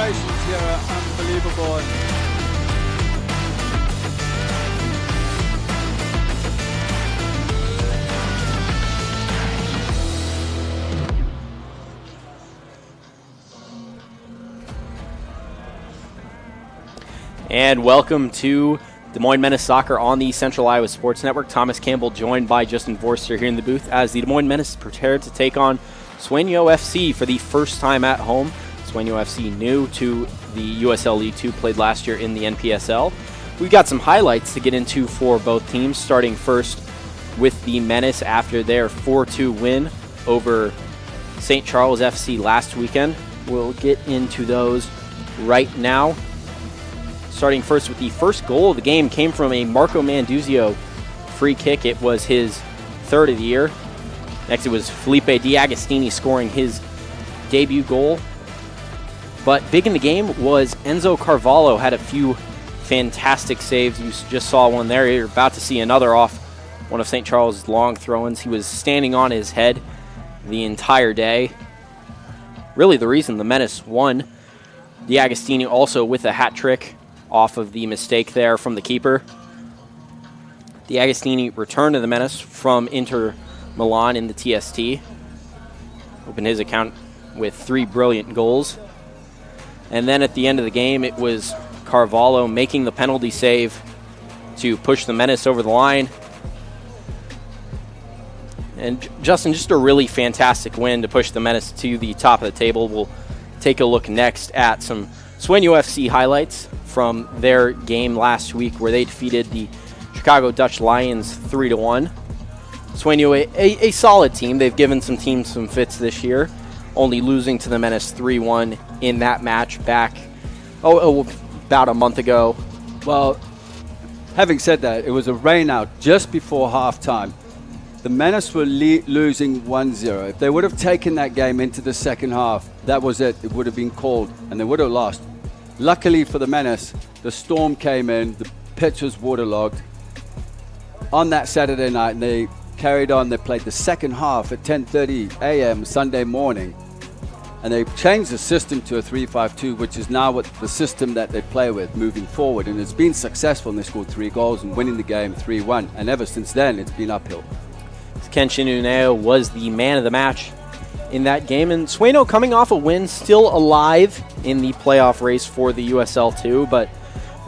celebrations here are unbelievable. And welcome to Des Moines Menace Soccer on the Central Iowa Sports Network. Thomas Campbell joined by Justin Forster here in the booth as the Des Moines Menace prepared to take on Sueño FC for the first time at home. Sweno FC, new to the USL League 2, played last year in the NPSL. We've got some highlights to get into for both teams, starting first with the Menace after their 4-2 win over St. Charles FC last weekend. We'll get into those right now. Starting first with the first goal of the game came from a Marco Manduzio free kick. It was his third of the year. Next it was Felipe D'Agostini scoring his debut goal. But big in the game was Enzo Carvalho had a few fantastic saves. You just saw one there. You're about to see another off one of St. Charles' long throw-ins. He was standing on his head the entire day. Really the reason the Menace won. D'Agostini also with a hat trick off of the mistake there from the keeper. D'Agostini returned to the Menace from Inter Milan in the TST. Opened his account with 3 brilliant goals. And then at the end of the game, it was Carvalho making the penalty save to push the Menace over the line. And Justin, just a really fantastic win to push the Menace to the top of the table. We'll take a look next at some Sweno FC highlights from their game last week where they defeated the Chicago Dutch Lions 3-1. Sweno, a solid team. They've given some teams some fits this year, only losing to the Menace 3-1 in that match back about a month ago. Well, having said that, it was a rain out just before halftime. The Menace were losing 1-0. If they would have taken that game into the second half, that was it. It would have been called, and they would have lost. Luckily for the Menace, the storm came in, the pitch was waterlogged on that Saturday night, and they carried on. They played the second half at 10:30 a.m. Sunday morning, and they changed the system to a 3-5-2, which is now what the system that they play with moving forward, and it's been successful, and they scored 3 goals and winning the game 3-1, and ever since then, it's been uphill. Kenshin Uneo was the man of the match in that game, and Sweno coming off a win, still alive in the playoff race for the USL 2, but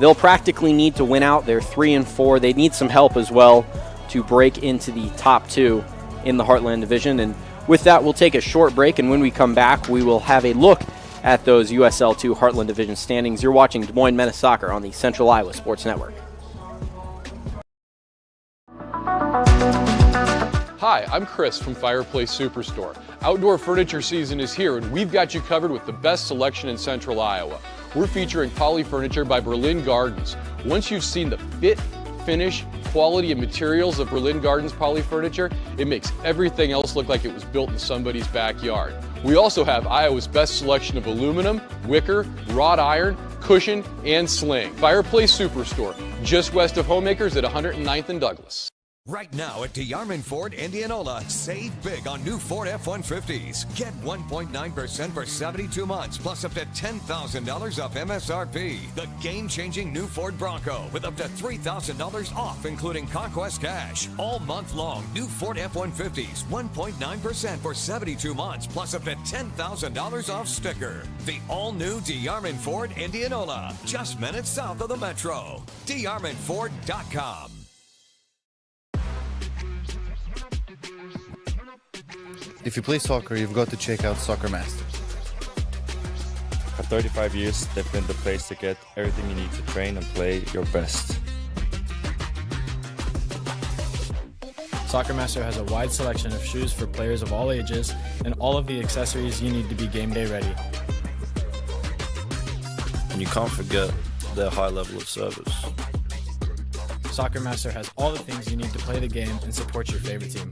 they'll practically need to win out. They're 3-4. They need some help as well to break into the top 2 in the Heartland Division. And with that, we'll take a short break, and when we come back, we will have a look at those USL 2 Heartland Division standings. You're watching Des Moines Menace Soccer on the Central Iowa Sports Network. Hi, I'm Chris from Fireplace Superstore. Outdoor furniture season is here, and we've got you covered with the best selection in Central Iowa. We're featuring Poly Furniture by Berlin Gardens. Once you've seen the fit, finish, quality, and materials of Berlin Gardens Poly Furniture, it makes everything else look like it was built in somebody's backyard. We also have Iowa's best selection of aluminum, wicker, wrought iron, cushion, and sling. Fireplace Superstore, just west of Homemakers at 109th and Douglas. Right now at DeArmond Ford Indianola, save big on new Ford F-150s. Get 1.9% for 72 months, plus up to $10,000 off MSRP. The game-changing new Ford Bronco with up to $3,000 off, including Conquest Cash. All month long, new Ford F-150s, 1.9% for 72 months, plus up to $10,000 off sticker. The all-new DeArmond Ford Indianola, just minutes south of the Metro. DeArmondFord.com. If you play soccer, you've got to check out Soccer Master. For 35 years, they've been the place to get everything you need to train and play your best. Soccer Master has a wide selection of shoes for players of all ages and all of the accessories you need to be game day ready. And you can't forget their high level of service. Soccer Master has all the things you need to play the game and support your favorite team.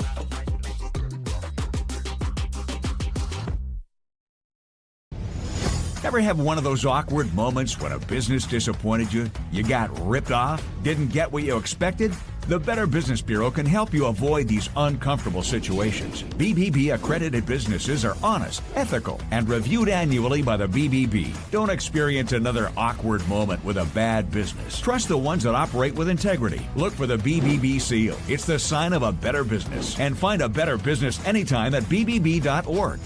Ever have one of those awkward moments when a business disappointed you? You got ripped off? Didn't get what you expected? The Better Business Bureau can help you avoid these uncomfortable situations. BBB accredited businesses are honest, ethical, and reviewed annually by the BBB. Don't experience another awkward moment with a bad business. Trust the ones that operate with integrity. Look for the BBB seal. It's the sign of a better business. And find a better business anytime at bbb.org.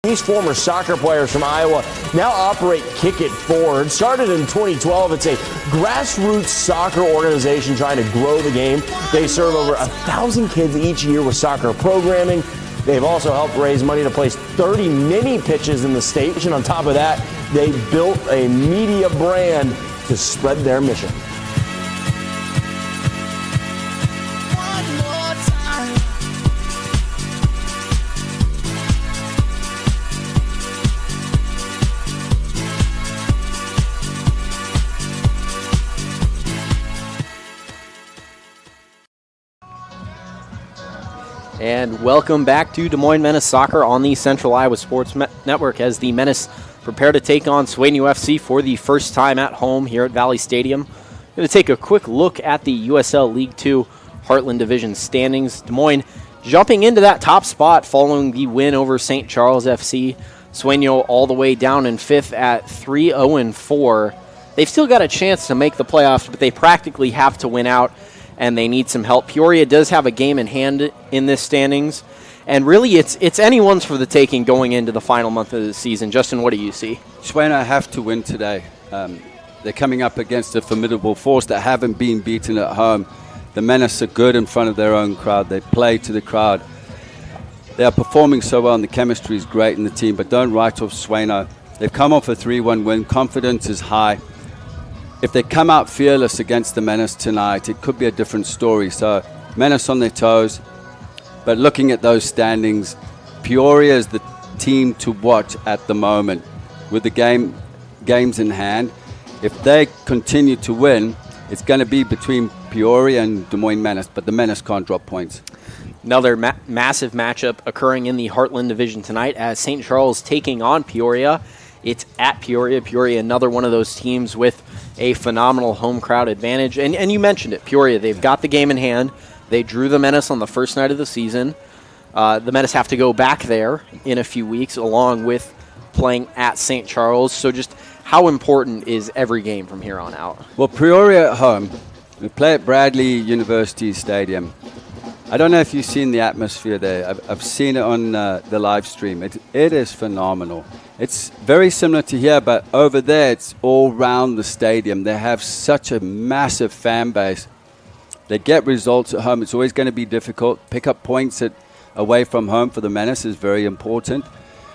These former soccer players from Iowa now operate Kick It Forward. Started in 2012, it's a grassroots soccer organization trying to grow the game. They serve over 1,000 kids each year with soccer programming. They've also helped raise money to place 30 mini pitches in the state. And on top of that, they built a media brand to spread their mission. And welcome back to Des Moines Menace Soccer on the Central Iowa Sports Network as the Menace prepare to take on Sueño FC for the first time at home here at Valley Stadium. Going to take a quick look at the USL League 2 Heartland Division standings. Des Moines jumping into that top spot following the win over St. Charles FC. Sueño all the way down in 5th at 3-0-4. They've still got a chance to make the playoffs, but they practically have to win out, and they need some help. Peoria does have a game in hand in this standings, and really it's anyone's for the taking going into the final month of the season. Justin, what do you see? Sweno have to win today. They're coming up against a formidable force that haven't been beaten at home. The Menace are good in front of their own crowd. They play to the crowd. They are performing so well, and the chemistry is great in the team, but don't write off Sweno. They've come off a 3-1 win. Confidence is high. If they come out fearless against the Menace tonight, it could be a different story. So Menace on their toes. But looking at those standings, Peoria is the team to watch at the moment with the games in hand. If they continue to win, it's going to be between Peoria and Des Moines Menace, but the Menace can't drop points. Another massive matchup occurring in the Heartland Division tonight as St. Charles taking on Peoria. It's at Peoria. Peoria, another one of those teams with a phenomenal home crowd advantage. And you mentioned it, Peoria, they've got the game in hand. They drew the Menace on the first night of the season. The Menace have to go back there in a few weeks along with playing at St. Charles. So just how important is every game from here on out? Well, Peoria at home. We play at Bradley University Stadium. I don't know if you've seen the atmosphere there. I've seen it on the live stream. It is phenomenal. It's very similar to here, but over there it's all around the stadium. They have such a massive fan base. They get results at home. It's always going to be difficult. Pick up points away from home for the Menace is very important.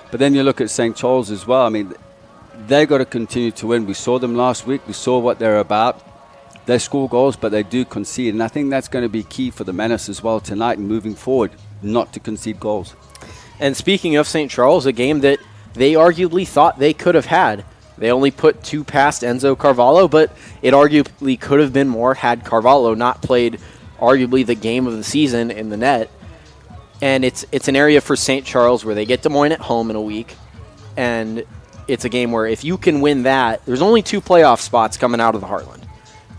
But then you look at St. Charles as well. I mean, they've got to continue to win. We saw them last week. We saw what they're about. They score goals, but they do concede. And I think that's going to be key for the Menace as well tonight and moving forward, not to concede goals. And speaking of St. Charles, a game that they arguably thought they could have had. They only put 2 past Enzo Carvalho, but it arguably could have been more had Carvalho not played arguably the game of the season in the net. And it's an area for St. Charles where they get Des Moines at home in a week. And it's a game where if you can win that, there's only 2 playoff spots coming out of the Heartland.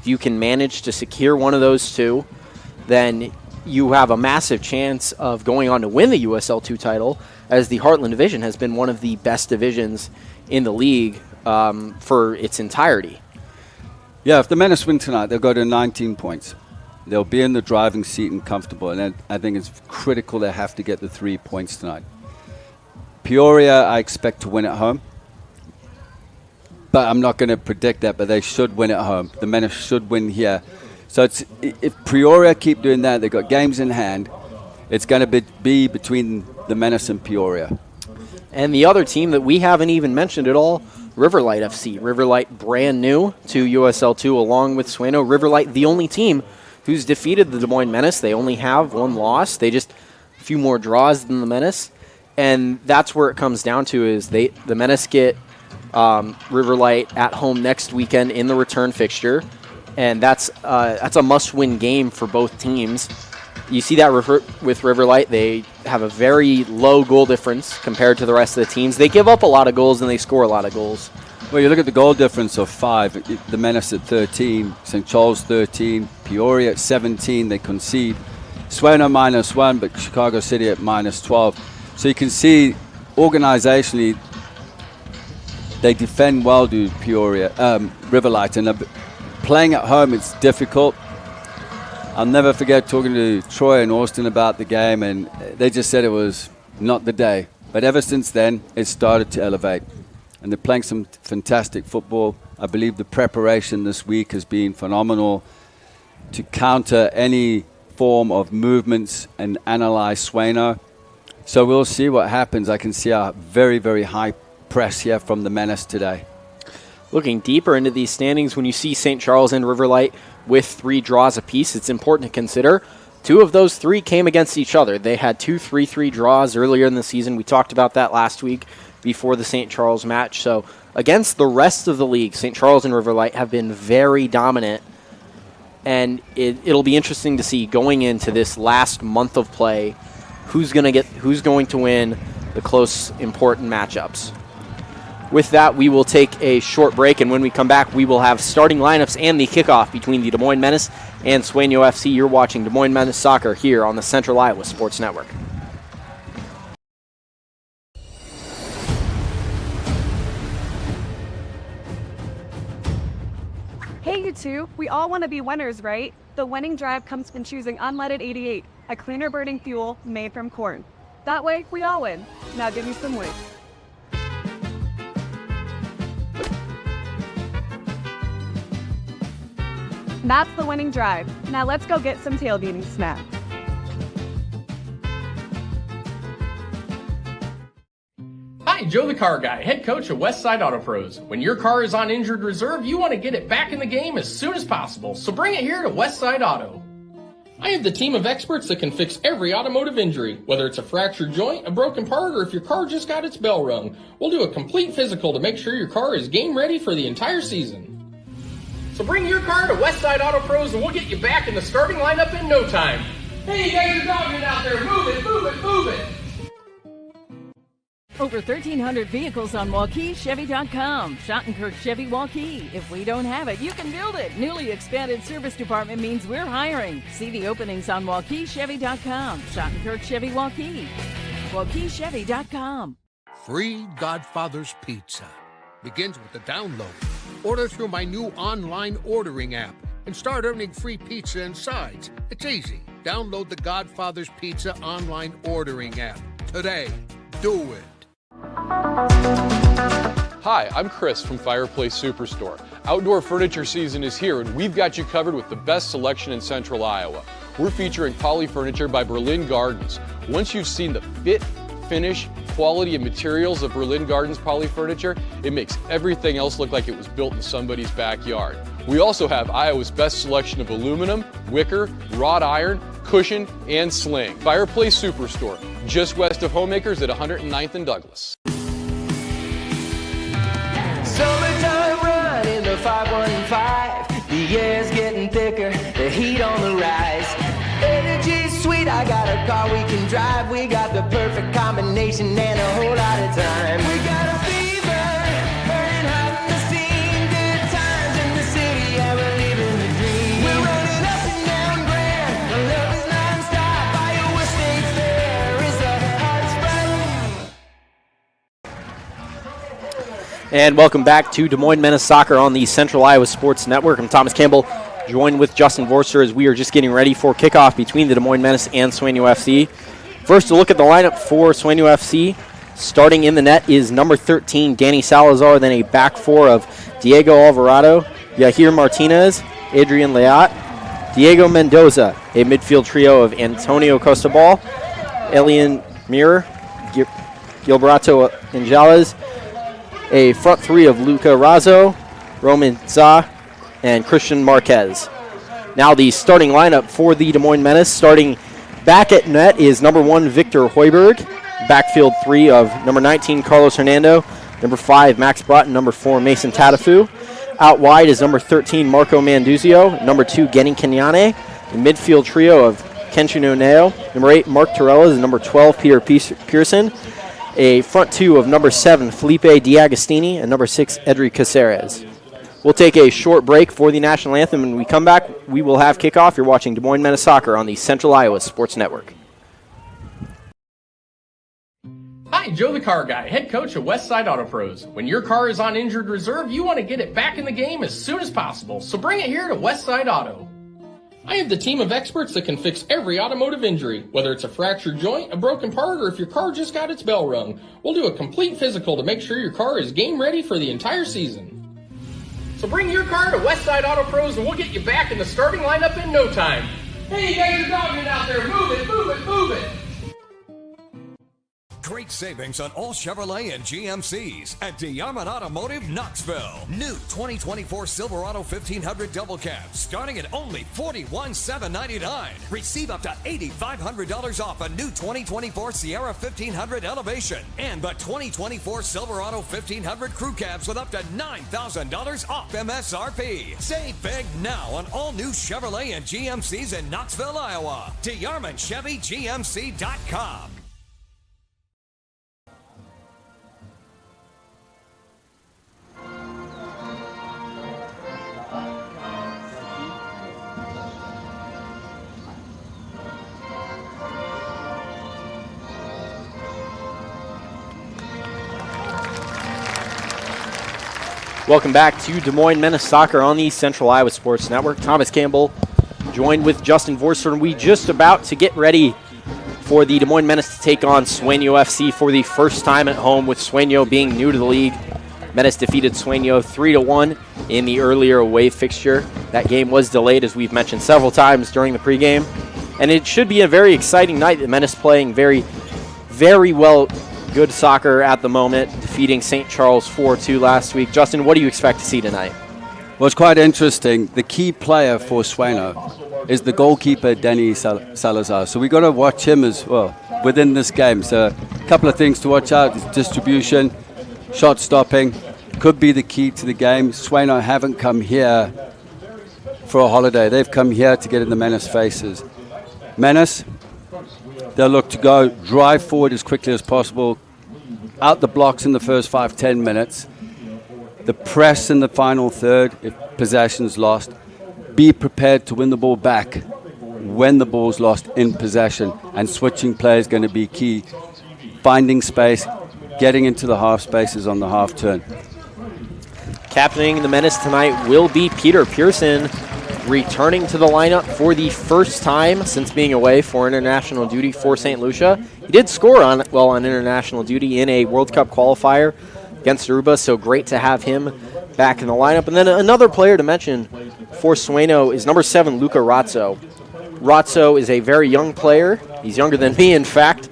If you can manage to secure one of those 2, then you have a massive chance of going on to win the USL 2 title, as the Heartland Division has been one of the best divisions in the league for its entirety. Yeah, if the Menace win tonight, they'll go to 19 points. They'll be in the driving seat and comfortable, and I think it's critical they have to get the 3 points tonight. Peoria, I expect to win at home, but I'm not going to predict that, but they should win at home. The Menace should win here. So if Peoria keep doing that, they've got games in hand, it's going to be between the Menace and Peoria. And the other team that we haven't even mentioned at all, Riverlight FC. Riverlight brand new to USL 2 along with Sweno. Riverlight, the only team who's defeated the Des Moines Menace. They only have 1 loss. They just a few more draws than the Menace. And that's where it comes down to is the Menace get Riverlight at home next weekend in the return fixture. And that's a must-win game for both teams. You see that with Riverlight. They have a very low goal difference compared to the rest of the teams. They give up a lot of goals and they score a lot of goals. Well, you look at the goal difference of 5. The Menace at 13, St. Charles 13, Peoria at 17. They concede. Sweno -1, but Chicago City at -12. So you can see organizationally they defend well to Peoria, Riverlight, and playing at home it's difficult. I'll never forget talking to Troy and Austin about the game, and they just said it was not the day. But ever since then, it started to elevate. And they're playing some fantastic football. I believe the preparation this week has been phenomenal to counter any form of movements and analyze Sweno. So we'll see what happens. I can see a very, very high press here from the Menace today. Looking deeper into these standings, when you see St. Charles and Riverlight with 3 draws apiece, it's important to consider 2 of those 3 came against each other. They had 2 3-3 draws earlier in the season. We talked about that last week before the St. Charles match. So against the rest of the league, St. Charles and Riverlight have been very dominant. And it'll be interesting to see going into this last month of play who's going to win the close, important matchups. With that, we will take a short break, and when we come back, we will have starting lineups and the kickoff between the Des Moines Menace and Sueño FC. You're watching Des Moines Menace Soccer here on the Central Iowa Sports Network. Hey, you two. We all want to be winners, right? The winning drive comes from choosing unleaded 88, a cleaner burning fuel made from corn. That way, we all win. Now give me some weight. That's the winning drive. Now let's go get some tailgating snacks. Hi, Joe the Car Guy, head coach of Westside Auto Pros. When your car is on injured reserve, you want to get it back in the game as soon as possible, so bring it here to Westside Auto. I have the team of experts that can fix every automotive injury, whether it's a fractured joint, a broken part, or if your car just got its bell rung. We'll do a complete physical to make sure your car is game ready for the entire season. So bring your car to Westside Auto Pros and we'll get you back in the starting lineup in no time. Hey, you guys are dogging out there. Move it, move it, move it. Over 1,300 vehicles on WauKeeChevy.com. Schottenkirk Chevy Waukee. If we don't have it, you can build it. Newly expanded service department means we're hiring. See the openings on WauKeeChevy.com. Schottenkirk Chevy Waukee. WauKeeChevy.com. Free Godfather's Pizza begins with the download. Order through my new online ordering app and start earning free pizza and sides. It's easy. Download the Godfather's Pizza online ordering app today. Do it. Hi, I'm Chris from Fireplace Superstore. Outdoor furniture season is here, and we've got you covered with the best selection in Central Iowa. We're featuring Poly Furniture by Berlin Gardens. Once you've seen the fit, finish, quality, and materials of Berlin Gardens Poly Furniture, it makes everything else look like it was built in somebody's backyard. We also have Iowa's best selection of aluminum, wicker, wrought iron, cushion, and sling. Fireplace Superstore, just west of Homemakers at 109th and Douglas. Summertime run in the 515. The air's getting thicker, the heat on the rise. Energy's sweet, I got a car we can drive. We got the perfect combination and a whole lot of time. We got a fever, burning hot in the steam. Good times in the city, yeah, we're living the dream. We're running up and down Grand, the love is non-stop. Iowa State's there, is the hot spot. And welcome back to Des Moines Menace Soccer on the Central Iowa Sports Network. I'm Thomas Campbell, joined with Justin Vorster as we are just getting ready for kickoff between the Des Moines Menace and Sueño FC. First, a look at the lineup for Sueño FC. Starting in the net is number 13, Danny Salazar, then a back four of Diego Alvarado, Yahir Martinez, Adrian Leat, Diego Mendoza, a midfield trio of Antonio Costabal, Elian Mir, Gilberto Angeles, a front three of Luca Razzo, Roman Za, and Christian Marquez. Now the starting lineup for the Des Moines Menace. Starting back at net is number 1, Victor Hoiberg. Backfield 3 of number 19, Carlos Hernando. Number 5, Max Broughton. Number 4, Mason Tatafu. Out wide is number 13, Marco Manduzio. Number 2, Genny Kenyane. The midfield trio of Kenshin Oneo. Number 8, Mark Torellas. And number 12, Peter Pearson. a front two of number 7, Felipe Diagostini, and number 6, Edri Caceres. We'll take a short break for the national anthem. When we come back, we will have kickoff. You're watching Des Moines Menace Soccer on the Central Iowa Sports Network. Hi, Joe the Car Guy, head coach of Westside Auto Pros. When your car is on injured reserve, you want to get it back in the game as soon as possible, so bring it here to Westside Auto. I have the team of experts that can fix every automotive injury, whether it's a fractured joint, a broken part, or if your car just got its bell rung. We'll do a complete physical to make sure your car is game ready for the entire season. So bring your car to Westside Auto Pros and we'll get you back in the starting lineup in no time. Hey, you guys are dogging out there. Move it, move it, move it. Great savings on all Chevrolet and GMCs at DeArmond Automotive Knoxville. New 2024 Silverado 1500 double cab starting at only $41,799. Receive up to $8,500 off a new 2024 Sierra 1500 Elevation and the 2024 Silverado 1500 crew cabs with up to $9,000 off MSRP. Save big now on all new Chevrolet and GMCs in Knoxville, Iowa. DeArmondChevyGMC.com. Welcome back to Des Moines Menace Soccer on the Central Iowa Sports Network. Thomas Campbell joined with Justin Vorster, and we just about to get ready for the Des Moines Menace to take on Sueño FC for the first time at home, with Sueño being new to the league. Menace defeated Sueño 3-1 in the earlier away fixture. That game was delayed, as we've mentioned several times during the pregame. And it should be a very exciting night. The Menace playing very, very well, good soccer at the moment, defeating St. Charles 4-2 last week. Justin, what do you expect to see tonight? Well, it's quite interesting. The key player for Sweno is the goalkeeper, Denny Salazar. So we've got to watch him as well within this game. So a couple of things to watch out. His distribution, shot stopping, could be the key to the game. Sweno haven't come here for a holiday. They've come here to get in the Menace faces. Menace, they'll look to go, drive forward as quickly as possible, out the blocks in the first 5-10 minutes. The press in the final third, if possession's lost. Be prepared to win the ball back when the ball's lost in possession. And switching play is going to be key. Finding space, getting into the half spaces on the half turn. Captaining the Menace tonight will be Peter Pearson, returning to the lineup for the first time since being away for international duty for St. Lucia. He did score on international duty in a World Cup qualifier against Aruba, so great to have him back in the lineup. And then another player to mention for Sueño is number 7, Luca Razzo. Razzo is a very young player. He's younger than me, in fact.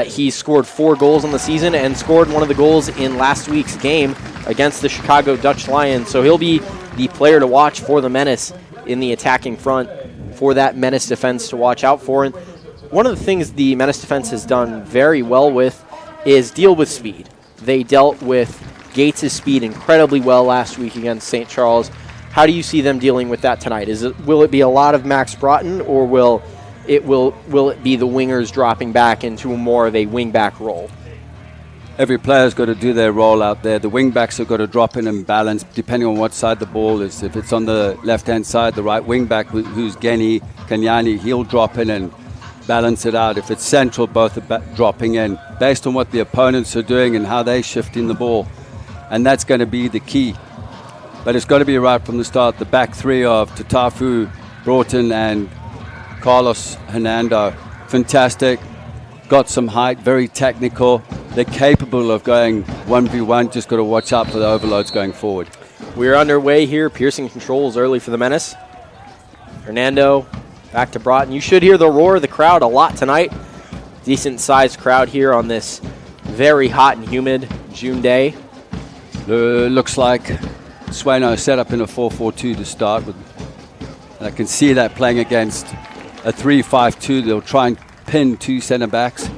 He scored 4 goals on the season and scored one of the goals in last week's game against the Chicago Dutch Lions. So he'll be the player to watch for the Menace in the attacking front, for that Menace defense to watch out for. And one of the things the Menace defense has done very well with is deal with speed. They dealt with Gates' speed incredibly well last week against St. Charles. How do you see them dealing with that tonight? Will it be a lot of Max Broughton, or will it be the wingers dropping back into more of a wing-back role? Every player's got to do their role out there. The wing-backs have got to drop in and balance, depending on what side the ball is. If it's on the left-hand side, the right wing-back, who's Kenyani, he'll drop in and balance it out. If it's central, both are dropping in, based on what the opponents are doing and how they're shifting the ball. And that's going to be the key. But it's got to be right from the start. The back three of Tatafu, Broughton, and Carlos Hernando, fantastic. Got some height, very technical. They're capable of going 1v1. Just got to watch out for the overloads going forward. We're underway here. Pearson controls early for the Menace. Hernando back to Broughton. You should hear the roar of the crowd a lot tonight. Decent-sized crowd here on this very hot and humid June day. Looks like Sweno set up in a 4-4-2 to start with. And I can see that playing against a 3-5-2. They'll try and pin 2 center backs.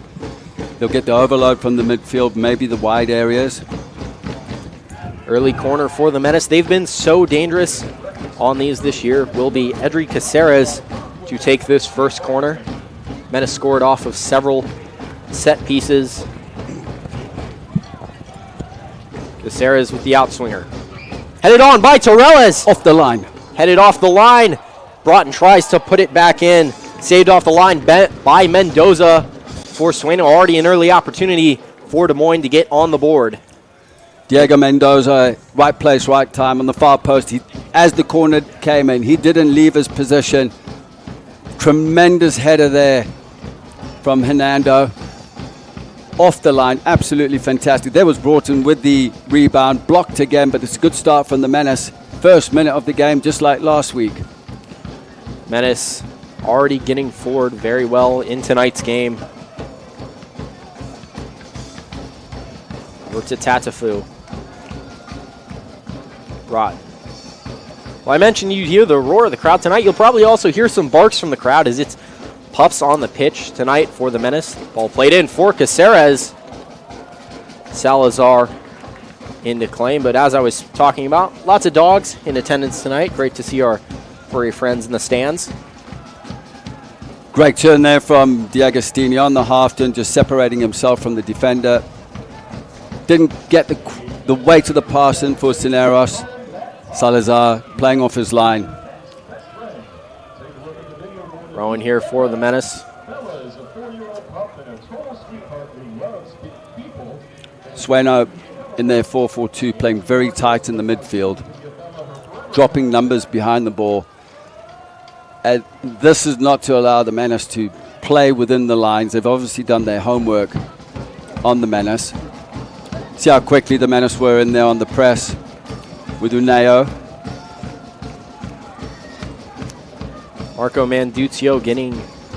They'll get the overload from the midfield, maybe the wide areas. Early corner for the Menace. They've been so dangerous on these this year. Will be Edri Caceres to take this first corner. Menace scored off of several set pieces Caceres with the outswinger. Headed on by Torres. Off the line. Headed off the line. Broughton tries to put it back in. Saved off the line by Mendoza for Sweno. Already an early opportunity for Des Moines to get on the board. Diego Mendoza, right place, right time on the far post. As the corner came in, he didn't leave his position. Tremendous header there from Hernando. Off the line, absolutely fantastic. There was Broughton with the rebound, blocked again, but it's a good start from the Menace. First minute of the game, just like last week. Menace already getting forward very well in tonight's game. Over to Tatafu. Brought. Well, I mentioned you'd hear the roar of the crowd tonight. You'll probably also hear some barks from the crowd as it's pups on the pitch tonight for the Menace. Ball played in for Caceres. Salazar into claim, but as I was talking about, lots of dogs in attendance tonight. Great to see our furry friends in the stands. Great turn there from D'Agostini on the half-turn, just separating himself from the defender. Didn't get the weight of the pass in for Cineros. Salazar playing off his line. Rowan here for the Menace. Sweno in their 4-4-2 playing very tight in the midfield. Dropping numbers behind the ball. And this is not to allow the Menace to play within the lines. They've obviously done their homework on the Menace. See how quickly the Menace were in there on the press with Uneo. Marco Manduzio getting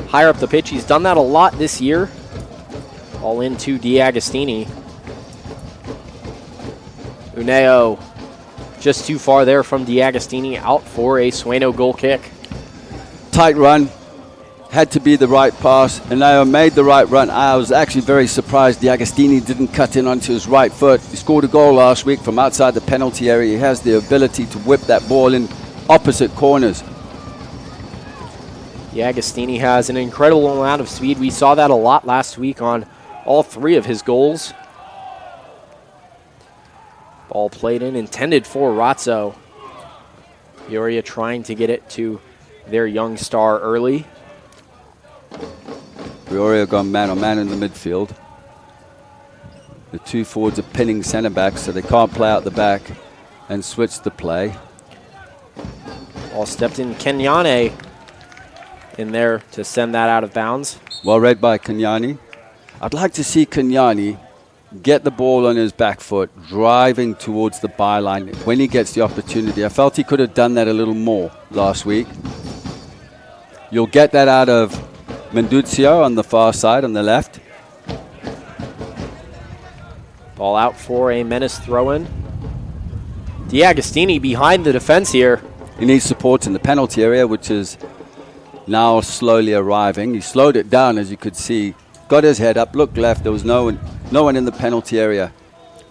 higher up the pitch. He's done that a lot this year. All into D'Agostini. Uneo just too far there from D'Agostini, out for a Sweno goal kick. Tight run. Had to be the right pass. Uneo made the right run. I was actually very surprised D'Agostini didn't cut in onto his right foot. He scored a goal last week from outside the penalty area. He has the ability to whip that ball in opposite corners. D'Agostini has an incredible amount of speed. We saw that a lot last week on all three of his goals. Ball played in, intended for Razzo. Peoria trying to get it to their young star early. Peoria gone man-on-man in the midfield. The two forwards are pinning centre backs, so they can't play out the back and switch the play. Ball stepped in. Kenyane in there to send that out of bounds. Well read by Kenyani. I'd like to see Kenyani get the ball on his back foot, driving towards the byline when he gets the opportunity. I felt he could have done that a little more last week. You'll get that out of Menduzio on the far side, on the left. Ball out for a Menace throw-in. D'Agostini behind the defense here. He needs support in the penalty area, which is now slowly arriving. He slowed it down, as you could see. Got his head up, looked left. There was no one in the penalty area.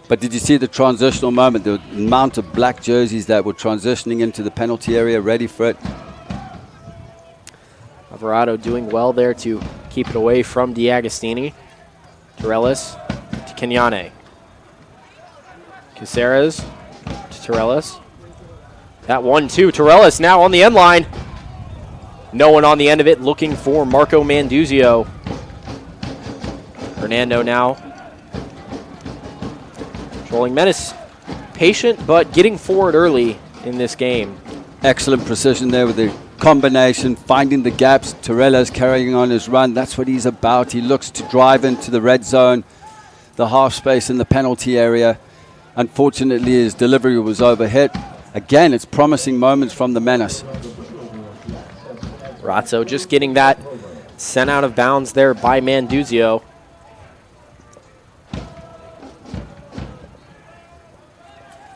But did you see the transitional moment? The amount of black jerseys that were transitioning into the penalty area, ready for it. Alvarado doing well there to keep it away from D'Agostini. Torellis to Kenyane. Caceres to Torellis. That 1-2. Torellis now on the end line. No one on the end of it, looking for Marco Manduzio. Hernando now. Controlling Menace. Patient, but getting forward early in this game. Excellent precision there with the combination, finding the gaps. Torellas carrying on his run. That's what he's about. He looks to drive into the red zone, the half space in the penalty area. Unfortunately, his delivery was overhit. Again, it's promising moments from the Menace. Razzo just getting that sent out of bounds there by Manduzio.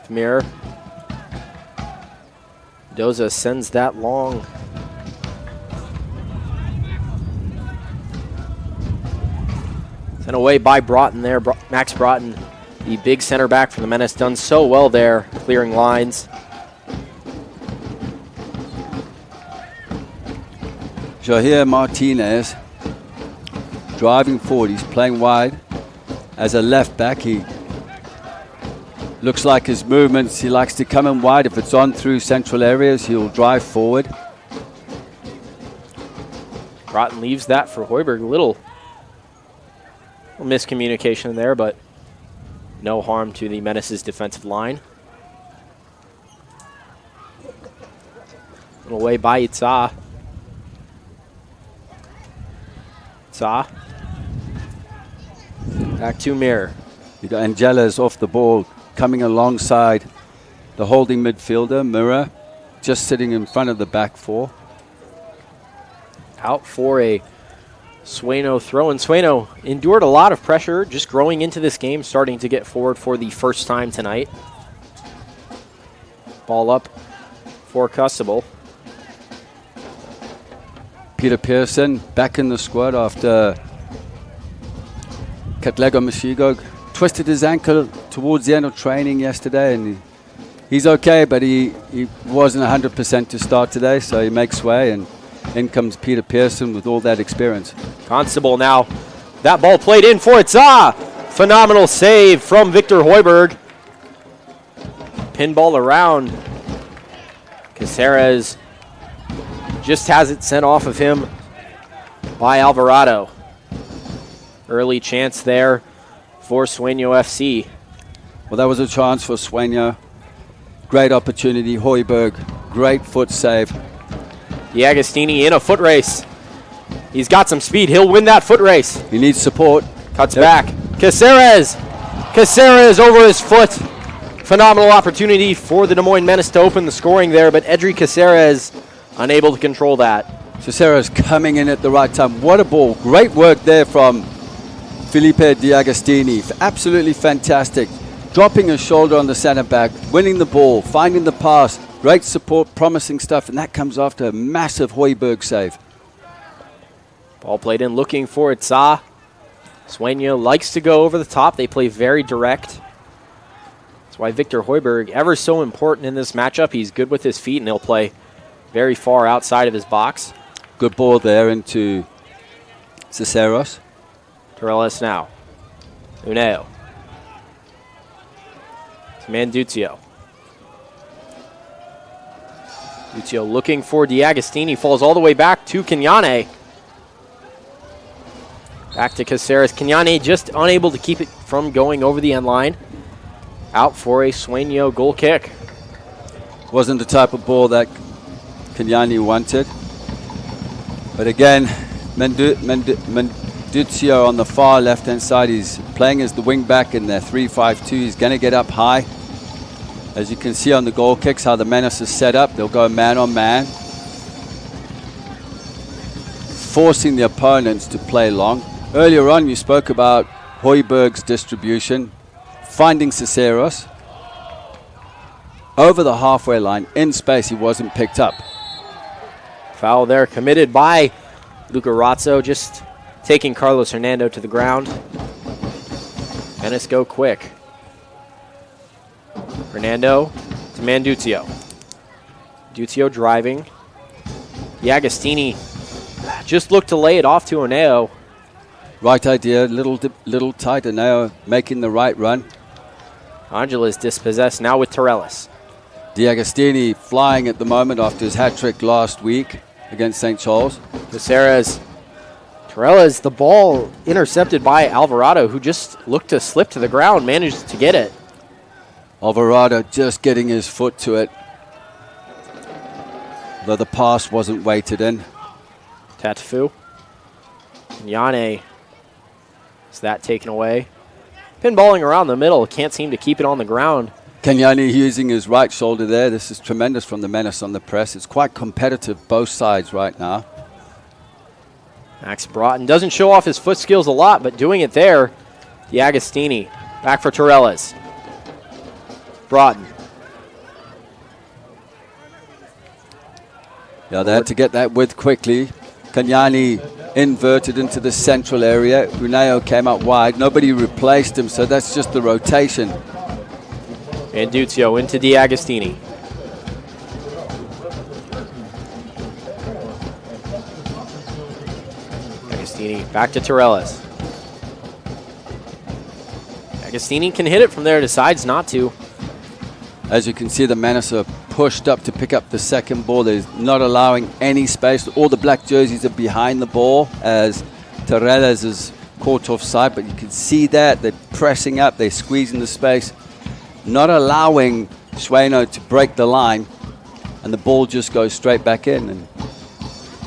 Mir. Doza sends that long. Sent away by Broughton there. Max Broughton, the big center back for the Menace, done so well there, clearing lines. Jair Martinez driving forward. He's playing wide as a left back. He Looks like his movements, he likes to come in wide. If it's on through central areas, he'll drive forward. Broughton leaves that for Hoiberg. Little miscommunication there, but no harm to the Menace's defensive line. Away by Itza. Back to Mir. Angela's off the ball, coming alongside the holding midfielder, Mirror, just sitting in front of the back four. Out for a Sweno throw, and Sweno endured a lot of pressure just growing into this game, starting to get forward for the first time tonight. Ball up for Custable. Peter Pearson back in the squad after Katlego Mashigo twisted his ankle towards the end of training yesterday, and he's okay, but he wasn't 100% to start today, so he makes way, and in comes Peter Pearson with all that experience. Constable now. That ball played in for Itza. Phenomenal save from Victor Hoiberg. Pinball around. Caceres just has it sent off of him by Alvarado. Early chance there for Sueño FC. Well, that was a chance for Sueño. Great opportunity. Hoiberg, great foot save. D'Agostini in a foot race. He's got some speed. He'll win that foot race. He needs support. Cuts back. Caceres. Caceres over his foot. Phenomenal opportunity for the Des Moines Menace to open the scoring there, but Edry Caceres unable to control that. Caceres coming in at the right time. What a ball. Great work there from Felipe D'Agostini. Absolutely fantastic. Dropping his shoulder on the center back, winning the ball, finding the pass. Great support, promising stuff, and that comes after a massive Hoiberg save. Ball played in, looking for Itza. Sueño likes to go over the top. They play very direct. That's why Victor Hoiberg, ever so important in this matchup. He's good with his feet, and he'll play very far outside of his box. Good ball there into Caceres. Torres now. Uneo. To Manduzio. Manduzio looking for D'Agostini. Falls all the way back to Kenyane. Back to Caceres. Kenyane just unable to keep it from going over the end line. Out for a Sueño goal kick. Wasn't the type of ball that Kenyane wanted. But again, Manduzio on the far left-hand side. He's playing as the wing back in their 3-5-2. He's going to get up high. As you can see on the goal kicks, how the Menace is set up. They'll go man on man, forcing the opponents to play long. Earlier on, you spoke about Hoiberg's distribution, finding Caceres. Over the halfway line, in space, he wasn't picked up. Foul there committed by Luca Razzo, just taking Carlos Hernando to the ground. Menace go quick. Hernando to Manduzio. Manduzio driving. D'Agostini just looked to lay it off to Oneo. Right idea, little tight. Oneo making the right run. Angela's dispossessed now with Torres. D'Agostini flying at the moment after his hat-trick last week against St. Charles. Caceres. Torres, the ball intercepted by Alvarado, who just looked to slip to the ground, managed to get it. Alvarado just getting his foot to it, though the pass wasn't weighted in. Tatafu. Yane. Is that taken away? Pinballing around the middle. Can't seem to keep it on the ground. Kenyane using his right shoulder there. This is tremendous from the Menace on the press. It's quite competitive both sides right now. Max Broughton doesn't show off his foot skills a lot, but doing it there. D'Agostini. Back for Torres. Broughton. Yeah, they had to get that width quickly. Kenyane inverted into the central area. Uneo came out wide. Nobody replaced him, so that's just the rotation. Manduzio into D'Agostini. D'Agostini back to Torres. D'Agostini can hit it from there, decides not to. As you can see, the Menace are pushed up to pick up the second ball. They're not allowing any space. All the black jerseys are behind the ball as Torres is caught offside, but you can see that they're pressing up, they're squeezing the space, not allowing Sweno to break the line, and the ball just goes straight back in. And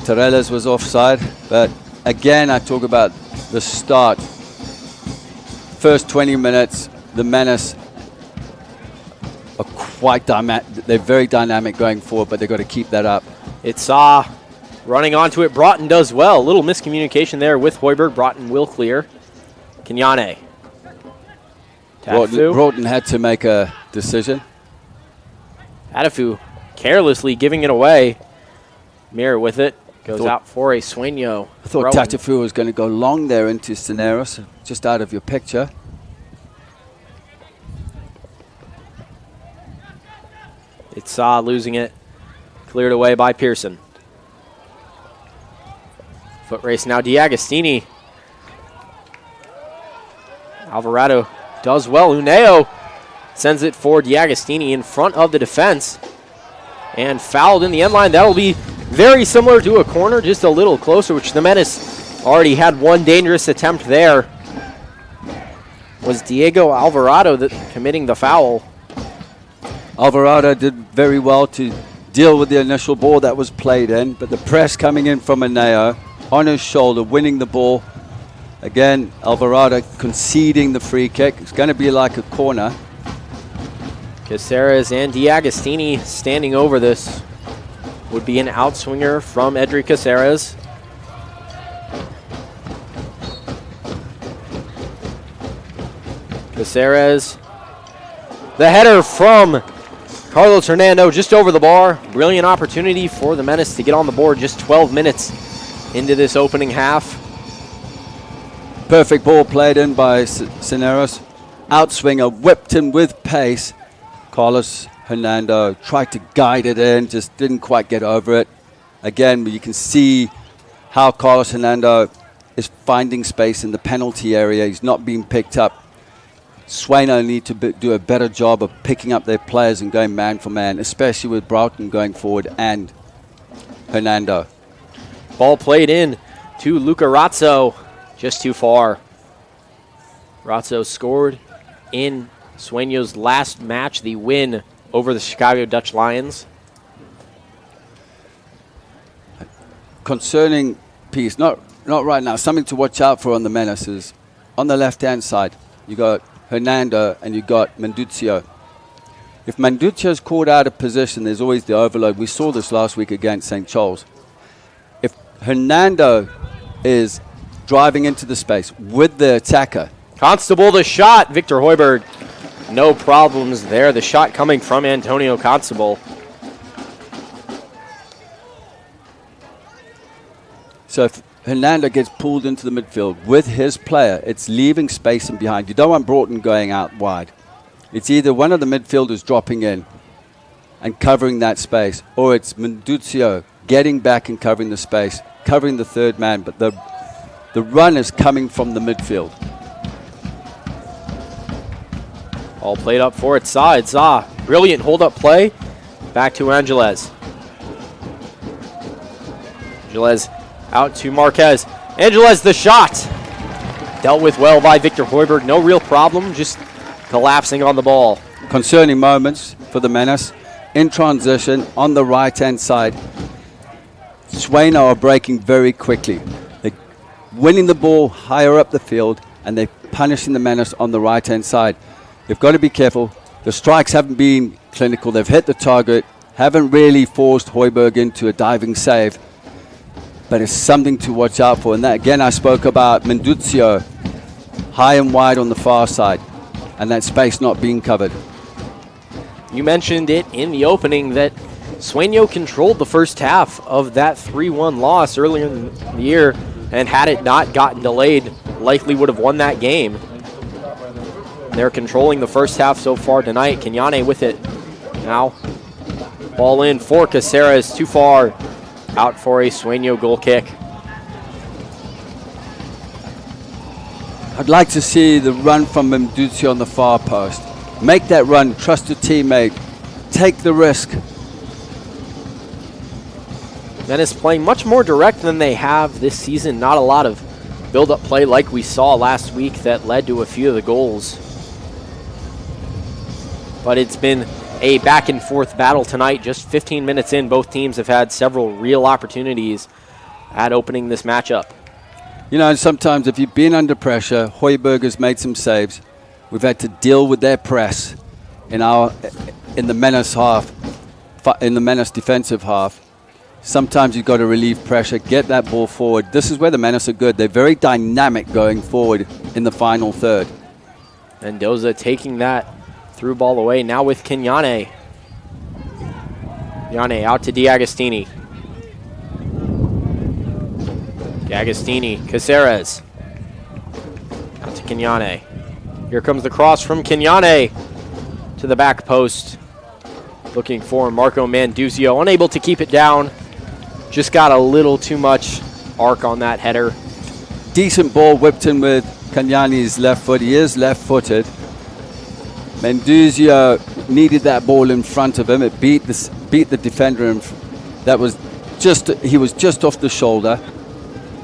Torres was offside, but again, I talk about the start. First 20 minutes, the Menace are quite dynamic. They're very dynamic going forward, but they've got to keep that up. It's running onto it. Broughton does well. A little miscommunication there with Hoiberg. Broughton will clear. Kenyane. Broughton had to make a decision. Atafu carelessly giving it away. Mirror with it. Goes out for a Sueño. I thought Tatafu was going to go long there into Cisneros, just out of your picture. It's losing it. Cleared away by Pearson. Foot race now. D'Agostini. Alvarado does well. Uneo sends it for D'Agostini in front of the defense. And fouled in the end line. That'll be very similar to a corner, just a little closer, which the Menace already had one dangerous attempt there. Was Diego Alvarado committing the foul. Alvarado did very well to deal with the initial ball that was played in, but the press coming in from Aneo on his shoulder, winning the ball. Again, Alvarado conceding the free kick. It's going to be like a corner. Caceres and D'Agostini standing over this. Would be an outswinger from Edric Caceres. Caceres. The header from Carlos Hernando just over the bar. Brilliant opportunity for the Menace to get on the board just 12 minutes into this opening half. Perfect ball played in by Cisneros. Outswinger, whipped in with pace. Carlos Hernando tried to guide it in, just didn't quite get over it. Again, you can see how Carlos Hernando is finding space in the penalty area. He's not being picked up. Sweno need to do a better job of picking up their players and going man for man, especially with Broughton going forward and Hernando. Ball played in to Luca Razzo, just too far. Razzo scored in Sueño's last match, the win over the Chicago Dutch Lions. Concerning piece, not right now, something to watch out for on the Menace is on the left-hand side, you got Hernando and you got Menduzio. If Menduzio's caught out of position, there's always the overload. We saw this last week against St. Charles. If Hernando is driving into the space with the attacker. Constable, the shot. Victor Hoiberg, no problems there. The shot coming from Antonio Constable. So if Hernando gets pulled into the midfield with his player, it's leaving space in behind. You don't want Broughton going out wide. It's either one of the midfielders dropping in and covering that space, or it's Menduzio getting back and covering the space, covering the third man, but the run is coming from the midfield. All played up for its sides. Brilliant hold-up play. Back to Angeles. Angeles out to Marquez. Angeles, the shot. Dealt with well by Victor Hoiberg. No real problem, just collapsing on the ball. Concerning moments for the Menace. In transition, on the right-hand side, Sweno are breaking very quickly. They're winning the ball higher up the field, and they're punishing the Menace on the right-hand side. You've got to be careful. The strikes haven't been clinical. They've hit the target, haven't really forced Hoiberg into a diving save. But it's something to watch out for. And that, again, I spoke about Menduzio high and wide on the far side, and that space not being covered. You mentioned it in the opening that Sueño controlled the first half of that 3-1 loss earlier in the year, and had it not gotten delayed, likely would have won that game. They're controlling the first half so far tonight. Kenyane with it now. Ball in for Caceres, too far. Out for a Sueño goal kick. I'd like to see the run from Menduzio on the far post. Make that run, trust your teammate, take the risk. Menace playing much more direct than they have this season. Not a lot of build-up play like we saw last week that led to a few of the goals. But it's been a back-and-forth battle tonight. Just 15 minutes in, both teams have had several real opportunities at opening this matchup. You know, sometimes if you've been under pressure, Heuberger's made some saves. We've had to deal with their press in the Menace half, in the Menace defensive half. Sometimes you've got to relieve pressure, get that ball forward. This is where the Menace are good. They're very dynamic going forward in the final third. Mendoza taking that through ball away. Now with Kenyane. Kenyane out to D'Agostini. D'Agostini, Caceres. Out to Kenyane. Here comes the cross from Kenyane to the back post. Looking for Marco Manduzio. Unable to keep it down. Just got a little too much arc on that header. Decent ball whipped in with Kenyane's left foot. He is left-footed. Manduzio needed that ball in front of him. It beat the defender. He was just off the shoulder.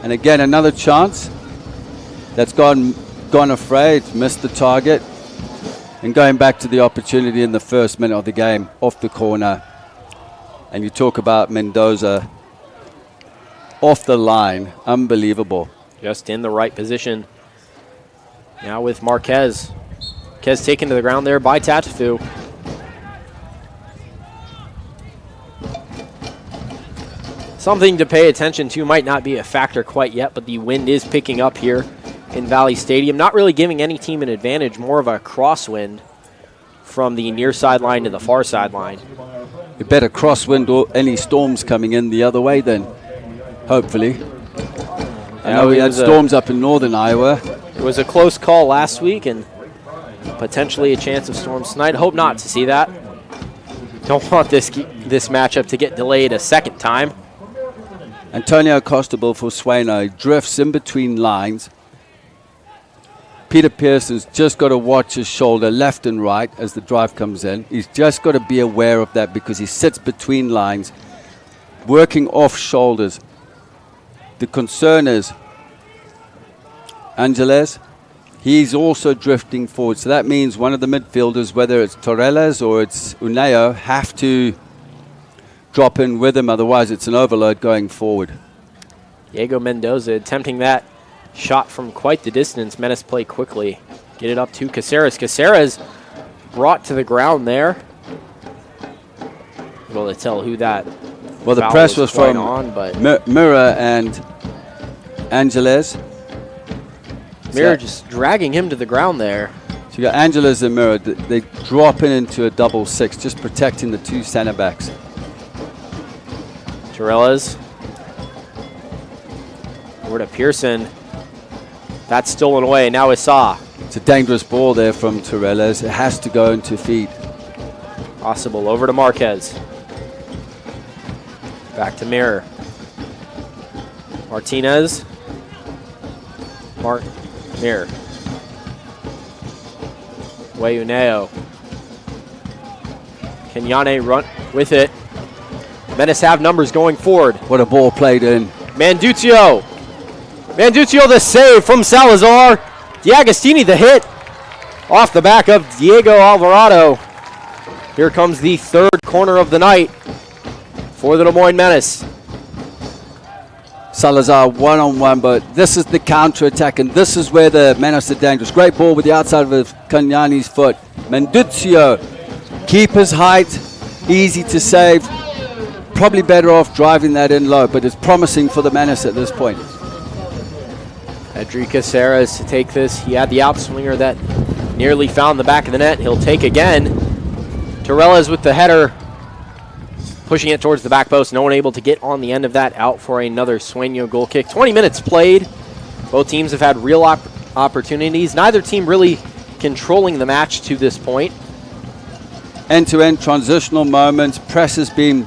And again, another chance that's gone afraid, missed the target. And going back to the opportunity in the first minute of the game, off the corner. And you talk about Mendoza off the line, unbelievable. Just in the right position. Now with Marquez. Marquez taken to the ground there by Tatafu. Something to pay attention to, might not be a factor quite yet, but the wind is picking up here in Valley Stadium. Not really giving any team an advantage, more of a crosswind from the near sideline to the far sideline. You better crosswind or any storms coming in the other way then, hopefully. I know we had storms up in northern Iowa. It was a close call last week and potentially a chance of storms tonight. Hope not to see that. Don't want this matchup to get delayed a second time. Antonio Costabile for Sweno drifts in between lines. Peter Pearson's just got to watch his shoulder left and right as the drive comes in. He's just got to be aware of that because he sits between lines, working off shoulders. The concern is Angeles. He's also drifting forward. So that means one of the midfielders, whether it's Torres or it's Uneo, have to drop in with him. Otherwise, it's an overload going forward. Diego Mendoza attempting that shot from quite the distance. Menace play quickly. Get it up to Caceres. Caceres brought to the ground there. Able to tell who that. Well, the press was from Mira and Angeles. Mira just dragging him to the ground there. So you got Angeles and Mira. They drop into a double six, just protecting the two center backs. Torres. Over to Pearson. That's stolen away. Now Issa. It's a dangerous ball there from Torres. It has to go into feet. Possible over to Marquez. Back to Mirror. Martinez. Mirror. Wayuneo. Kenyane run with it. Menace have numbers going forward. What a ball played in. Manduzio. Manduzio the save from Salazar. D'Agostini the hit off the back of Diego Alvarado. Here comes the third corner of the night for the Des Moines Menace. Salazar one-on-one, but this is the counter-attack, and this is where the Menace are dangerous. Great ball with the outside of Kanyane's foot. Manduzio, keeper's height, easy to save. Probably better off driving that in low, but it's promising for the Menace at this point. Edric Caceres to take this. He had the outswinger that nearly found the back of the net. He'll take again. Torres with the header, pushing it towards the back post. No one able to get on the end of that. Out for another Sueño goal kick. 20 minutes played. Both teams have had real opportunities. Neither team really controlling the match to this point. End-to-end transitional moments. Press has been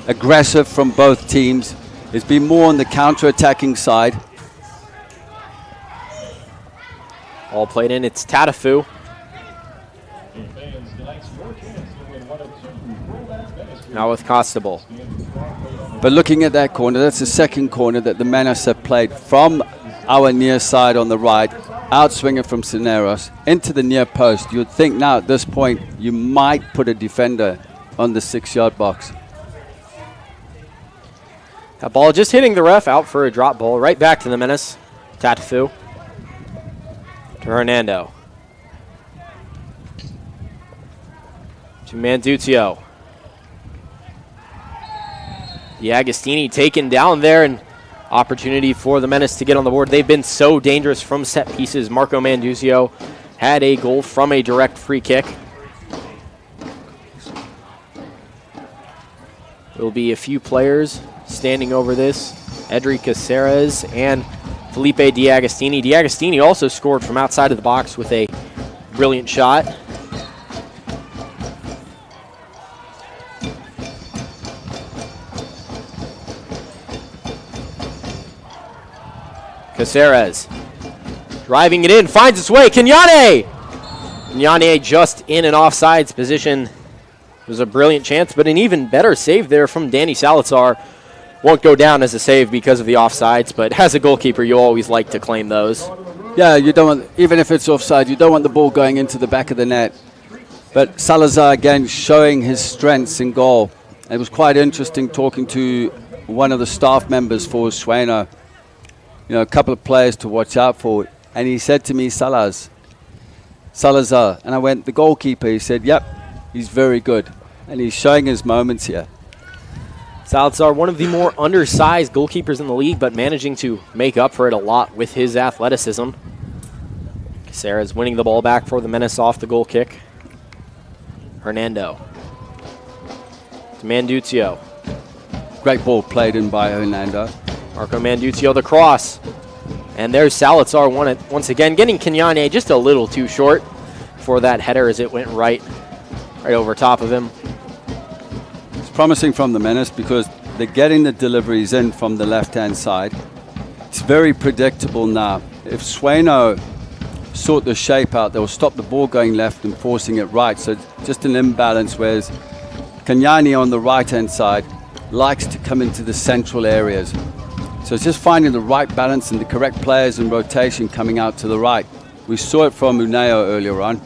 aggressive from both teams. It's been more on the counter-attacking side. All played in. It's Tatafu. Now with Costable. But looking at that corner, that's the second corner that the Menace have played from our near side on the right, outswinger from Cisneros into the near post. You'd think now at this point you might put a defender on the 6-yard box. That ball just hitting the ref, out for a drop ball. Right back to the Menace. Tatafu. To Hernando. To Manduzio. D'Agostini taken down there, and opportunity for the Menace to get on the board. They've been so dangerous from set pieces. Marco Manduzio had a goal from a direct free kick. There will be a few players standing over this. Edri Caceres and Felipe D'Agostini. D'Agostini also scored from outside of the box with a brilliant shot. Caceres driving it in, finds its way. Kenyane! Kenyane just in an offsides position. It was a brilliant chance, but an even better save there from Danny Salazar. Won't go down as a save because of the offsides, but as a goalkeeper, you always like to claim those. Yeah, you don't want, even if it's offside, you don't want the ball going into the back of the net. But Salazar, again, showing his strengths in goal. It was quite interesting talking to one of the staff members for Sweno. You know, a couple of players to watch out for. And he said to me, Salazar. And I went, the goalkeeper. He said, yep, he's very good. And he's showing his moments here. Salazar, one of the more undersized goalkeepers in the league, but managing to make up for it a lot with his athleticism. Caceres winning the ball back for the Menace off the goal kick. Hernando. To Manduzio. Great ball played in by Hernando. Marco Manduzio, the cross. And there's Salazar once again, getting Kenyane just a little too short for that header as it went right over top of him. It's promising from the Menace because they're getting the deliveries in from the left-hand side. It's very predictable now. If Sweno sort the shape out, they'll stop the ball going left and forcing it right. So it's just an imbalance, whereas Kenyane on the right-hand side likes to come into the central areas. So it's just finding the right balance and the correct players in rotation coming out to the right. We saw it from Uneo earlier on.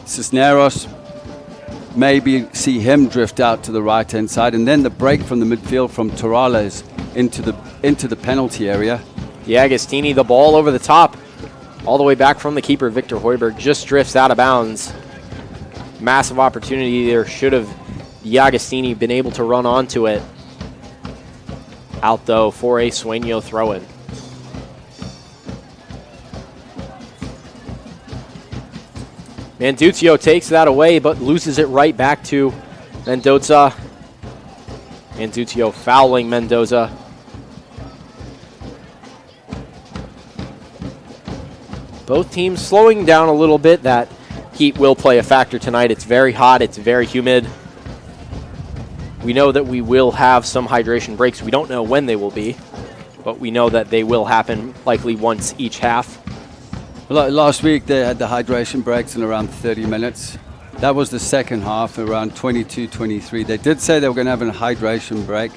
Cisneros, maybe see him drift out to the right-hand side, and then the break from the midfield from Torales into the penalty area. D'Agostini, the ball over the top, all the way back from the keeper, Victor Hoiberg, just drifts out of bounds. Massive opportunity there. Should have D'Agostini been able to run onto it. Out, though, for a Sueño throw-in. Manduzio takes that away, but loses it right back to Mendoza. Manduzio fouling Mendoza. Both teams slowing down a little bit. That heat will play a factor tonight. It's very hot. It's very humid. We know that we will have some hydration breaks. We don't know when they will be, but we know that they will happen likely once each half. Last week they had the hydration breaks in around 30 minutes. That was the second half, around 22, 23. They did say they were going to have a hydration break.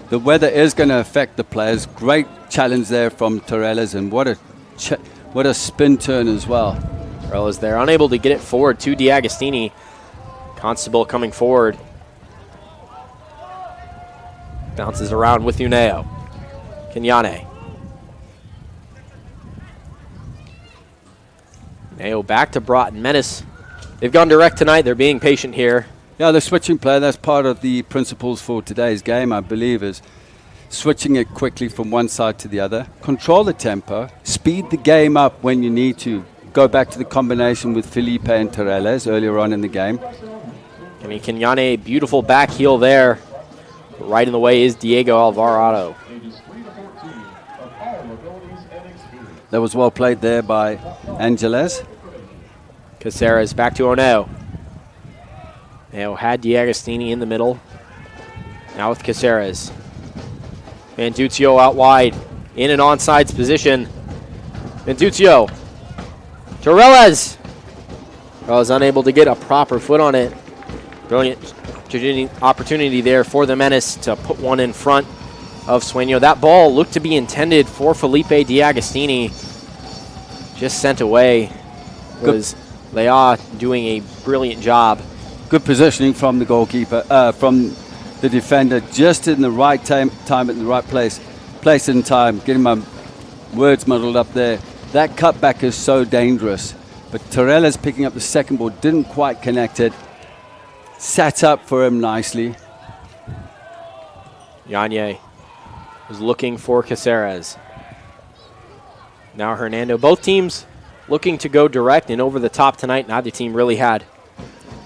The weather is going to affect the players. Great challenge there from Torres, and what a spin turn as well. Torres there, unable to get it forward to D'Agostini. Constable coming forward. Bounces around with Uneo. Kenyane. Uneo back to Broughton. Menace, they've gone direct tonight. They're being patient here. Yeah, the switching play, that's part of the principles for today's game, I believe, is switching it quickly from one side to the other. Control the tempo. Speed the game up when you need to. Go back to the combination with Felipe and Torres earlier on in the game. I mean, Kenyane, beautiful back heel there. Right in the way is Diego Alvarado. That was well played there by Angeles. Caceres back to Oneo. Oneo had D'Agostini in the middle. Now with Caceres. Manduzio out wide. In an onside position. Manduzio. Torres. Torres unable to get a proper foot on it. Brilliant opportunity there for the Menace to put one in front of Sueño. That ball looked to be intended for Felipe D'Agostini. Just sent away. Was Lea doing a brilliant job. Good positioning from the goalkeeper, from the defender, just in the right time at the right place and time. Getting my words muddled up there. That cutback is so dangerous. But Torrella's picking up the second ball, didn't quite connect it. Sat up for him nicely. Yanye was looking for Caceres. Now Hernando. Both teams looking to go direct and over the top tonight. Neither team really had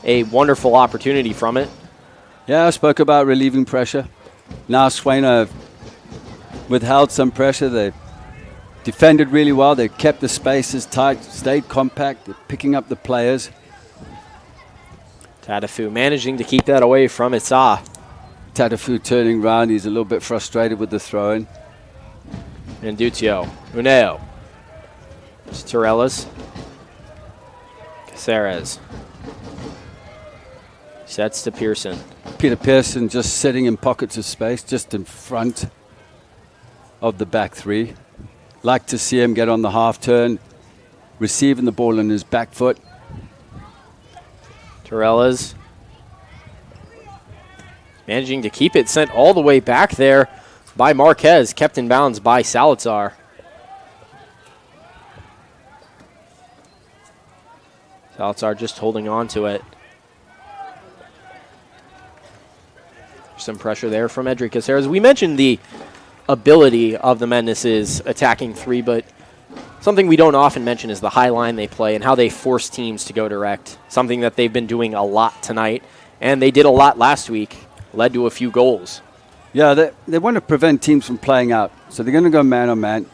a wonderful opportunity from it. Yeah, I spoke about relieving pressure. Now Sweno have withheld some pressure. They defended really well. They kept the spaces tight, stayed compact. They're picking up the players. Tatafu managing to keep that away from Itza. Tatafu turning around. He's a little bit frustrated with the throw-in. And Dutio. Uneo. It's Torellas. Caceres. Sets to Pearson. Peter Pearson just sitting in pockets of space, just in front of the back three. Like to see him get on the half turn, receiving the ball on his back foot. Torellas managing to keep it, sent all the way back there by Marquez, kept in bounds by Salazar. Salazar just holding on to it. Some pressure there from Edric Caceres. We mentioned the ability of the Menace's attacking three, but something we don't often mention is the high line they play and how they force teams to go direct. Something that they've been doing a lot tonight, and they did a lot last week. Led to a few goals. Yeah, they want to prevent teams from playing out. So they're going to go man-on-man.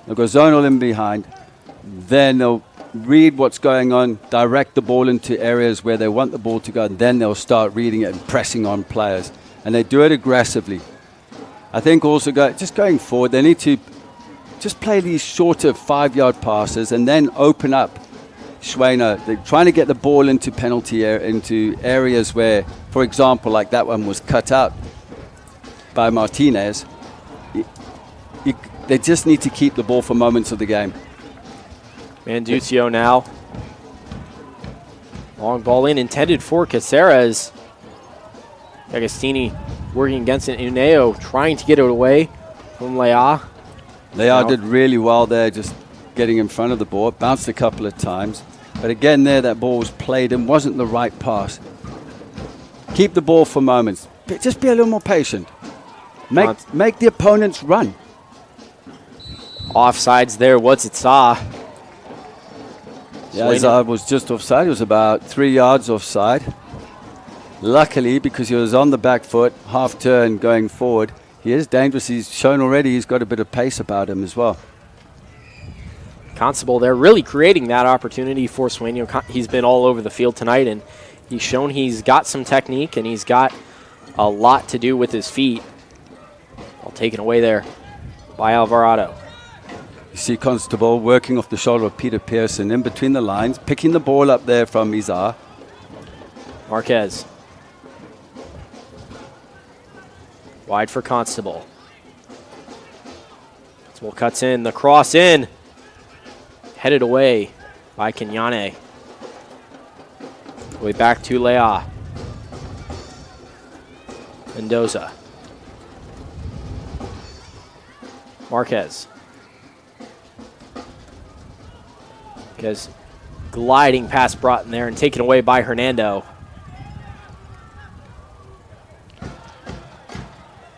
They'll go zonal in behind. Then they'll read what's going on, direct the ball into areas where they want the ball to go, and then they'll start reading it and pressing on players. And they do it aggressively. I think also just going forward, they need to just play these shorter 5-yard passes and then open up Sweno. They're trying to get the ball into into areas where, for example, like that one was cut out by Martinez. They just need to keep the ball for moments of the game. Manducio now. Long ball in, intended for Caceres. Agostini working against it. Uneo trying to get it away from Lea. Lea did really well there, just getting in front of the ball. Bounced a couple of times. But again there, that ball was played and wasn't the right pass. Keep the ball for moments. Just be a little more patient. Make the opponents run. Offsides there, what's it saw? Yeah, Izard was just offside. He was about 3 yards offside. Luckily, because he was on the back foot, half turn going forward, he is dangerous. He's shown already he's got a bit of pace about him as well. Constable there really creating that opportunity for Sueño. He's been all over the field tonight, and he's shown he's got some technique, and he's got a lot to do with his feet. All taken away there by Alvarado. You see Constable working off the shoulder of Peter Pearson in between the lines, picking the ball up there from Izar. Marquez. Wide for Constable. Constable cuts in, the cross in. Headed away by Kenyane. Way back to Lea. Mendoza. Marquez. Marquez gliding past Broughton there and taken away by Hernando.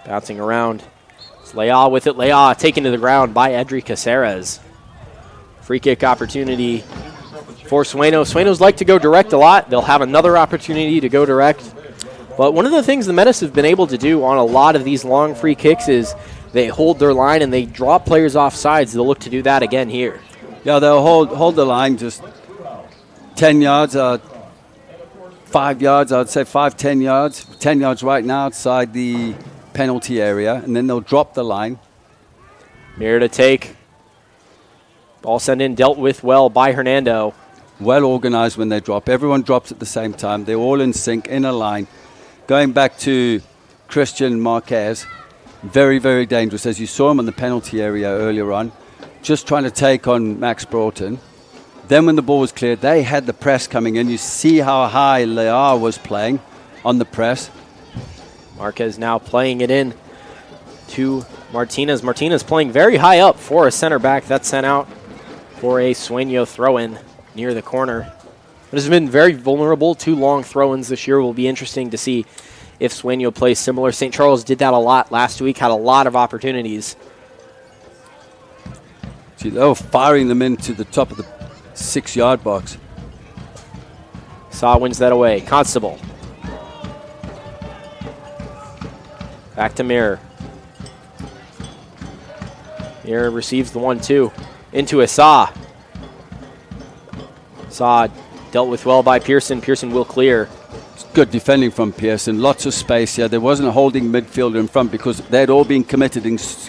Bouncing around. It's Lea with it. Lea taken to the ground by Edric Caceres. Free kick opportunity for Sueño. Sueño's like to go direct a lot. They'll have another opportunity to go direct. But one of the things the Menace have been able to do on a lot of these long free kicks is they hold their line and they drop players off sides. They'll look to do that again here. Yeah, they'll hold the line just 10 yards, 5 yards, I'd say 5-10 yards. 10 yards right now outside the penalty area, and then they'll drop the line. Mirror to take. Ball sent in, dealt with well by Hernando. Well organized when they drop. Everyone drops at the same time. They're all in sync, in a line. Going back to Christian Marquez, very, very dangerous. As you saw him in the penalty area earlier on, just trying to take on Max Broughton. Then when the ball was cleared, they had the press coming in. You see how high Lear was playing on the press. Marquez now playing it in to Martinez. Martinez playing very high up for a center back. That's sent out for a Sueño throw-in near the corner. It has been very vulnerable to long throw-ins this year. Will be interesting to see if Sueño plays similar. St. Charles did that a lot last week, had a lot of opportunities. See, they were firing them into the top of the 6-yard box. Saw wins that away. Constable. Back to Mirror. Mirror receives the 1-2 into a Saw. Saw dealt with well by Pearson. Pearson will clear. Good defending from Pearson. Lots of space here. There wasn't a holding midfielder in front because they had all been committed,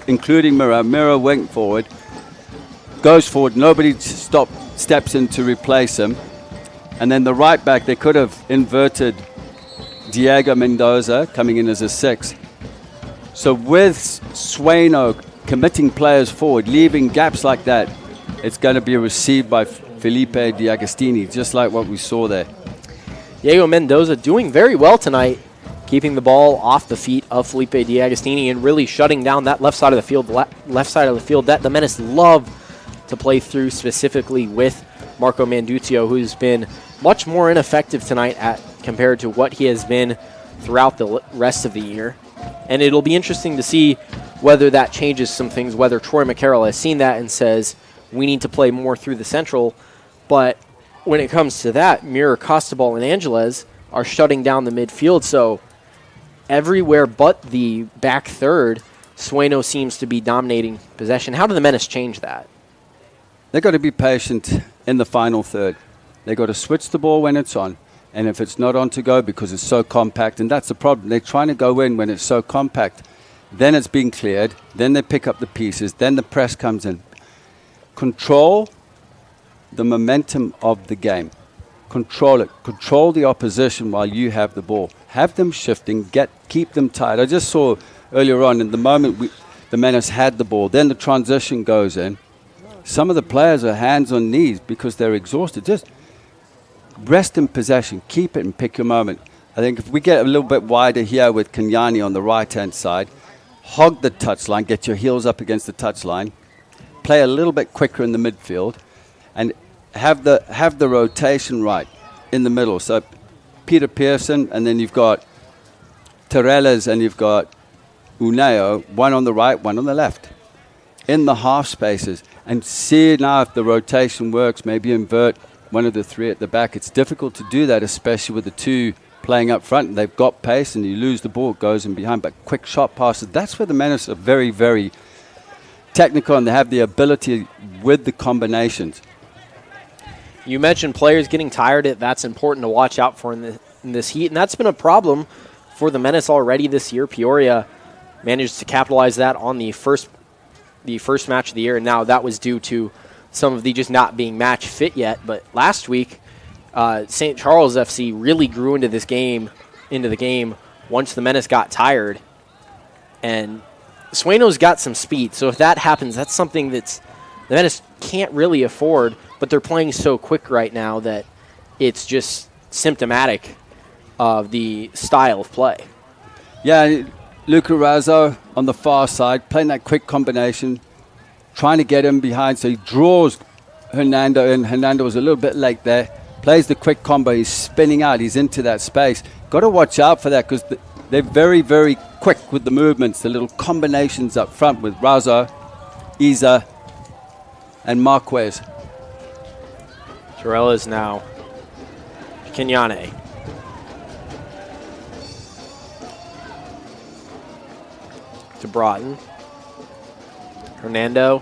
including Mirror. Mirror went forward, goes forward. Nobody steps in to replace him. And then the right back, they could have inverted Diego Mendoza coming in as a 6. So with Sweno committing players forward, leaving gaps like that, it's going to be received by Felipe Diagostini, just like what we saw there. Diego Mendoza doing very well tonight, keeping the ball off the feet of Felipe Diagostini and really shutting down that left side of the field. That the Menace love to play through, specifically with Marco Manduzio, who's been much more ineffective tonight compared to what he has been throughout the rest of the year. And it'll be interesting to see whether that changes some things, whether Troy McCarroll has seen that and says, we need to play more through the central. But when it comes to that, Mirror, Costabal, and Angeles are shutting down the midfield. So everywhere but the back third, Sueño seems to be dominating possession. How do the Menace change that? They've got to be patient in the final third. They've got to switch the ball when it's on. And if it's not on, to go because it's so compact. And that's the problem. They're trying to go in when it's so compact. Then it's being cleared. Then they pick up the pieces. Then the press comes in. Control the momentum of the game. Control it. Control the opposition while you have the ball. Have them shifting. Keep them tight. I just saw earlier on, in the moment the Menace had the ball, then the transition goes in. Some of the players are hands on knees because they're exhausted. Just rest in possession. Keep it and pick your moment. I think if we get a little bit wider here with Kenyani on the right-hand side, hog the touchline, get your heels up against the touchline, play a little bit quicker in the midfield, and have the rotation right in the middle. So Peter Pearson, and then you've got Tereles and you've got Uneo, one on the right, one on the left, in the half spaces. And see now if the rotation works, maybe invert one of the three at the back. It's difficult to do that, especially with the two playing up front. And they've got pace, and you lose the ball, it goes in behind. But quick shot passes, that's where the Menace are very, very technical, and they have the ability with the combinations. You mentioned players getting tired. That's important to watch out for in this heat, and that's been a problem for the Menace already this year. Peoria managed to capitalize that on the first match of the year, and now that was due to some of the just not being match fit yet. But last week, St. Charles FC really grew into the game once the Menace got tired, and Sueño's got some speed. So if that happens, that's something that's the Menace can't really afford. But they're playing so quick right now that it's just symptomatic of the style of play. Yeah, Luca Razzo on the far side, playing that quick combination, trying to get him behind. So he draws Hernando in. Hernando was a little bit late there. Plays the quick combo. He's spinning out. He's into that space. Got to watch out for that because they're very, very quick with the movements, the little combinations up front with Razzo, Isa, and Marquez. Torella now. Kenyane. To Broughton. Hernando.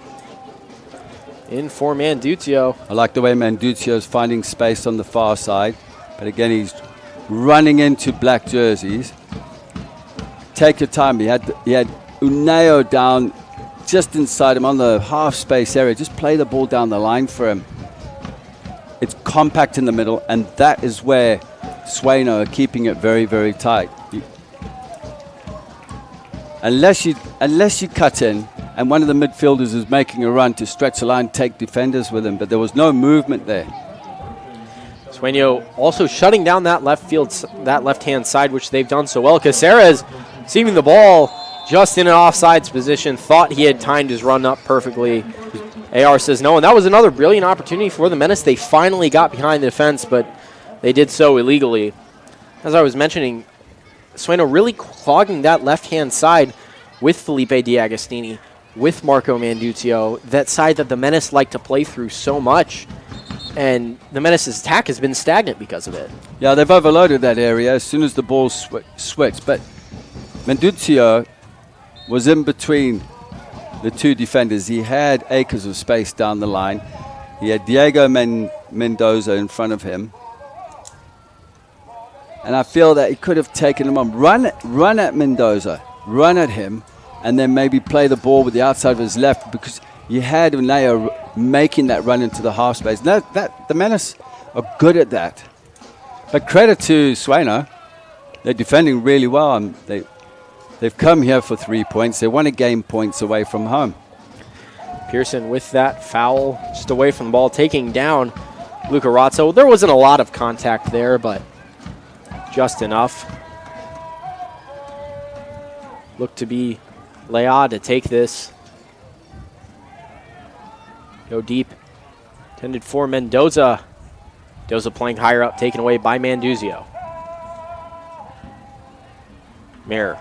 In for Manduzio. I like the way Manduzio is finding space on the far side. But again, he's running into black jerseys. Take your time. He had Uneo down just inside him on the half space area. Just play the ball down the line for him. It's compact in the middle, and that is where Sweno are keeping it very, very tight. unless you cut in and one of the midfielders is making a run to stretch the line, take defenders with him, but there was no movement there. Sueño also shutting down that left-hand side, which they've done so well. Caceres receiving the ball just in an offsides position, thought he had timed his run up perfectly. AR says no, and that was another brilliant opportunity for the Menace. They finally got behind the defense, but they did so illegally. As I was mentioning, Sueño really clogging that left-hand side with Felipe D'Agostini, with Marco Manduzio, that side that the Menace like to play through so much. And the Menace's attack has been stagnant because of it. Yeah, they've overloaded that area as soon as the ball switched. But Manduzio was in between the two defenders. He had acres of space down the line. He had Diego Mendoza in front of him. And I feel that he could have taken him on. Run at Mendoza, run at him, and then maybe play the ball with the outside of his left, because you had Uneo making that run into the half space. The Menace are good at that. But credit to Sweno. They're defending really well. And they've come here for 3 points. They want to gain points away from home. Pearson with that foul just away from the ball, taking down Luca Razzo. There wasn't a lot of contact there, but just enough. Looked to be Leao to take this. Go deep. Intended for Mendoza. Mendoza playing higher up, taken away by Manduzio. Mir.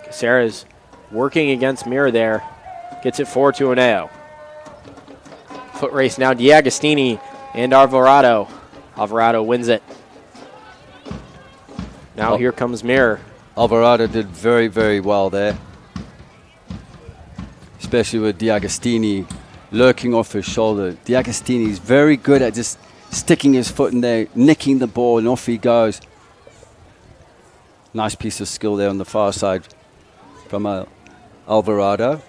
Caceres working against Mir there. Gets it forward to Uneo. Foot race now, D'Agostini and Alvarado. Alvarado wins it. Now here comes Mir. Alvarado did very, very well there. Especially with D'Agostini lurking off his shoulder. D'Agostini is very good at just sticking his foot in there, nicking the ball, and off he goes. Nice piece of skill there on the far side from Alvarado.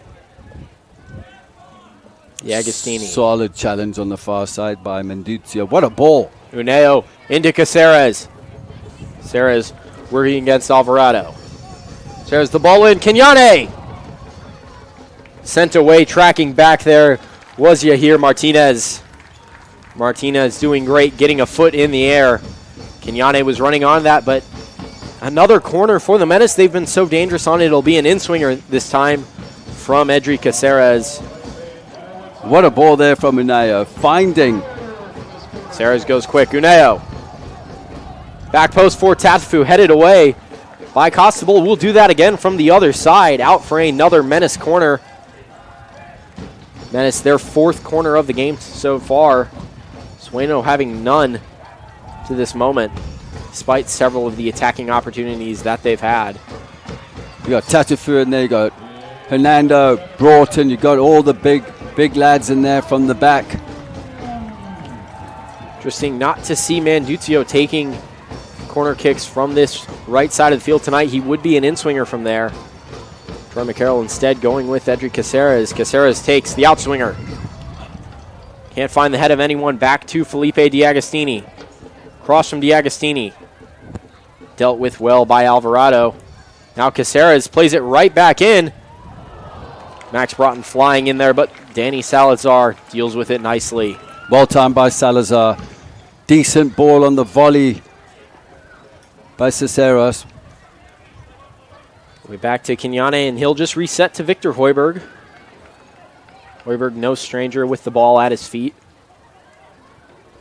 D'Agostini. Solid challenge on the far side by Manduzio. What a ball. Uneo into Caceres. Caceres working against Alvarado. Caceres the ball in. Kenyane! Sent away, tracking back there was Yahir Martinez. Martinez doing great, getting a foot in the air. Kenyane was running on that, but another corner for the Menace. They've been so dangerous on it. It'll be an in-swinger this time from Edry Caceres. What a ball there from Uneo. Finding. Caceres goes quick. Uneo. Back post for Tatafu, headed away by Costable. We'll do that again from the other side. Out for another Menace corner. Menace, their fourth corner of the game so far. Sueño having none to this moment, despite several of the attacking opportunities that they've had. You got Tatafu in there, you got Hernando, Broughton, you got all the big lads in there from the back. Interesting not to see Manduzio taking corner kicks from this right side of the field tonight. He would be an in-swinger from there. Troy McCarroll instead going with Edry Caceres. Caceres takes the outswinger. Can't find the head of anyone. Back to Felipe D'Agostini. Cross from D'Agostini. Dealt with well by Alvarado. Now Caceres plays it right back in. Max Broughton flying in there, but Danny Salazar deals with it nicely. Well timed by Salazar. Decent ball on the volley by Caceres. Way back to Kenyane, and he'll just reset to Victor Hoiberg. Hoiberg, no stranger with the ball at his feet.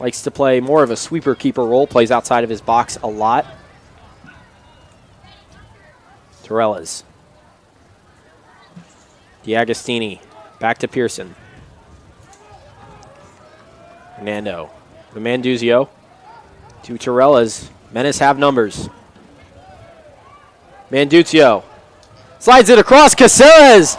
Likes to play more of a sweeper-keeper role, plays outside of his box a lot. Torellas. D'Agostini, back to Pearson. Hernando. The Manduzio to Torellas. Menace have numbers. Manduzio slides it across. Caceres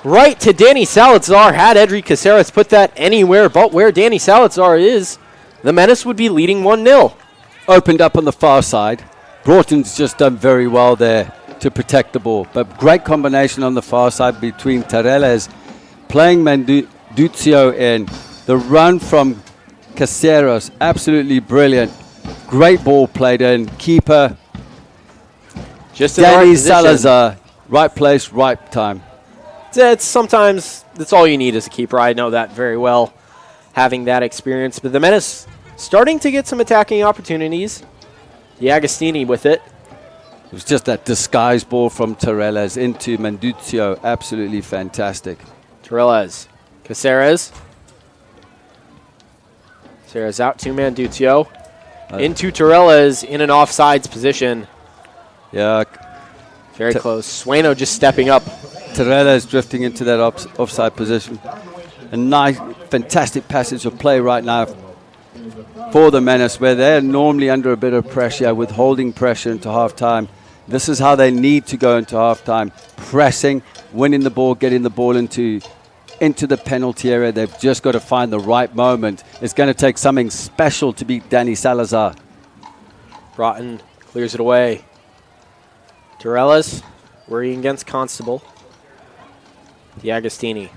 right to Danny Salazar. Had Edry Caceres put that anywhere but where Danny Salazar is, the Menace would be leading 1-0. Opened up on the far side. Broughton's just done very well there to protect the ball. But great combination on the far side between Torellas playing Manduzio in. The run from Caceres, absolutely brilliant. Great ball played in. Keeper Just in the right Danny position. Salazar, right place, right time. Sometimes that's all you need as a keeper. I know that very well, having that experience. But the Menace starting to get some attacking opportunities. D'Agostini with it. It was just that disguise ball from Torres into Menduzio. Absolutely fantastic. Torres. Caceres. Caceres out to Menduzio. Into Torres in an offsides position. Yeah. Very close. Sweno just stepping up. Torres drifting into that offside position. A nice, fantastic passage of play right now for the Menace, where they're normally under a bit of pressure, withholding pressure into halftime. This is how they need to go into halftime. Pressing, winning the ball, getting the ball into the penalty area. They've just got to find the right moment. It's going to take something special to beat Danny Salazar. Broughton clears it away. Torres worrying against Constable. D'Agostini.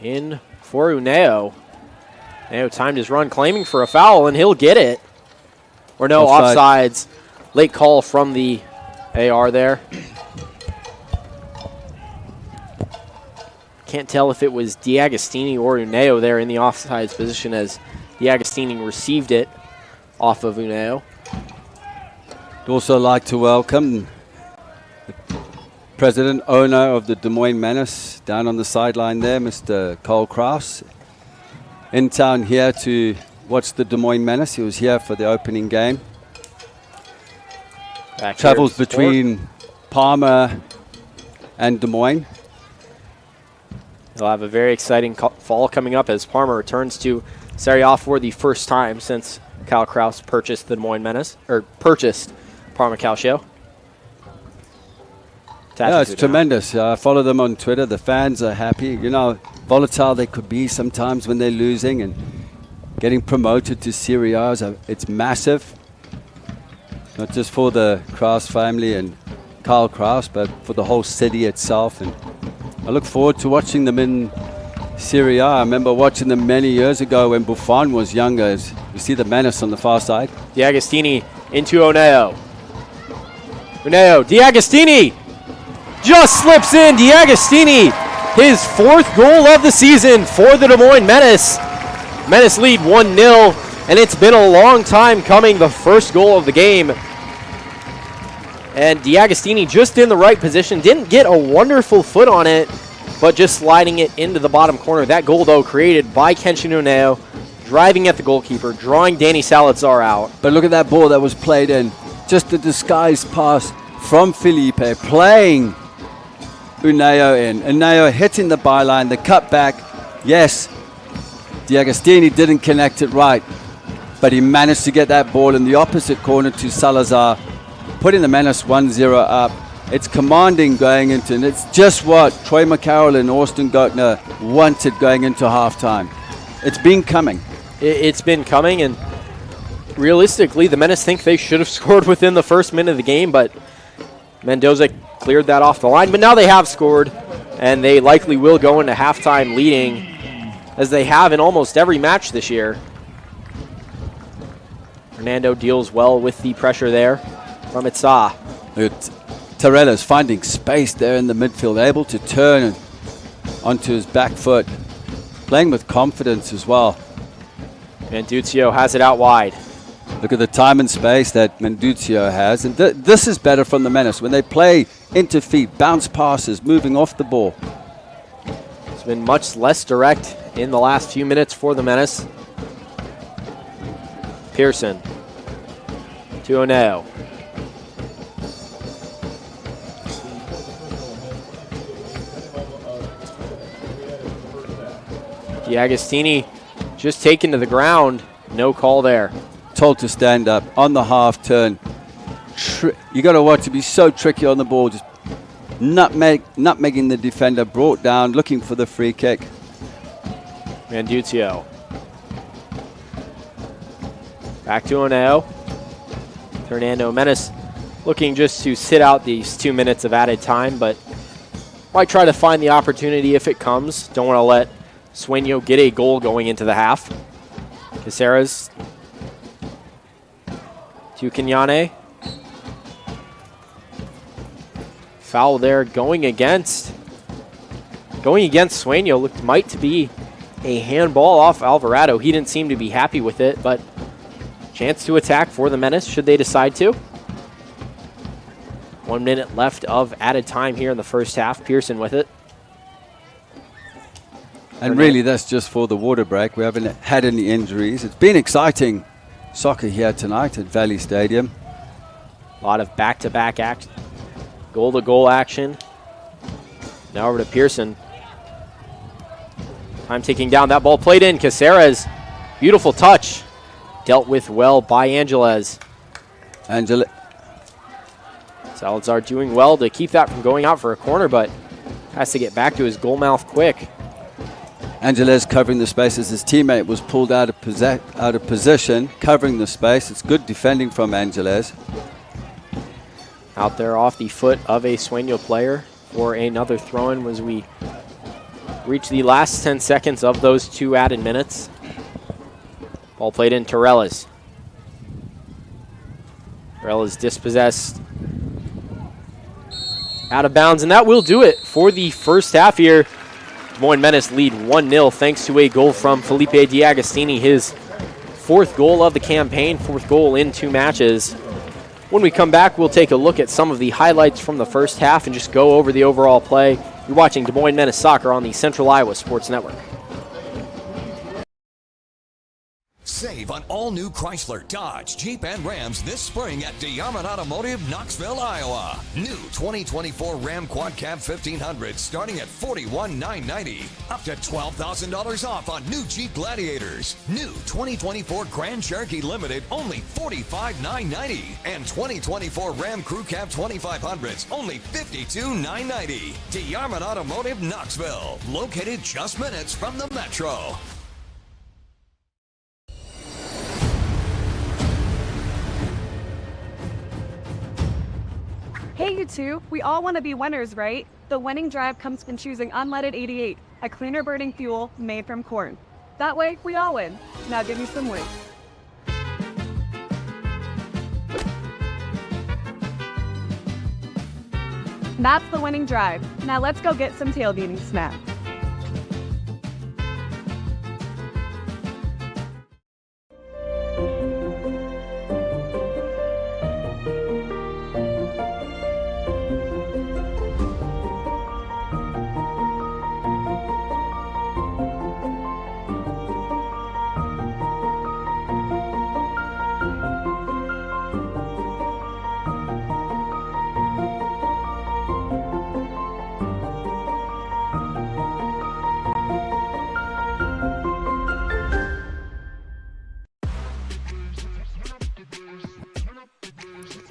In for Uneo. Uneo timed his run, claiming for a foul, and he'll get it. Or no, offsides. Late call from the AR there. Can't tell if it was D'Agostini or Uneo there in the offsides position, as D'Agostini received it off of Uneo. I'd also like to welcome the president, owner of the Des Moines Menace, down on the sideline there, Mr. Cole Kraus. In town here to watch the Des Moines Menace. He was here for the opening game. Travels between Parma and Des Moines. They'll have a very exciting fall coming up as Parma returns to Serie A for the first time since Kyle Kraus purchased the Des Moines Menace, or purchased Parma Calcio. Yeah, it's tremendous. I follow them on Twitter. The fans are happy. You know, volatile they could be sometimes when they're losing, and getting promoted to Serie A, it's massive. Not just for the Kraus family and Karl Kraus, but for the whole city itself. And I look forward to watching them in Serie A. I remember watching them many years ago when Buffon was younger. As you see the Menace on the far side. D'Agostini into Uneo. Uneo, D'Agostini just slips in. D'Agostini, his fourth goal of the season for the Des Moines Menace. Menace lead 1-0, and it's been a long time coming, the first goal of the game. And D'Agostini just in the right position, didn't get a wonderful foot on it, but just sliding it into the bottom corner. That goal, though, created by Kenshin Uneo, driving at the goalkeeper, drawing Danny Salazar out. But look at that ball that was played in. Just a disguised pass from Felipe, playing Uneo in. Uneo hitting the byline, the cutback. Yes, D'Agostini didn't connect it right, but he managed to get that ball in the opposite corner to Salazar, putting the Menace 1-0 up. It's commanding going into, and it's just what Troy McCarroll and Austin Gottner wanted going into halftime. It's been coming. It's been coming, and realistically, the Menace think they should have scored within the first minute of the game, but Mendoza cleared that off the line. But now they have scored, and they likely will go into halftime leading, as they have in almost every match this year. Hernando deals well with the pressure there from Itza. Torres finding space there in the midfield, able to turn onto his back foot, playing with confidence as well. Menduzio has it out wide. Look at the time and space that Menduzio has, and this is better from the Menace when they play into feet, bounce passes, moving off the ball. It's been much less direct in the last few minutes for the Menace. Pearson to Uneo. D'Agostini just taken to the ground. No call there. Told to stand up on the half turn. You got to watch to be so tricky on the ball. Just nutmegging the defender, brought down, looking for the free kick. Menduzio. Back to Uneo. Fernando Menace looking just to sit out these 2 minutes of added time, but might try to find the opportunity if it comes. Don't want to let Sueño get a goal going into the half. Caceres to Kenyane. Foul there going against Sueño. Looked might to be a handball off Alvarado. He didn't seem to be happy with it, but chance to attack for the Menace should they decide to. 1 minute left of added time here in the first half. Pearson with it. And really, that's just for the water break. We haven't had any injuries. It's been exciting soccer here tonight at Valley Stadium. A lot of back-to-back action, goal-to-goal action. Now over to Pearson. Time ticking down. That ball played in. Caceres, beautiful touch. Dealt with well by Angeles. Salazar doing well to keep that from going out for a corner, but has to get back to his goal mouth quick. Angeles covering the space as his teammate was pulled out of position, covering the space. It's good defending from Angeles. Out there off the foot of a Sueño player for another throw-in as we reach the last 10 seconds of those 2 added minutes. Ball played in. Torellas. Torellas dispossessed. Out of bounds, and that will do it for the first half here. Des Moines Menace lead 1-0 thanks to a goal from Felipe Diagostini, his 4th goal of the campaign, 4th goal in 2 matches. When we come back, we'll take a look at some of the highlights from the first half and just go over the overall play. You're watching Des Moines Menace Soccer on the Central Iowa Sports Network. Save on all new Chrysler, Dodge, Jeep, and Rams this spring at DeYarmond Automotive, Knoxville, Iowa. New 2024 Ram Quad Cab 1500 starting at $41,990. Up to $12,000 off on new Jeep Gladiators. New 2024 Grand Cherokee Limited only $45,990. And 2024 Ram Crew Cab 2500s only $52,990. DeYarmond Automotive, Knoxville. Located just minutes from the Metro. Hey, you two. We all want to be winners, right? The winning drive comes from choosing unleaded 88, a cleaner burning fuel made from corn. That way, we all win. Now give me some wings. That's the winning drive. Now let's go get some tailgating snacks.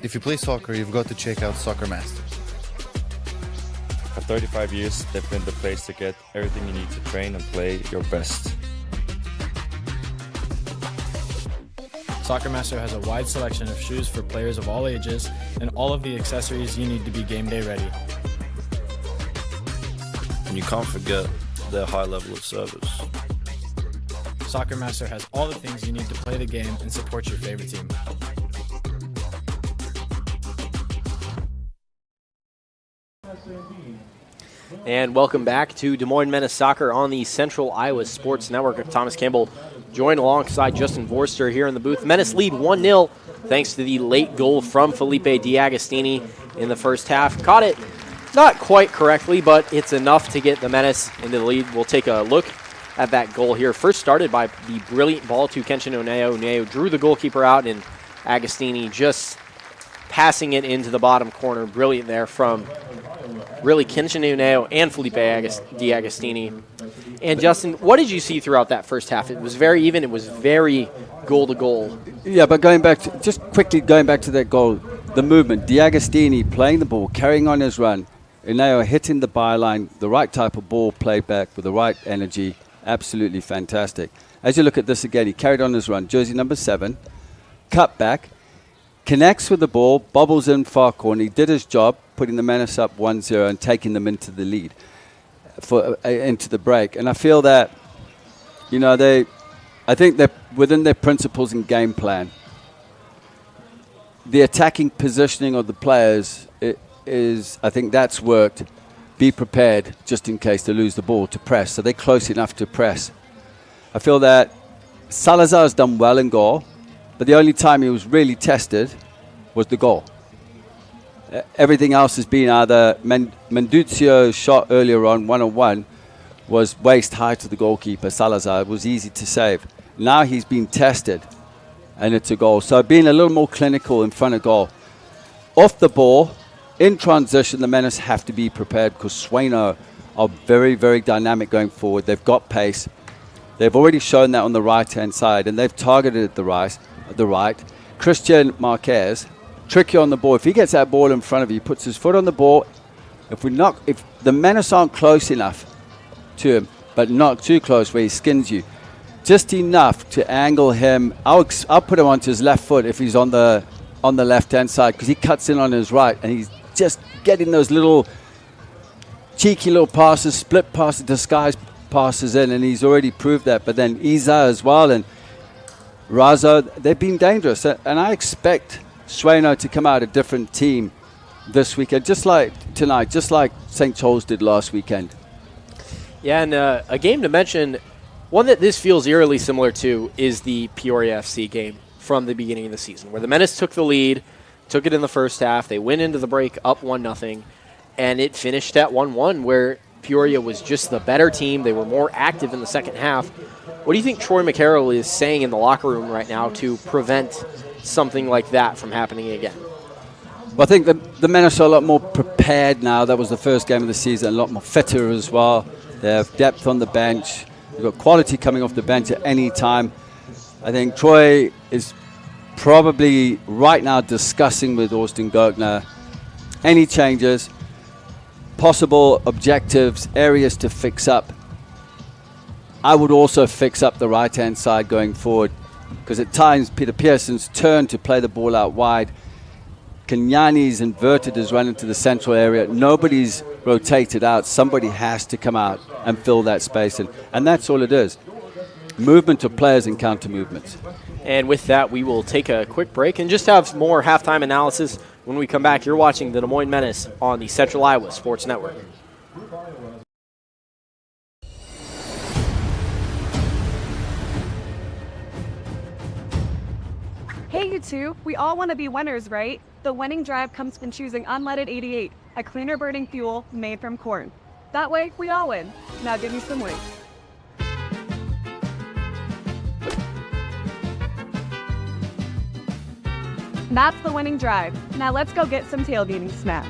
If you play soccer, you've got to check out Soccer Master. For 35 years, they've been the place to get everything you need to train and play your best. Soccer Master has a wide selection of shoes for players of all ages and all of the accessories you need to be game day ready. And you can't forget their high level of service. Soccer Master has all the things you need to play the game and support your favorite team. And welcome back to Des Moines Menace Soccer on the Central Iowa Sports Network. I'm Thomas Campbell, joined alongside Justin Vorster here in the booth. Menace lead 1-0 thanks to the late goal from Felipe Diagostini in the first half. Caught it not quite correctly, but it's enough to get the Menace into the lead. We'll take a look at that goal here. First started by the brilliant ball to Kenshin Oneo. Oneo drew the goalkeeper out, and Agostini just passing it into the bottom corner. Brilliant there from really Kenshin Oneo and Felipe Diagostini. And Justin, what did you see throughout that first half? It was very even. It was very goal to goal. Yeah, but just quickly going back to that goal, the movement, Diagostini playing the ball, carrying on his run, Oneo hitting the byline, the right type of ball played back with the right energy, absolutely fantastic. As you look at this again, he carried on his run, jersey number 7, cut back, connects with the ball, bobbles in far corner. He did his job, putting the Menace up 1-0 and taking them into the lead, into the break. And I feel that, I think they're within their principles and game plan. The attacking positioning of the players, is, I think that's worked. Be prepared just in case they lose the ball to press. So they're close enough to press. I feel that Salazar has done well in goal, but the only time he was really tested was the goal. Everything else has been either Menduzio's shot earlier on, 1-on-1, was waist high to the goalkeeper, Salazar. It was easy to save. Now he's been tested, and it's a goal. So being a little more clinical in front of goal. Off the ball, in transition, the Menace have to be prepared because Sweno are very, very dynamic going forward. They've got pace. They've already shown that on the right-hand side, and they've targeted the right. Christian Marquez, tricky on the ball. If he gets that ball in front of you, puts his foot on the ball. If the Menace aren't close enough to him, but not too close where he skins you, just enough to angle him. I'll put him onto his left foot if he's on the left-hand side, because he cuts in on his right, and he's just getting those little cheeky little passes, split passes, disguise passes in, and he's already proved that. But then Isa as well and Razo, they've been dangerous, and I expect Sueño to come out a different team this weekend, just like tonight, just like St. Charles did last weekend. Yeah, and a game to mention, one that this feels eerily similar to, is the Peoria FC game from the beginning of the season, where the Menace took the lead, took it in the first half. They went into the break up 1-0, and it finished at 1-1, where Peoria was just the better team. They were more active in the second half. What do you think Troy McCarroll is saying in the locker room right now to prevent something like that from happening again? Well, I think the Menace are a lot more prepared now. That was the first game of the season, a lot more fitter as well. They have depth on the bench. They've got quality coming off the bench at any time. I think Troy is probably right now discussing with Austin Gertner any changes, possible objectives, areas to fix up. I would also fix up the right-hand side going forward, because at times Peter Pearson's turn to play the ball out wide. Kenyani's inverted his run into the central area. Nobody's rotated out. Somebody has to come out and fill that space, and that's all it is. Movement of players and counter movements. And with that, we will take a quick break and just have more halftime analysis. When we come back, you're watching the Des Moines Menace on the Central Iowa Sports Network. Hey, you two. We all want to be winners, right? The winning drive comes from choosing unleaded 88, a cleaner burning fuel made from corn. That way, we all win. Now give me some wings. That's the winning drive. Now let's go get some tailgating snacks.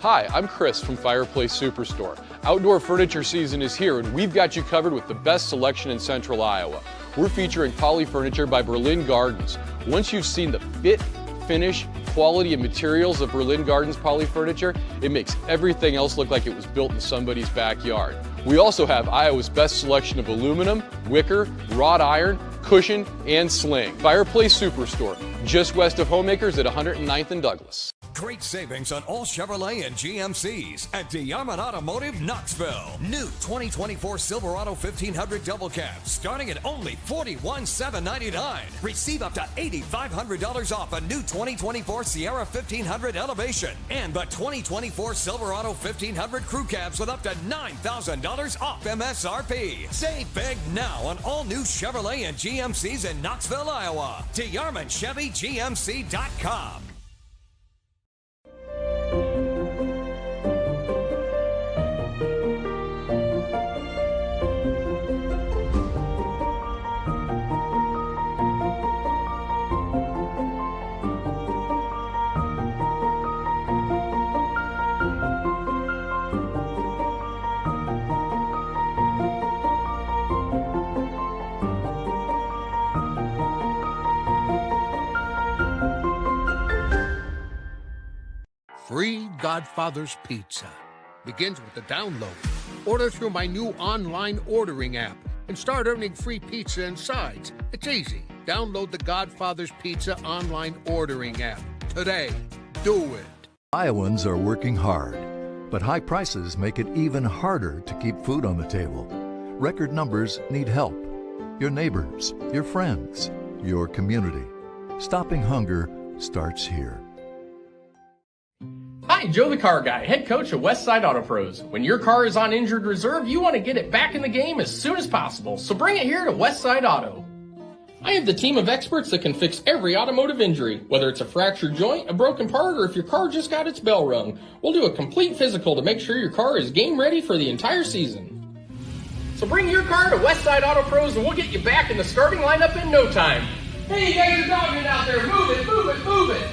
Hi, I'm Chris from Fireplace Superstore. Outdoor furniture season is here, and we've got you covered with the best selection in Central Iowa. We're featuring Poly Furniture by Berlin Gardens. Once you've seen the fit, finish, quality, and materials of Berlin Gardens Poly Furniture, it makes everything else look like it was built in somebody's backyard. We also have Iowa's best selection of aluminum, wicker, wrought iron, cushion, and sling. Fireplace Superstore, just west of Homemakers at 109th and Douglas. Great savings on all Chevrolet and GMCs at DeArmond Automotive Knoxville. New 2024 Silverado 1500 double cab starting at only $41,799. Receive up to $8,500 off a new 2024 Sierra 1500 Elevation and the 2024 Silverado 1500 crew cabs with up to $9,000 off MSRP. Save big now on all new Chevrolet and GMCs in Knoxville, Iowa. DeArmondChevyGMC.com. Free Godfather's Pizza begins with the download. Order through my new online ordering app and start earning free pizza and sides. It's easy. Download the Godfather's Pizza online ordering app today. Do it. Iowans are working hard, but high prices make it even harder to keep food on the table. Record numbers need help. your neighbors, your friends, your community. Stopping hunger starts here. Hi, Joe the Car Guy, head coach of Westside Auto Pros. When your car is on injured reserve, you want to get it back in the game as soon as possible, so bring it here to Westside Auto. I have the team of experts that can fix every automotive injury, whether it's a fractured joint, a broken part, or if your car just got its bell rung. We'll do a complete physical to make sure your car is game ready for the entire season. So bring your car to Westside Auto Pros and we'll get you back in the starting lineup in no time. Hey, you guys are dogging out there. Move it, move it, move it.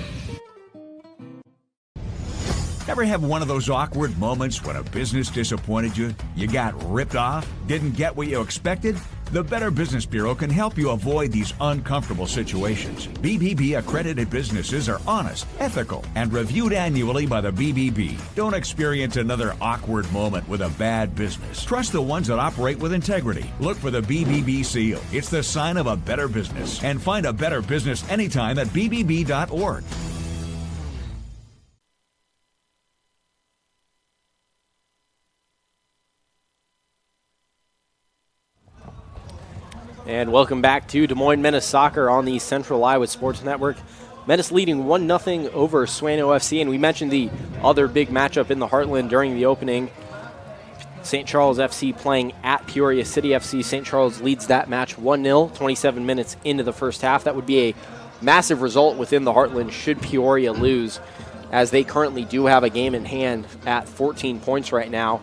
Ever have one of those awkward moments when a business disappointed you? You got ripped off? Didn't get what you expected? The Better Business Bureau can help you avoid these uncomfortable situations. BBB accredited businesses are honest, ethical, and reviewed annually by the BBB. Don't experience another awkward moment with a bad business. Trust the ones that operate with integrity. Look for the BBB seal. It's the sign of a better business. And find a better business anytime at bbb.org. And welcome back to Des Moines Menace Soccer on the Central Iowa Sports Network. Menace leading 1-0 over Sweno FC, and we mentioned the other big matchup in the Heartland during the opening. St. Charles FC playing at Peoria City FC. St. Charles leads that match 1-0, 27 minutes into the first half. That would be a massive result within the Heartland should Peoria lose, as they currently do have a game in hand at 14 points right now.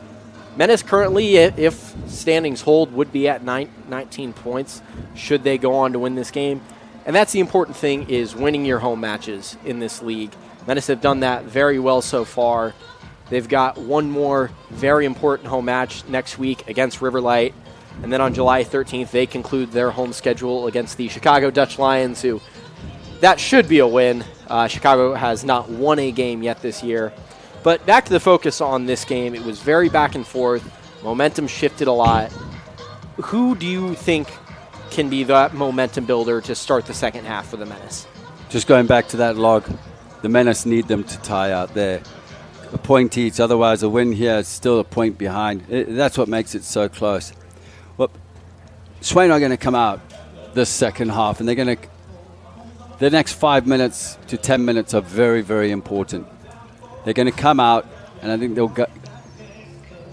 Menace currently, if standings hold, would be at 19 points should they go on to win this game. And that's the important thing, is winning your home matches in this league. Menace have done that very well so far. They've got one more very important home match next week against Riverlight. And then on July 13th, they conclude their home schedule against the Chicago Dutch Lions, who that should be a win. Chicago has not won a game yet this year. But back to the focus on this game, it was very back and forth. Momentum shifted a lot. Who do you think can be that momentum builder to start the second half for the Menace? Just going back to that log, the Menace need them to tie out there. A point each, otherwise a win here is still a point behind. That's what makes it so close. Well, Sweno are going to come out this second half, and they're going to. The next 5 minutes to 10 minutes are very, very important. They're going to come out, and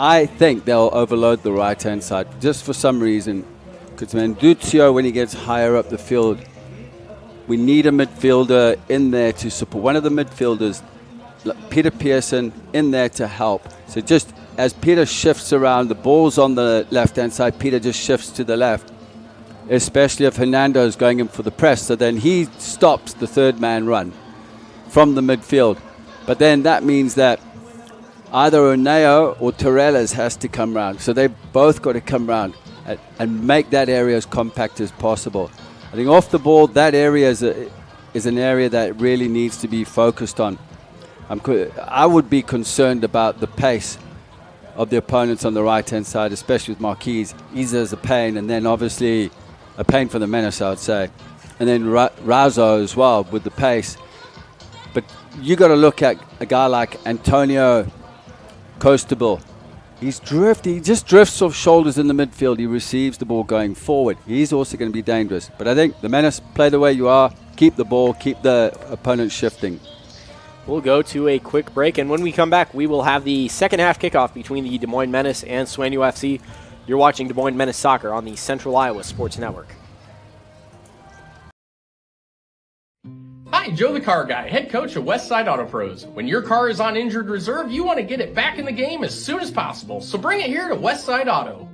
I think they'll overload the right-hand side just for some reason. Because Menduzio, when he gets higher up the field, we need a midfielder in there to support. One of the midfielders, Peter Pearson, in there to help. So just as Peter shifts around, the ball's on the left-hand side, Peter just shifts to the left, especially if Hernando is going in for the press. So then he stops the third-man run from the midfield. But then that means that either Oneo or Torellas has to come round. So they've both got to come round and make that area as compact as possible. I think off the ball, that area is an area that really needs to be focused on. I would be concerned about the pace of the opponents on the right-hand side, especially with Marquise. He's a pain, and then obviously a pain for the Menace, I would say. And then Razo as well with the pace. But you got to look at a guy like Antonio Costabile. He just drifts off shoulders in the midfield. He receives the ball going forward. He's also going to be dangerous. But I think the Menace, play the way you are, keep the ball, keep the opponent shifting. We'll go to a quick break, and when we come back, we will have the second half kickoff between the Des Moines Menace and Sueño FC. You're watching Des Moines Menace Soccer on the Central Iowa Sports Network. Hi, Joe the Car Guy, head coach of Westside Auto Pros. When your car is on injured reserve, you want to get it back in the game as soon as possible, so bring it here to Westside Auto.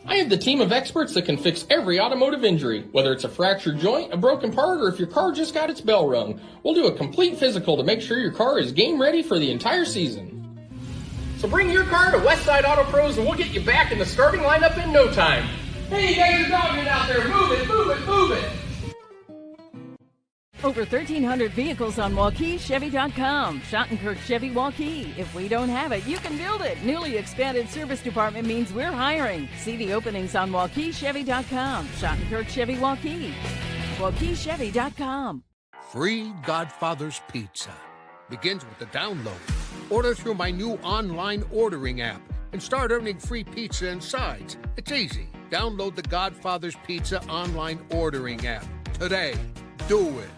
I have the team of experts that can fix every automotive injury, whether it's a fractured joint, a broken part, or if your car just got its bell rung. We'll do a complete physical to make sure your car is game ready for the entire season. So bring your car to Westside Auto Pros and we'll get you back in the starting lineup in no time. Hey, you guys are dogging out there. Move it, move it, move it. Over 1,300 vehicles on WaukeeChevy.com. Schottenkirk Chevy Waukee. If we don't have it, you can build it. Newly expanded service department means we're hiring. See the openings on WaukeeChevy.com. Schottenkirk Chevy Waukee. WaukeeChevy.com. Free Godfather's Pizza begins with the download. Order through my new online ordering app and start earning free pizza and sides. It's easy. Download the Godfather's Pizza online ordering app today. Do it.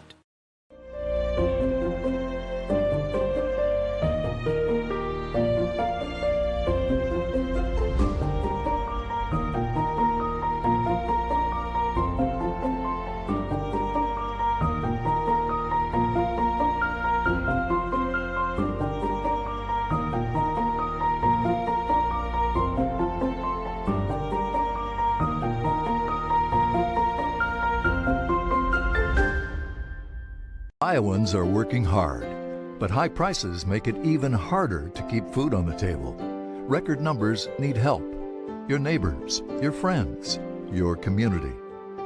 Iowans are working hard, but high prices make it even harder to keep food on the table. Record numbers need help. Your neighbors, your friends, your community.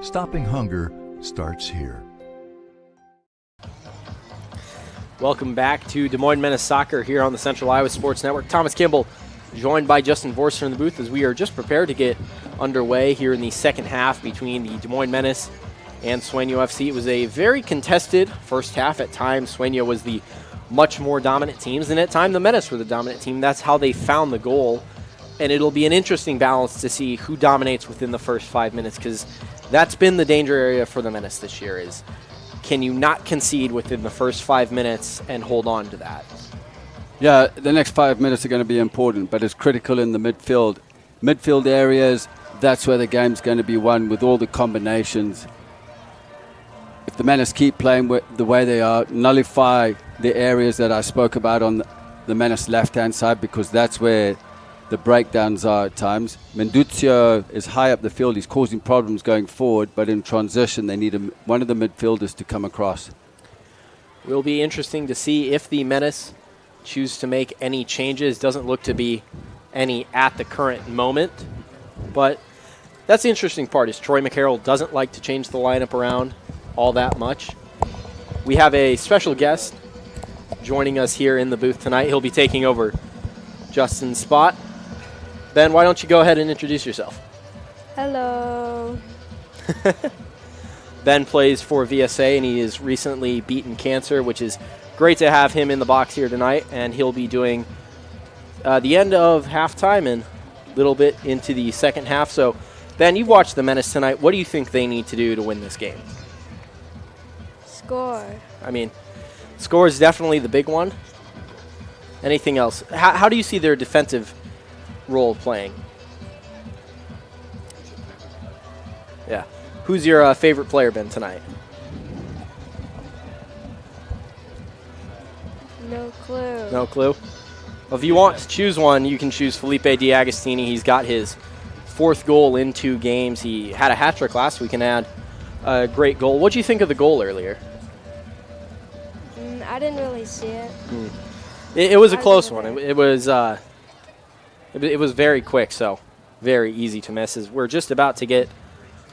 Stopping hunger starts here. Welcome back to Des Moines Menace Soccer here on the Central Iowa Sports Network. Thomas Campbell joined by Justin Vorster in the booth as we are just prepared to get underway here in the second half between the Des Moines Menace and Sweno FC. It was a very contested first half. At times, Sueño was the much more dominant teams, and at times the Menace were the dominant team. That's how they found the goal, and it'll be an interesting balance to see who dominates within the first 5 minutes, because that's been the danger area for the Menace this year is, can you not concede within the first 5 minutes and hold on to that? Yeah, the next 5 minutes are going to be important, but it's critical in the midfield. Midfield areas, that's where the game's going to be won with all the combinations. If the Menace keep playing the way they are, nullify the areas that I spoke about on the Menace left-hand side, because that's where the breakdowns are at times. Menduzio is high up the field. He's causing problems going forward, but in transition, they need one of the midfielders to come across. It will be interesting to see if the Menace choose to make any changes. Doesn't look to be any at the current moment, but that's the interesting part is Troy McCarroll doesn't like to change the lineup around all that much. We have a special guest joining us here in the booth tonight. He'll be taking over Justin's spot. Ben, why don't you go ahead and introduce yourself? Hello. Ben plays for VSA, and he has recently beaten cancer, which is great to have him in the box here tonight, and he'll be doing the end of halftime and a little bit into the second half. So, Ben, you've watched the Menace tonight. What do you think they need to do to win this game? Score. I mean, score is definitely the big one. Anything else? How do you see their defensive role playing? Yeah. Who's your favorite player, Ben, tonight? No clue. No clue? Well, if you want to choose one, you can choose Felipe D'Agostini. He's got his 4th goal in 2 games. He had a hat trick last week and had a great goal. What did you think of the goal earlier? I didn't really see it. It was a close one. It was very quick, so very easy to miss. As we're just about to get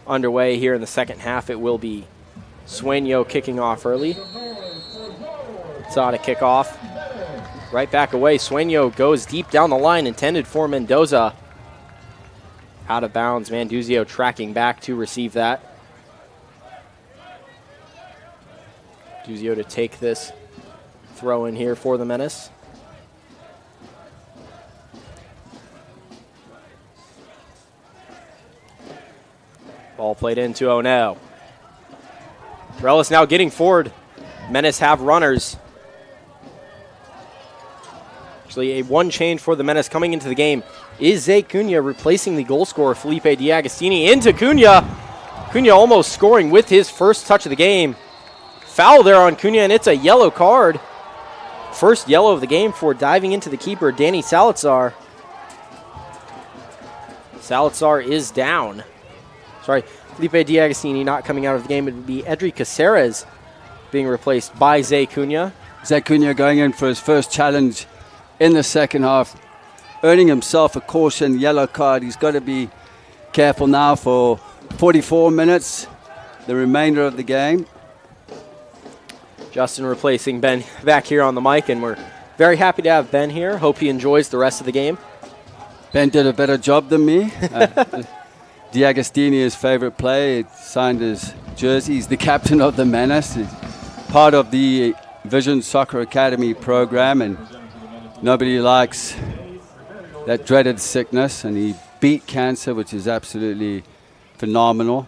underway here in the second half, it will be Sueño kicking off early. Saw to kick off. Right back away. Sueño goes deep down the line, intended for Mendoza. Out of bounds. Manduzio tracking back to receive that. Duzio to take this throw in here for the Menace. Ball played into Ono. Trellis now getting forward. Menace have runners. Actually, a one change for the Menace coming into the game is Zay Cunha replacing the goal scorer Felipe D'Agostini into Cunha. Cunha almost scoring with his first touch of the game. Foul there on Cunha, and it's a yellow card. First yellow of the game for diving into the keeper, Danny Salazar. Salazar is down. Sorry, Felipe D'Agostini not coming out of the game. It would be Edri Caceres being replaced by Zay Cunha. Zay Cunha going in for his first challenge in the second half, earning himself a caution yellow card. He's got to be careful now for 44 minutes, the remainder of the game. Justin replacing Ben back here on the mic, and we're very happy to have Ben here. Hope he enjoys the rest of the game. Ben did a better job than me. D'Agostini, his favorite player, he signed his jersey. He's the captain of the Menace. He's part of the Vision Soccer Academy program, and nobody likes that dreaded sickness, and he beat cancer, which is absolutely phenomenal.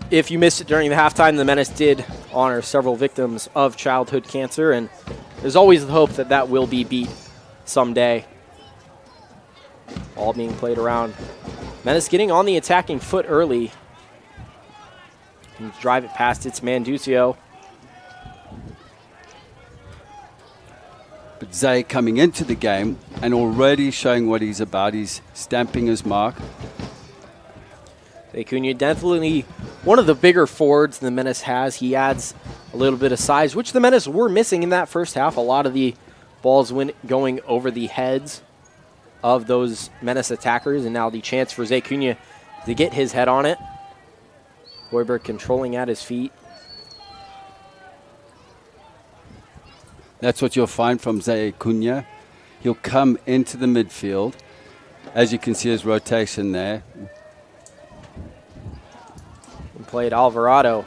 If you missed it during the halftime, the Menace did honor several victims of childhood cancer, and there's always the hope that that will be beat someday. All being played around. Menace getting on the attacking foot early. And drive it past its Manducio. But Zay coming into the game and already showing what he's about. He's stamping his mark. Acuna definitely one of the bigger forwards the Menace has. He adds a little bit of size, which the Menace were missing in that first half. A lot of the balls went going over the heads of those Menace attackers, and now the chance for Zay Cunha to get his head on it. Hoiberg controlling at his feet. That's what you'll find from Zay Cunha. He'll come into the midfield. As you can see, his rotation there. And played Alvarado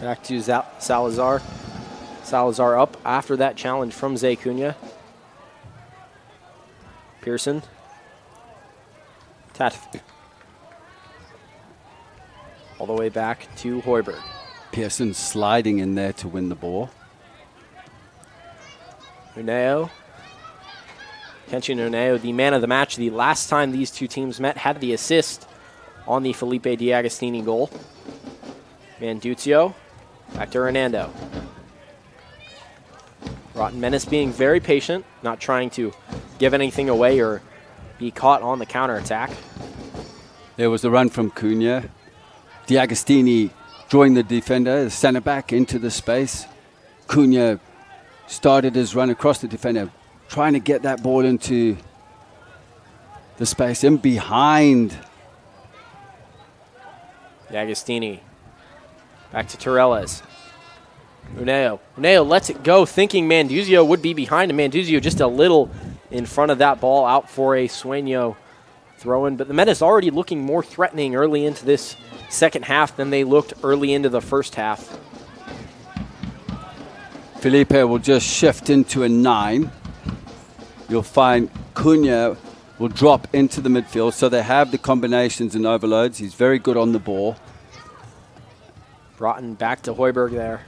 back to Salazar. Salazar up after that challenge from Zay Cunha. Pearson. Tatif. All the way back to Hoiberg. Pearson sliding in there to win the ball. Uneo. Kenshin Uneo, the man of the match. The last time these two teams met, had the assist on the Felipe D'Agostini goal. Manducio. Back to Hernando. Rotten Menace being very patient, not trying to give anything away or be caught on the counterattack. There was the run from Cunha. D'Agostini drawing the defender, the centre back into the space. Cunha started his run across the defender, trying to get that ball into the space in behind. D'Agostini. Back to Torres. Uneo. Uneo lets it go, thinking Manduzio would be behind him. Manduzio just a little in front of that ball, out for a Sueño throw-in. But the Menace already looking more threatening early into this second half than they looked early into the first half. Felipe will just shift into a 9. You'll find Cunha will drop into the midfield, so they have the combinations and overloads. He's very good on the ball. Broughton back to Hoiberg there.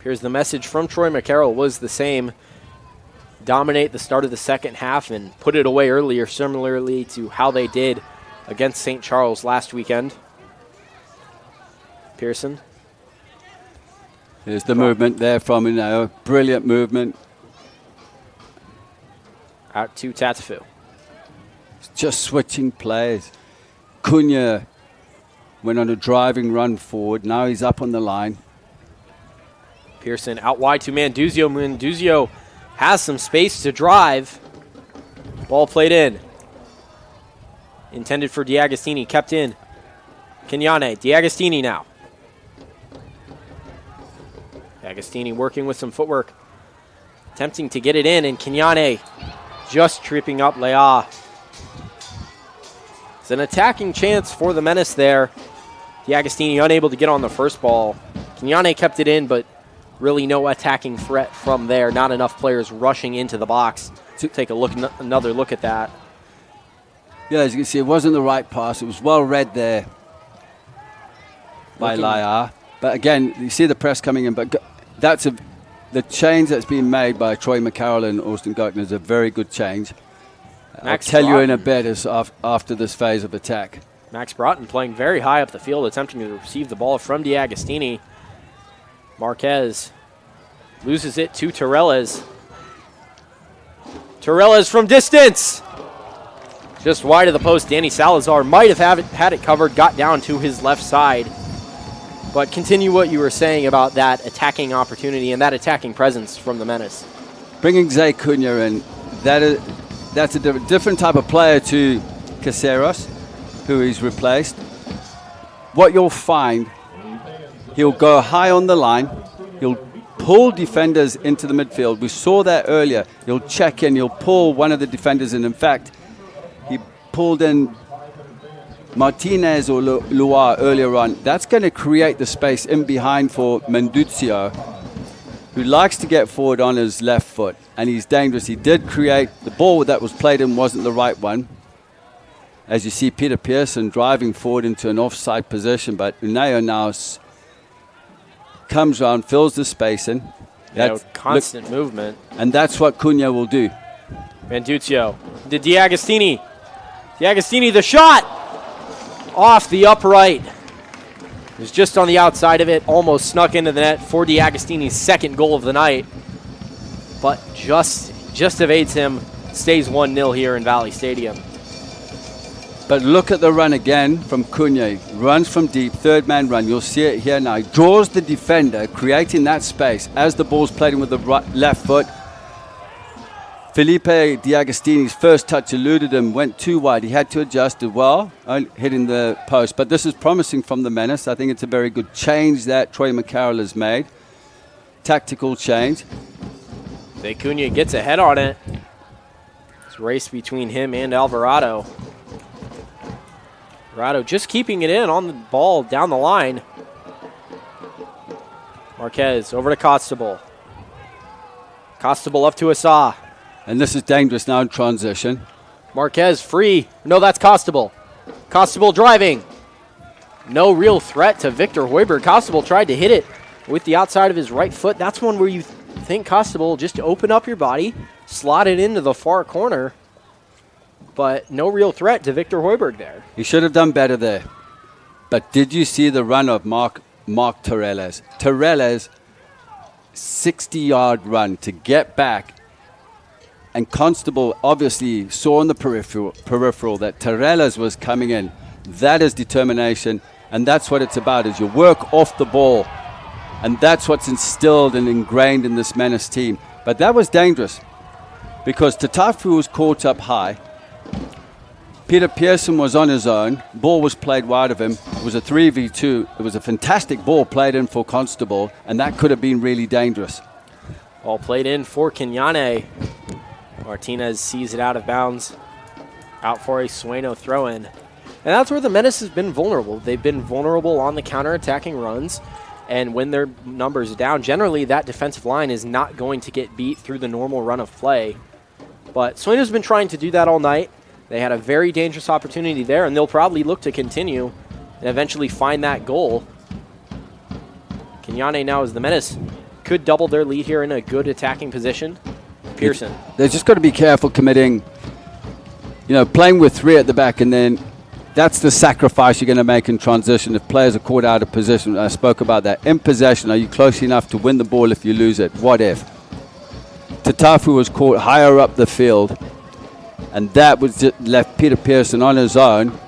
Here's the message from Troy McCarroll was the same. Dominate the start of the second half and put it away earlier, similarly to how they did against St. Charles last weekend. Pearson. There's the movement there from Uneo. Brilliant movement. Out to Tatafu. Just switching plays. Cunha went on a driving run forward. Now he's up on the line. Pearson out wide to Manduzio. Manduzio has some space to drive. Ball played in. Intended for D'Agostini. Kept in. Kenyane. D'Agostini now. D'Agostini working with some footwork. Attempting to get it in, and Kenyane just tripping up Leah. It's an attacking chance for the Menace there. D'Agostini unable to get on the first ball. Kenyane kept it in, but really no attacking threat from there. Not enough players rushing into the box to take a look, another look at that. Yeah, as you can see, it wasn't the right pass. It was well read there by Leah. But again, you see the press coming in, but that's the change that's been made by Troy McCarroll and Austin Goetner is a very good change. I'll tell you in a bit as after this phase of attack. Max Broughton playing very high up the field, attempting to receive the ball from D'Agostini. Marquez loses it to Torres. Torres from distance. Just wide of the post. Danny Salazar might have had it covered, got down to his left side. But continue what you were saying about that attacking opportunity and that attacking presence from the Menace. Bringing Zay Cunha in, that's a different type of player to Caceres, who he's replaced. What you'll find, he'll go high on the line. He'll pull defenders into the midfield. We saw that earlier. He'll check in. He'll pull one of the defenders in. In fact, he pulled in Martinez or Loire earlier on. That's going to create the space in behind for Manduzio. who likes to get forward on his left foot, and he's dangerous. He did create, the ball that was played in wasn't the right one. As you see Peter Pearson driving forward into an offside position, but Uneo now comes around, fills the space in. Constant movement. And that's what Cunha will do. Manduzio to D'Agostini. D'Agostini, the shot! Off the upright. It was just on the outside of it, almost snuck into the net for D'Agostini's second goal of the night. But just evades him, stays 1-0 here in Valley Stadium. But look at the run again from Cunha. Runs from deep, third man run. You'll see it here now. He draws the defender, creating that space as the ball's played in with the left foot. Felipe D'Agostini's first touch eluded him, went too wide. He had to adjust as well, hitting the post. But this is promising from the Menace. I think it's a very good change that Troy McCarroll has made. Tactical change. Cunha gets ahead on it. It's a race between him and Alvarado. Alvarado just keeping it in on the ball down the line. Marquez over to Costabile. Costabile up to Asa. And this is dangerous now in transition. Marquez free. No, that's Costabile. Costabile driving. No real threat to Victor Hoiberg. Costabile tried to hit it with the outside of his right foot. That's one where you think Costabile just open up your body, slot it into the far corner. But no real threat to Victor Hoiberg there. He should have done better there. But did you see the run of Mark Torres? Torres, 60-yard run to get back. And Constable obviously saw in the peripheral that Torres was coming in. That is determination, and that's what it's about, is you work off the ball. And that's what's instilled and ingrained in this Menace team. But that was dangerous because Tatafu was caught up high. Peter Pearson was on his own. Ball was played wide of him. It was a 3v2. It was a fantastic ball played in for Constable, and that could have been really dangerous. Ball played in for Kenyane. Martinez sees it out of bounds. Out for a Sueño throw-in. And that's where the Menace has been vulnerable. They've been vulnerable on the counter-attacking runs. And when their numbers are down, generally that defensive line is not going to get beat through the normal run of play. But Sueño's been trying to do that all night. They had a very dangerous opportunity there, and they'll probably look to continue and eventually find that goal. Kenyane now as the Menace could double their lead here in a good attacking position. Pearson. They've just got to be careful committing, playing with three at the back, and then that's the sacrifice you're going to make in transition if players are caught out of position. I spoke about that. In possession, are you close enough to win the ball if you lose it? What if? Tatafu was caught higher up the field, and that was just left Peter Pearson on his own.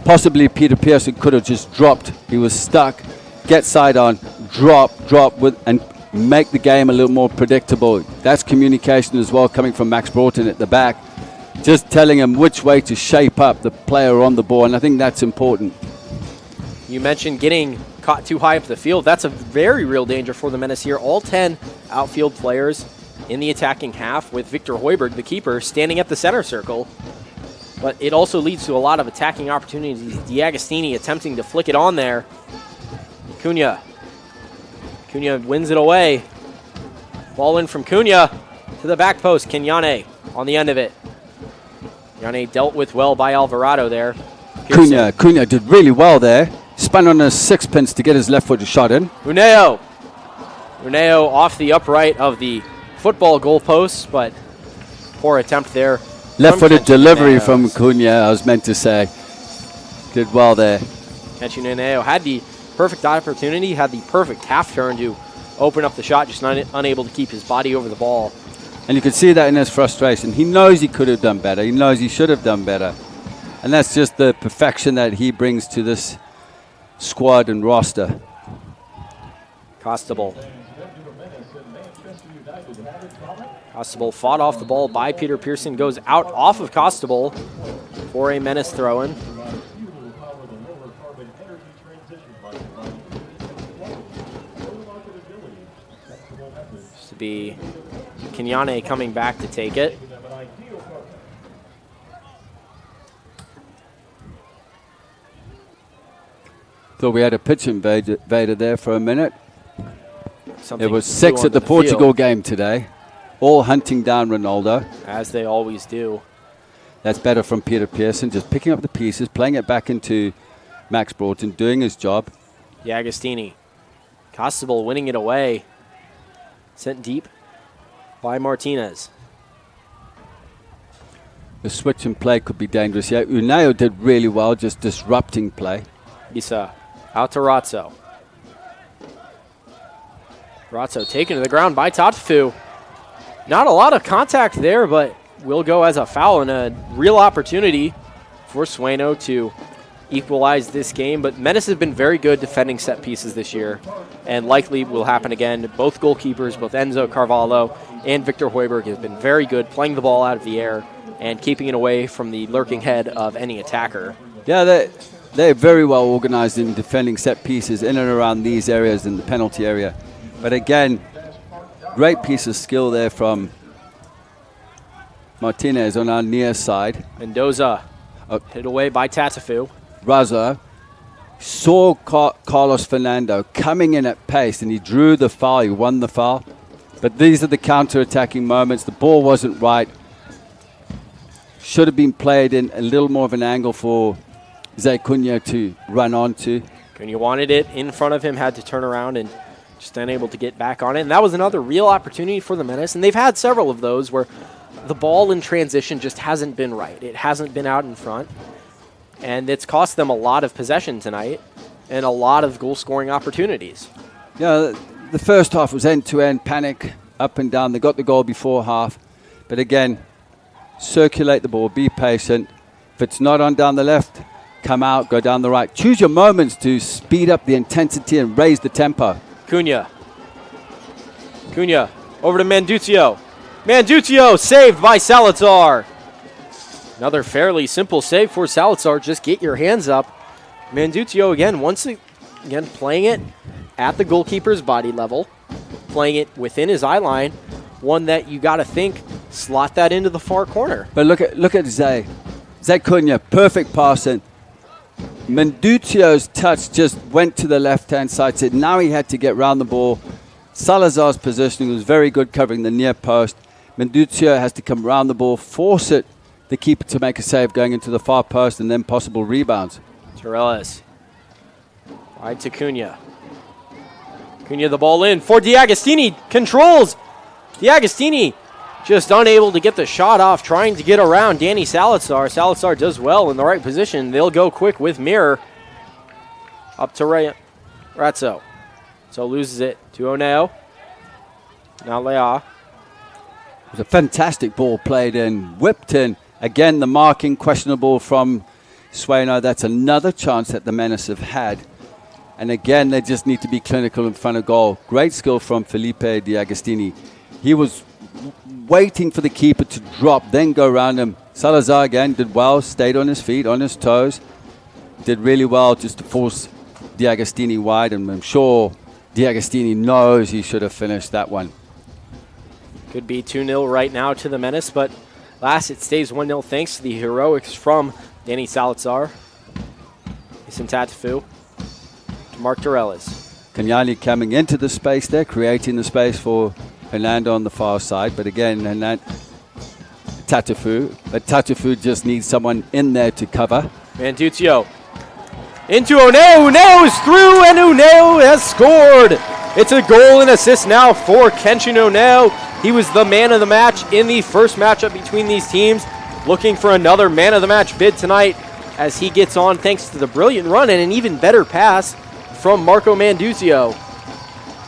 Possibly Peter Pearson could have just dropped. He was stuck. Get side on, drop, and make the game a little more predictable. That's communication as well coming from Max Broughton at the back. Just telling him which way to shape up the player on the ball, and I think that's important. You mentioned getting caught too high up the field. That's a very real danger for the Menace here. All 10 outfield players in the attacking half with Victor Hoiberg, the keeper, standing at the center circle. But it also leads to a lot of attacking opportunities. D'Agostini attempting to flick it on there. Cunha wins it away. Ball in from Cunha to the back post. Kenyane on the end of it. Kenyane dealt with well by Alvarado there. Cunha did really well there. Spun on a sixpence to get his left foot shot in. Uneo off the upright of the football goalpost, but poor attempt there. Left-footed delivery from Cunha, I was meant to say. Did well there. Kenshi Uneo had the perfect opportunity, had the perfect half turn to open up the shot, just unable to keep his body over the ball. And you could see that in his frustration. He knows he could have done better. He knows he should have done better. And that's just the perfection that he brings to this squad and roster. Costabile fought off the ball by Peter Pearson, goes out off of Costabile for a Menace throw-in. Used to be Kenyane coming back to take it. Thought we had a pitch invader there for a minute. It was 6 at the Portugal game today. All hunting down Ronaldo. As they always do. That's better from Peter Pearson, just picking up the pieces, playing it back into Max Broughton, doing his job. Agostini. Costable winning it away. Sent deep by Martinez. The switch and play could be dangerous. Yeah, Uneo did really well, just disrupting play. Isa out to Ratzo. Ratzo taken to the ground by Tatafu. Not a lot of contact there, but will go as a foul and a real opportunity for Sueño to equalize this game. But Menace has been very good defending set pieces this year, and likely will happen again. Both goalkeepers, both Enzo Carvalho and Victor Hoiberg, have been very good playing the ball out of the air and keeping it away from the lurking head of any attacker. Yeah, they're very well organized in defending set pieces in and around these areas in the penalty area. But again, great piece of skill there from Martinez on our near side. Mendoza hit away by Tatafu. Raza saw Carlos Fernando coming in at pace, and he drew the foul. He won the foul. But these are the counter-attacking moments. The ball wasn't right. Should have been played in a little more of an angle for Zé Cunha to run onto. Cunha wanted it in front of him, had to turn around and just unable to get back on it. And that was another real opportunity for the Menace. And they've had several of those where the ball in transition just hasn't been right. It hasn't been out in front. And it's cost them a lot of possession tonight and a lot of goal-scoring opportunities. Yeah, the first half was end-to-end panic, up and down. They got the goal before half. But again, circulate the ball, be patient. If it's not on down the left, come out, go down the right. Choose your moments to speed up the intensity and raise the tempo. Cunha over to Manduzio. Manduzio saved by Salazar. Another fairly simple save for Salazar. Just get your hands up. Manduzio again, once again playing it at the goalkeeper's body level, playing it within his eye line. One that you got to think slot that into the far corner. But look at Zé Cunha, perfect passing. Manduzio's touch just went to the left-hand side. So now he had to get round the ball. Salazar's positioning was very good, covering the near post. Manduzio has to come round the ball, force it, the keeper to make a save going into the far post, and then possible rebounds. Torres. Wide to Cunha. Cunha the ball in for D'Agostini. Controls. D'Agostini just unable to get the shot off, trying to get around Danny Salazar. Salazar does well in the right position. They'll go quick with Mirror. Up to Ratzo. So loses it to Oneo. Now Lea. It was a fantastic ball played in, whipped in. Again, the marking questionable from Sweno. That's another chance that the Menace have had. And again, they just need to be clinical in front of goal. Great skill from Felipe D'Agostini. He was waiting for the keeper to drop, then go around him. Salazar again did well, stayed on his feet, on his toes. Did really well just to force D'Agostini wide, and I'm sure D'Agostini knows he should have finished that one. Could be 2-0 right now to the Menace, but last it stays 1-0 thanks to the heroics from Danny Salazar. Isim Tatafu to Mark Doreles. Kenyani coming into the space there, creating the space for Hernando on the far side. But again, Tatafu just needs someone in there to cover. Manduzio into Oneo. Oneo is through, and Oneo has scored. It's a goal and assist now for Kenshin Oneo. He was the man of the match in the first matchup between these teams. Looking for another man of the match bid tonight as he gets on thanks to the brilliant run and an even better pass from Marco Manduzio.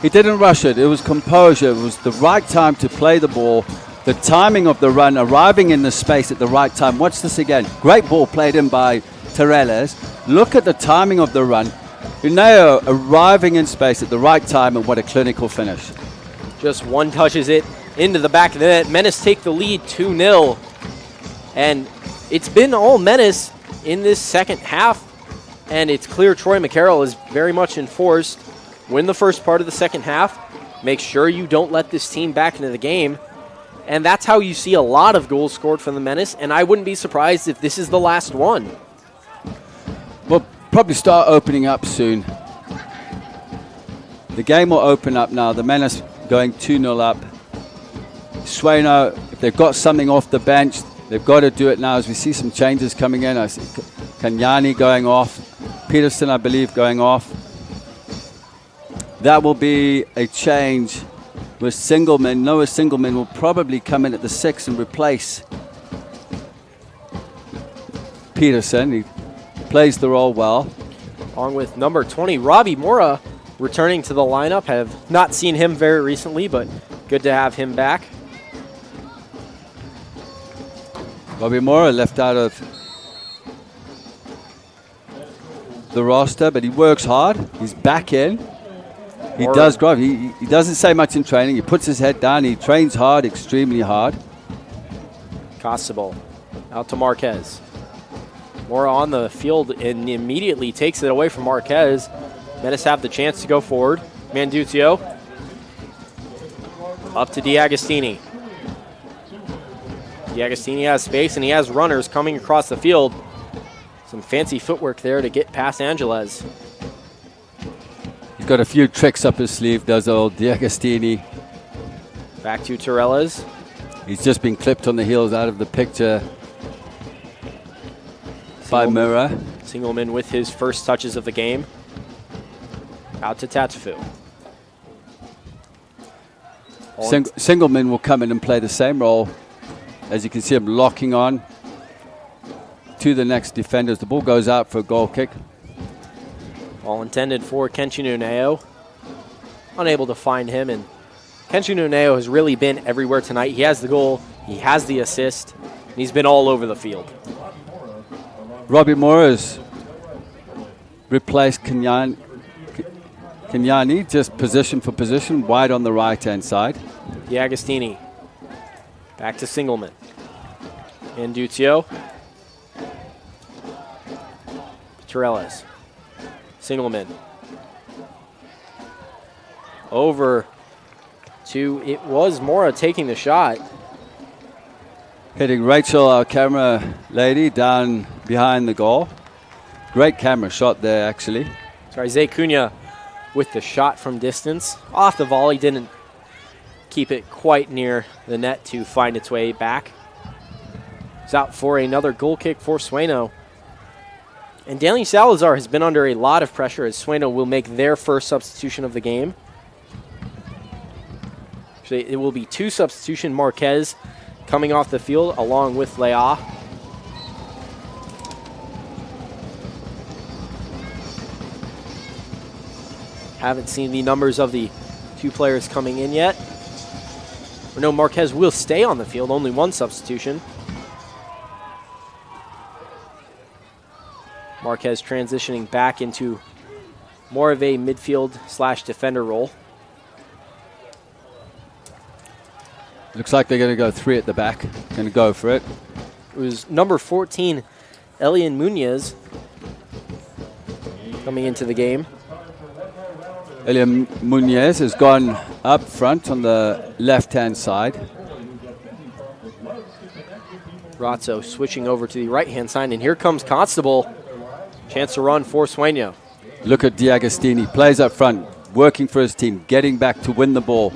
He didn't rush it. It was composure. It was the right time to play the ball. The timing of the run, arriving in the space at the right time. Watch this again. Great ball played in by Tereles. Look at the timing of the run. Uneo arriving in space at the right time, and what a clinical finish. Just one touches it into the back of the net. Menace take the lead 2-0. And it's been all Menace in this second half. And it's clear Troy McCarroll is very much enforced. Win the first part of the second half. Make sure you don't let this team back into the game. And that's how you see a lot of goals scored from the Menace. And I wouldn't be surprised if this is the last one. We'll probably start opening up soon. The game will open up now. The Menace going 2-0 up. Sweno, if they've got something off the bench, they've got to do it now as we see some changes coming in. I see Kanyani going off. Peterson, I believe, going off. That will be a change with Singleman. Noah Singleman will probably come in at the 6 and replace Peterson. He plays the role well. Along with number 20, Robbie Mora, returning to the lineup. Have not seen him very recently, but good to have him back. Robbie Mora left out of the roster, but he works hard. He's back in. He does grow. He doesn't say much in training. He puts his head down. He trains hard, extremely hard. Costable out to Marquez. Mora on the field and immediately takes it away from Marquez. Menace have the chance to go forward. Manduzio up to D'Agostini. D'Agostini has space and he has runners coming across the field. Some fancy footwork there to get past Angeles. He's got a few tricks up his sleeve, does old D'Agostini. Back to Torellas. He's just been clipped on the heels out of the picture by Mura. Singleman with his first touches of the game. Out to Tatafu. Singleman will come in and play the same role. As you can see him locking on to the next defenders. The ball goes out for a goal kick. All intended for Kenshi Nuneo. Unable to find him, and Kenshi Nuneo has really been everywhere tonight. He has the goal, he has the assist, and he's been all over the field. Robbie Mora's replaced Kenyani, just position for position, wide on the right-hand side. D'Agostini. Back to Singleman. Manduzio. Torellas. Singleman. Over to, it was Mora taking the shot. Hitting Rachel, our camera lady, down behind the goal. Great camera shot there, actually. Sorry, Zay Cunha with the shot from distance. Off the volley, didn't keep it quite near the net to find its way back. It's out for another goal kick for Sweno. And Danny Salazar has been under a lot of pressure as Sweno will make their first substitution of the game. Actually, it will be 2 substitution. Marquez coming off the field along with Lea. Haven't seen the numbers of the 2 players coming in yet. No, Marquez will stay on the field, only 1 substitution. Marquez transitioning back into more of a midfield / defender role. Looks like they're going to go 3 at the back. Going to go for it. It was number 14, Elian Munoz, coming into the game. Elian Munoz has gone up front on the left-hand side. Razzo switching over to the right-hand side, and here comes Constable. Chance to run for Sueño. Look at D'Agostini. Plays up front, working for his team, getting back to win the ball.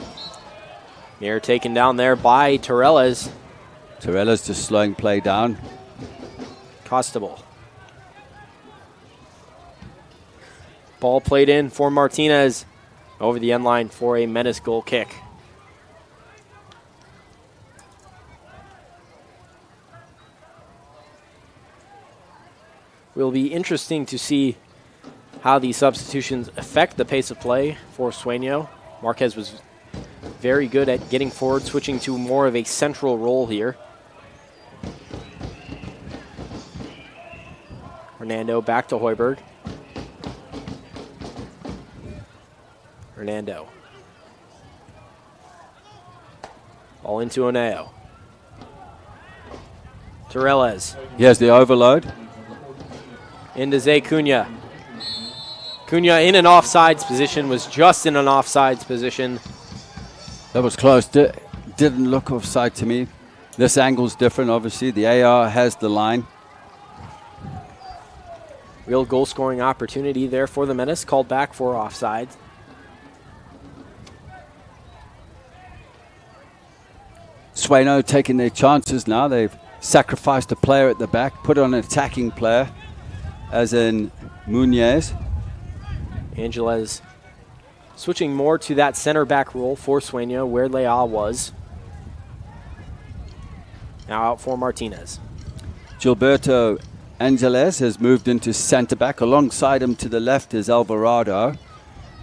Near taken down there by Torellas. Torellas just slowing play down. Constable. Ball played in for Martinez. Over the end line for a Menace goal kick. Will be interesting to see how these substitutions affect the pace of play for Sueño. Marquez was very good at getting forward, switching to more of a central role here. Hernando back to Hoiberg. Hernando. All into Oneo. Torellas. He has the overload. Into Zay Cunha. Cunha in an offsides position, was just in an offsides position. That was close. Didn't look offside to me. This angle's different, obviously. The AR has the line. Real goal-scoring opportunity there for the Menace, called back for offside. Sweno taking their chances now. They've sacrificed a player at the back, put on an attacking player, as in Moines. Angeles switching more to that center back role for Sueño, where Leal was. Now out for Martinez. Gilberto Angeles has moved into centre back. Alongside him to the left is Alvarado.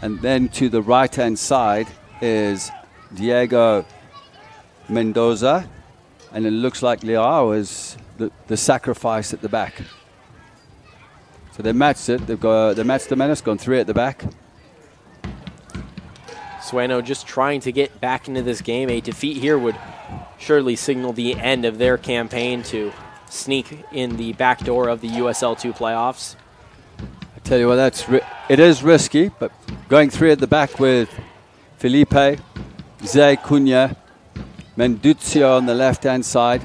And then to the right-hand side is Diego Mendoza. And it looks like Leao is the sacrifice at the back. So they matched it. They matched the Menace, gone 3 at the back. Sueño just trying to get back into this game. A defeat here would surely signal the end of their campaign to sneak in the back door of the USL 2 playoffs. I tell you what, it is risky, but going 3 at the back with Felipe, Zé Cunha, Menduzio on the left-hand side.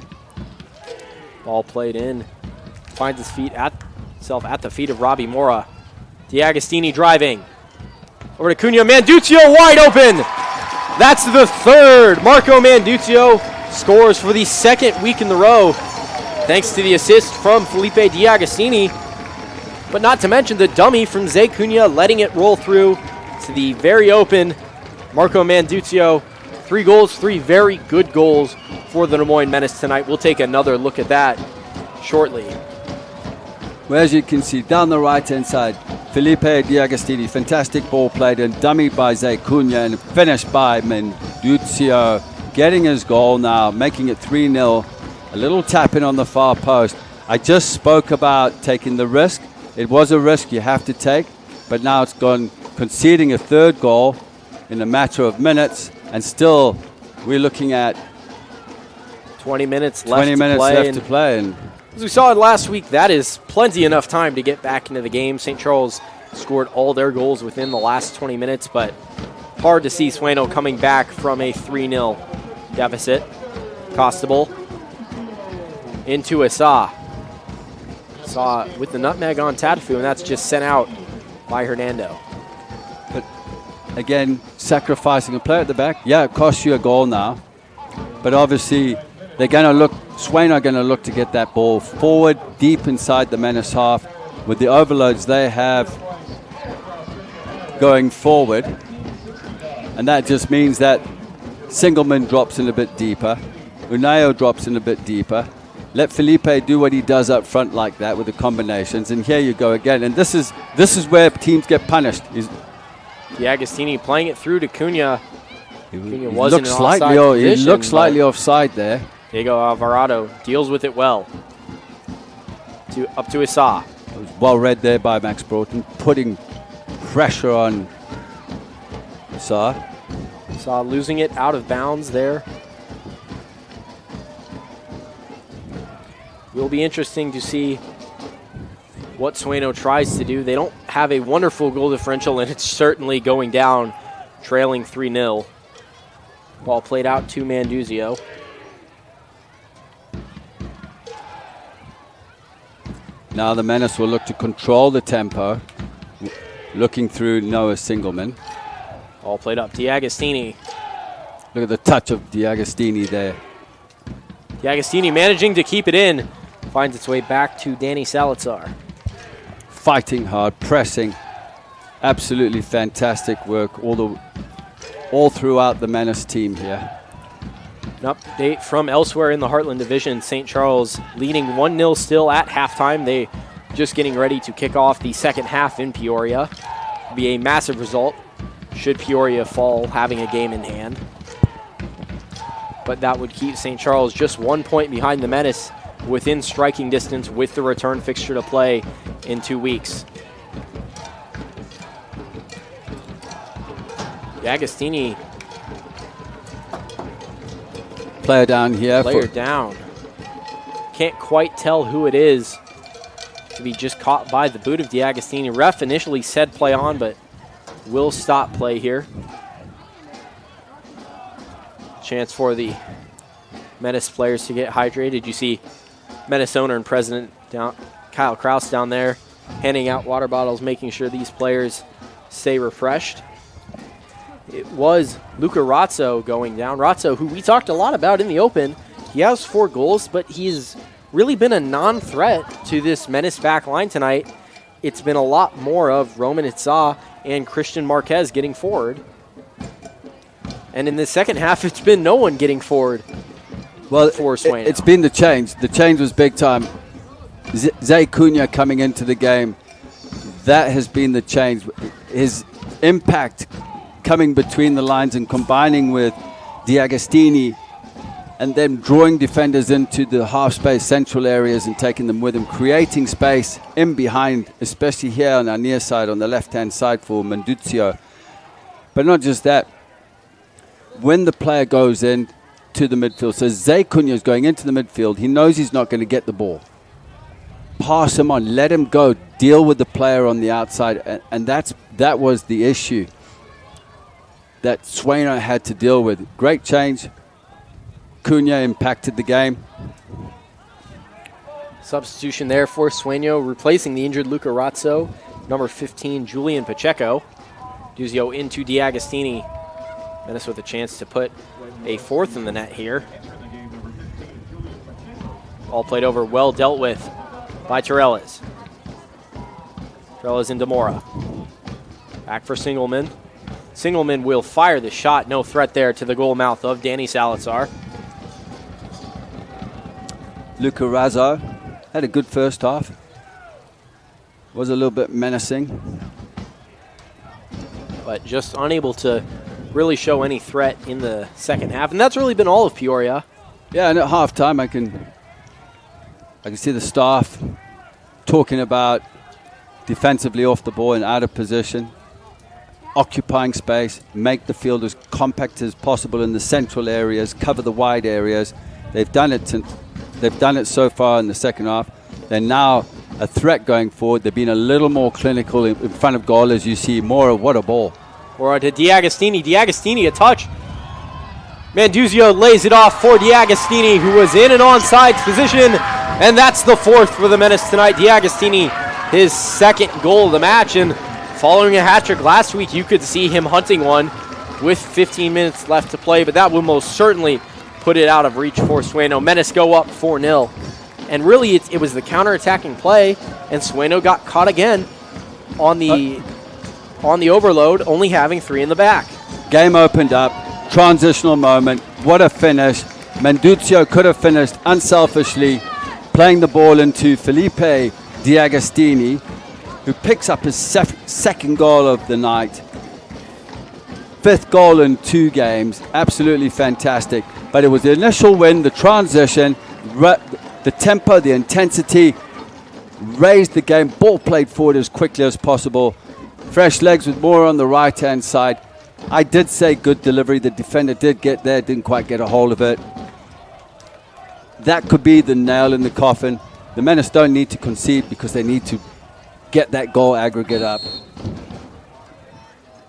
Ball played in. Finds itself at the feet of Robbie Mora. D'Agostini driving. Over to Cunha. Menduzio wide open. That's the third. Marco Menduzio scores for the second week in the row, thanks to the assist from Felipe D'Agostini. But not to mention the dummy from Zé Cunha, letting it roll through to the very open Marco Menduzio. 3 goals, 3 very good goals for the Des Moines Menace tonight. We'll take another look at that shortly. Well, as you can see, down the right-hand side, Felipe D'Agostini, fantastic ball played and dummied by Zé Cunha and finished by Menduzio, getting his goal now, making it 3-0. A little tap in on the far post. I just spoke about taking the risk. It was a risk you have to take, but now it's gone, conceding a 3rd goal in a matter of minutes, and still we're looking at 20 minutes left to play. And as we saw last week, that is plenty enough time to get back into the game. St. Charles scored all their goals within the last 20 minutes, but hard to see Sueño coming back from a 3-0 deficit. Costable into Asa. Asa with the nutmeg on Tatafu, and that's just sent out by Hernando. But again, sacrificing a player at the back, yeah, it costs you a goal now. But obviously, they're going to look, Sweno are going to look to get that ball forward, deep inside the Menace half, with the overloads they have going forward. And that just means that Singleman drops in a bit deeper. Unai drops in a bit deeper. Let Felipe do what he does up front like that with the combinations. And here you go again. And this is where teams get punished. D'Agostini playing it through to Cunha. He looks slightly offside there. Diego Alvarado deals with it well. Up to Asa. It was well read there by Max Broughton, putting pressure on Asa. Asa losing it out of bounds there. Will be interesting to see what Sueño tries to do. They don't have a wonderful goal differential, and it's certainly going down, trailing 3-0. Ball played out to Menduzio. Now the Menace will look to control the tempo, looking through Noah Singleman. All played up. D'Agostini. Look at the touch of D'Agostini there. D'Agostini managing to keep it in. Finds its way back to Danny Salazar. Fighting hard, pressing. Absolutely fantastic work all throughout the Menace team here. An update from elsewhere in the Heartland Division. St. Charles leading 1-0 still at halftime. They just getting ready to kick off the second half in Peoria. It'll be a massive result should Peoria fall having a game in hand. But that would keep St. Charles just 1 point behind the Menace, within striking distance with the return fixture to play in 2 weeks. D'Agostini. Player down here. Player down. Can't quite tell who it is. To be just caught by the boot of D'Agostini. Ref initially said play on, but will stop play here. Chance for the Menace players to get hydrated. You see Menace owner and president Kyle Kraus down there handing out water bottles, making sure these players stay refreshed. it was Luca Razzo going down. Razzo, who we talked a lot about in the Open, he has 4 goals, but he's really been a non-threat to this Menace back line tonight. It's been a lot more of Roman Itza and Christian Marquez getting forward. And in the second half, it's been no one getting forward for Sweno. It's been the change. The change was big time. Zay Cunha coming into the game, that has been the change. His impact coming between the lines and combining with D'Agostini and then drawing defenders into the half-space central areas and taking them with him, creating space in behind, especially here on our near side, on the left-hand side for Menduzio. But not just that. When the player goes in to the midfield, so Zay Cunha is going into the midfield, he knows he's not going to get the ball. Pass him on, let him go, deal with the player on the outside, and that was the issue that Sweno had to deal with. Great change. Cunha impacted the game. Substitution there for Sueño, replacing the injured Luca Razzo. Number 15, Julian Pacheco. Duzio into D'Agostini. Menace with a chance to put a 4th in the net here. All played over, well dealt with by Torellas. Torellas into Mora. Back for Singelman. Singelman will fire the shot. No threat there to the goal mouth of Danny Salazar. Luca Razzo had a good first half. Was a little bit menacing. But just unable to really show any threat in the second half. And that's really been all of Peoria. Yeah, and at halftime I can see the staff talking about defensively off the ball and out of position, occupying space, make the field as compact as possible in the central areas, cover the wide areas. They've done it so far in the second half. They're now a threat going forward. They've been a little more clinical in front of goal, as you see. More, what a ball. Or to D'Agostini. D'Agostini, a touch. Manduzio lays it off for D'Agostini, who was in an onside position. And that's the 4th for the Menace tonight. D'Agostini, his 2nd goal of the match. And following a hat-trick last week, you could see him hunting one with 15 minutes left to play. But that will most certainly put it out of reach for Sueño. Menace go up 4-0. And really, it was the counter-attacking play, and Sueño got caught again on the overload, only having 3 in the back. Game opened up, transitional moment, what a finish. Menduzio could have finished unselfishly, playing the ball into Felipe D'Agostini, who picks up his 2nd goal of the night. 5th goal in 2 games, absolutely fantastic. But it was the initial win, the transition, the tempo, the intensity, raised the game, ball played forward as quickly as possible. Fresh legs with more on the right-hand side. I did say good delivery. The defender did get there, didn't quite get a hold of it. That could be the nail in the coffin. The Menace don't need to concede because they need to get that goal aggregate up.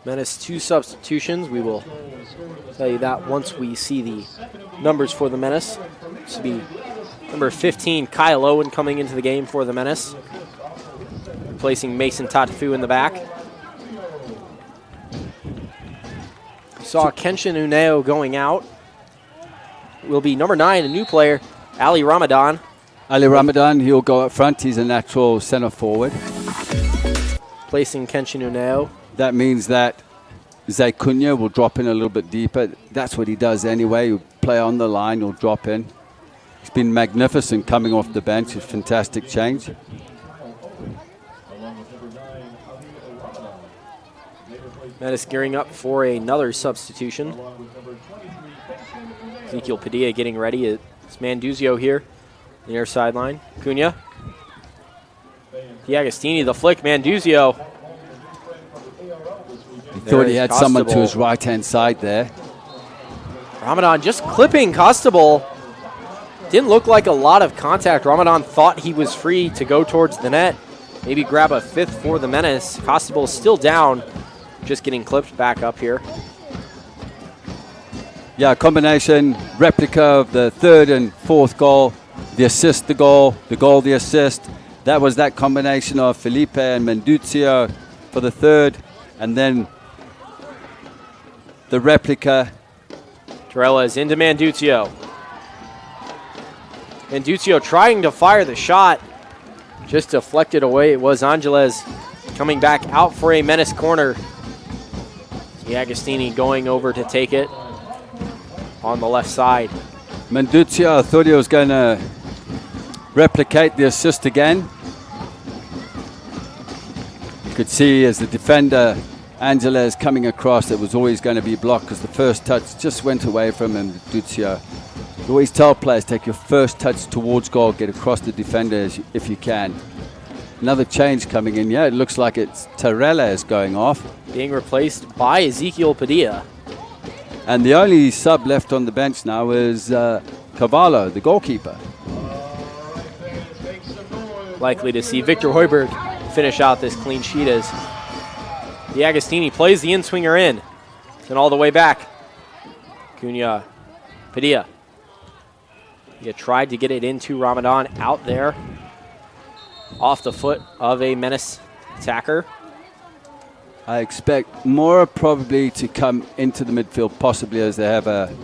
Menace 2 substitutions. We will tell you that once we see the numbers for the Menace. This will be number 15, Kyle Owen, coming into the game for the Menace, replacing Mason Tatafu in the back. Saw Kenshin Uneo going out. Will be number 9, a new player, Ali Ramadan. Ali Ramadan, he'll go up front. He's a natural center forward. Placing Kenshin Uneo. That means that Zay Cunha will drop in a little bit deeper. That's what he does anyway. He'll play on the line, he'll drop in. He's been magnificent coming off the bench. A fantastic change. Menace gearing up for another substitution. Ezekiel Padilla getting ready. It's Manduzio here, near sideline. Cunha. D'Agostini, the flick. Manduzio. He thought he had someone to his right-hand side there. Ramadan just clipping Costable. Didn't look like a lot of contact. Ramadan thought he was free to go towards the net. Maybe grab a 5th for the Menace. Costable still down. Just getting clipped back up here. Yeah, combination, replica of the 3rd and 4th goal. The assist, the goal, the assist. That was that combination of Felipe and Menduzio for the 3rd. And then the replica. Torella is into Manduzio. Manduzio trying to fire the shot. Just deflected away. It was Angeles coming back out for a Menace corner. Agostini going over to take it on the left side. Manduzio, I thought he was going to replicate the assist again. You could see as the defender, Angeles, coming across, it was always going to be blocked because the first touch just went away from him. Manduzio. You always tell players, take your first touch towards goal, get across the defender if you can. Another change coming in. Yeah, it looks like it's Torella is going off. Being replaced by Ezekiel Padilla. And the only sub left on the bench now is Cavallo, the goalkeeper. Likely to see Victor Hoiberg finish out this clean sheet as the Agostini plays the in-swinger in. And all the way back. Cunha, Padilla. He tried to get it into Ramadan out there. Off the foot of a Menace attacker. I expect Mora probably to come into the midfield, possibly as they have a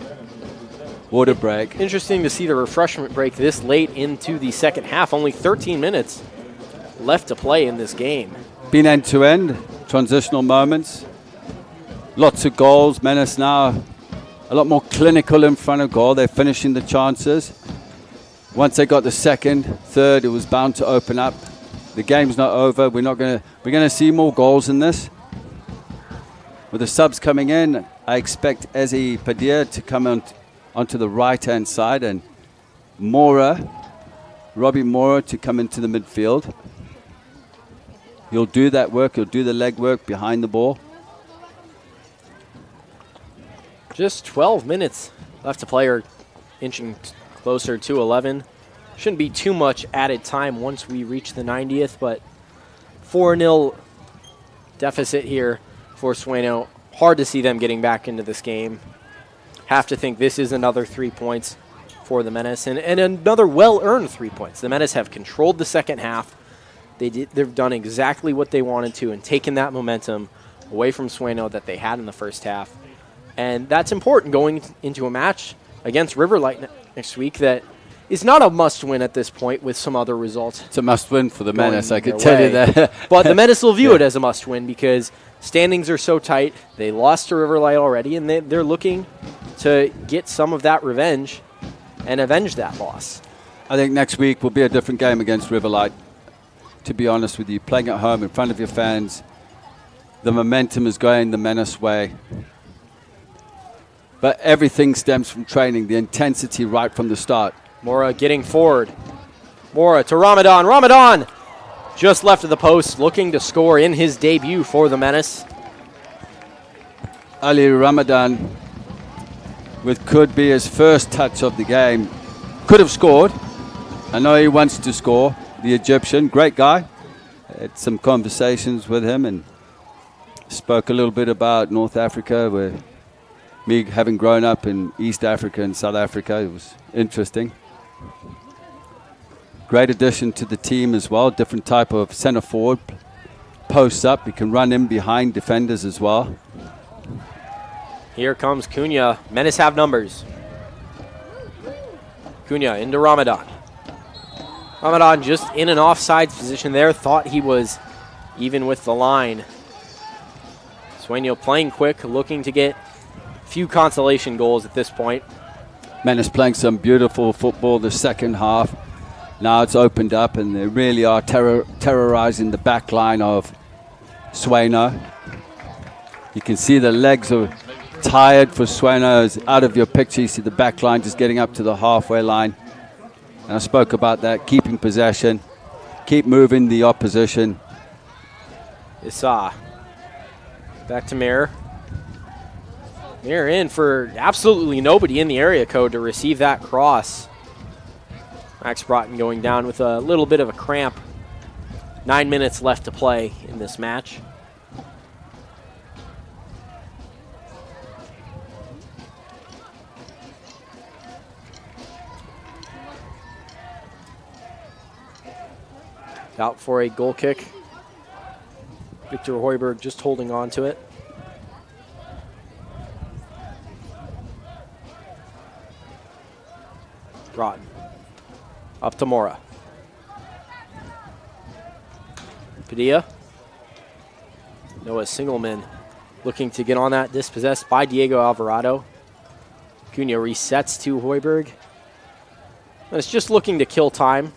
water break. Interesting to see the refreshment break this late into the second half. Only 13 minutes left to play in this game. Been end-to-end, transitional moments. Lots of goals. Menace now a lot more clinical in front of goal. They're finishing the chances. Once they got the second, third, it was bound to open up. The game's not over. We're going to see more goals in this. With the subs coming in, I expect Eze Padilla to come onto the right-hand side and Robbie Mora to come into the midfield. He'll do that work. He'll do the leg work behind the ball. Just 12 minutes left to play, or inching closer to 11. Shouldn't be too much added time once we reach the 90th, but 4-0 deficit here for Sweno. Hard to see them getting back into this game. Have to think this is another 3 points for the Menace, and another well-earned 3 points. The Menace have controlled the second half. They've done exactly what they wanted to and taken that momentum away from Sweno that they had in the first half. And that's important going into a match against Riverlight next week that is not a must-win at this point with some other results. It's a must-win for the Menace, I can tell you that. But the Menace will view it as a must-win because standings are so tight. They lost to Riverlight already, and they're looking to get some of that revenge and avenge that loss. I think next week will be a different game against Riverlight, to be honest with you. Playing at home in front of your fans, the momentum is going the Menace way. But everything stems from training, the intensity right from the start. Mora getting forward. Mora to Ramadan. Ramadan just left of the post, looking to score in his debut for the Menace. Ali Ramadan, with could be his first touch of the game, could have scored. I know he wants to score, the Egyptian. Great guy. Had some conversations with him and spoke a little bit about North Africa, where me having grown up in East Africa and South Africa, it was interesting. Great addition to the team as well. Different type of center forward. Posts up. He can run in behind defenders as well. Here comes Cunha. Menace have numbers. Cunha into Ramadan. Ramadan just in an offside position there. Thought he was even with the line. Sueño playing quick, looking to get few consolation goals at this point. Menace playing some beautiful football the second half. Now it's opened up and they really are terrorizing the back line of Sweno. You can see the legs are tired for Sweno. It's out of your picture. You see the back line just getting up to the halfway line. And I spoke about that, keeping possession, keep moving the opposition. Issa. Back to Mir. Mir in for absolutely nobody in the area code to receive that cross. Max Broughton going down with a little bit of a cramp. 9 minutes left to play in this match. Out for a goal kick. Victor Hoiberg just holding on to it. Broughton. Up to Mora. Padilla. Noah Singleman looking to get on that. Dispossessed by Diego Alvarado. Cunha resets to Hoiberg. And it's just looking to kill time.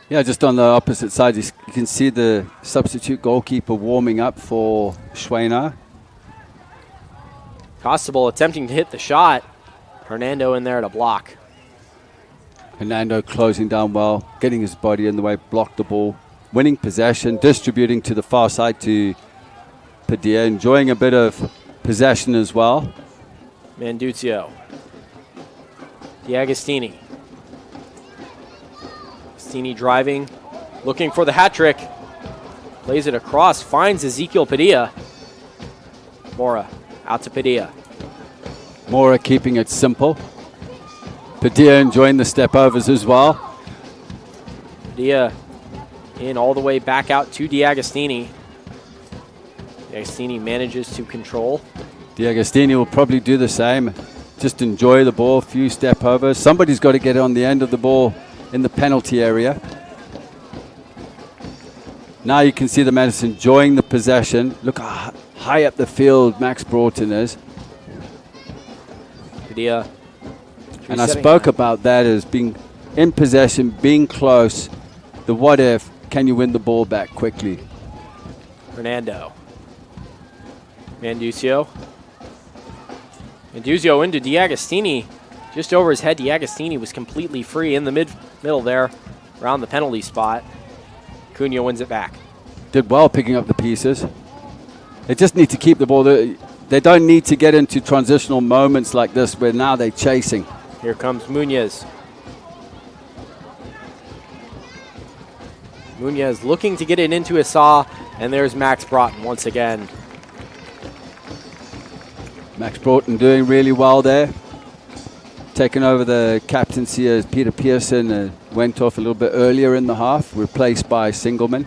Yeah, just on the opposite side, you can see the substitute goalkeeper warming up for Sweno. Costable attempting to hit the shot. Hernando in there to block. Hernando closing down well, getting his body in the way, blocked the ball, winning possession, distributing to the far side to Padilla, enjoying a bit of possession as well. Manduzio. D'Agostini. Agostini driving, looking for the hat trick. Plays it across, finds Ezekiel Padilla. Mora out to Padilla. Mora keeping it simple. Padilla enjoying the step overs as well. Padilla in all the way back out to D'Agostini. D'Agostini manages to control. D'Agostini will probably do the same. Just enjoy the ball, few step overs. Somebody's got to get on the end of the ball in the penalty area. Now you can see the Menace enjoying the possession. Look how high up the field Max Broughton is. Padilla. And I spoke about that as being in possession, being close. The what if, can you win the ball back quickly? Hernando. Manduzio. Manduzio into D'Agostini. Just over his head, D'Agostini was completely free in the middle there, around the penalty spot. Cunha wins it back. Did well picking up the pieces. They just need to keep the ball. They don't need to get into transitional moments like this where now they're chasing. Here comes Muñez. Muñez looking to get it into Issa, and there's Max Broughton once again. Max Broughton doing really well there. Taking over the captaincy as Peter Pearson went off a little bit earlier in the half, replaced by Singleman.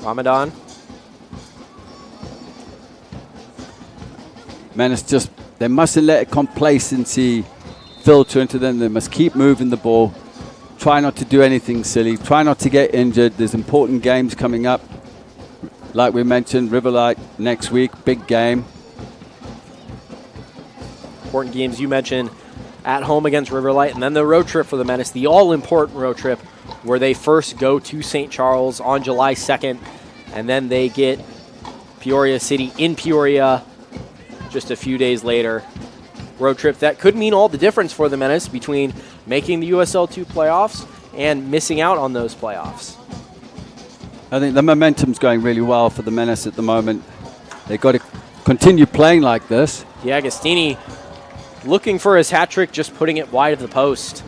Ramadan. Menace just, they mustn't let complacency filter into them. They must keep moving the ball. Try not to do anything silly. Try not to get injured. There's important games coming up. Like we mentioned, Riverlight next week, big game. Important games you mentioned at home against Riverlight, and then the road trip for the Menace, the all-important road trip where they first go to St. Charles on July 2nd, and then they get Peoria City in Peoria just a few days later. Road trip that could mean all the difference for the Menace between making the USL 2 playoffs and missing out on those playoffs. I think the momentum's going really well for the Menace at the moment. They've got to continue playing like this. D'Agostini looking for his hat trick, just putting it wide of the post.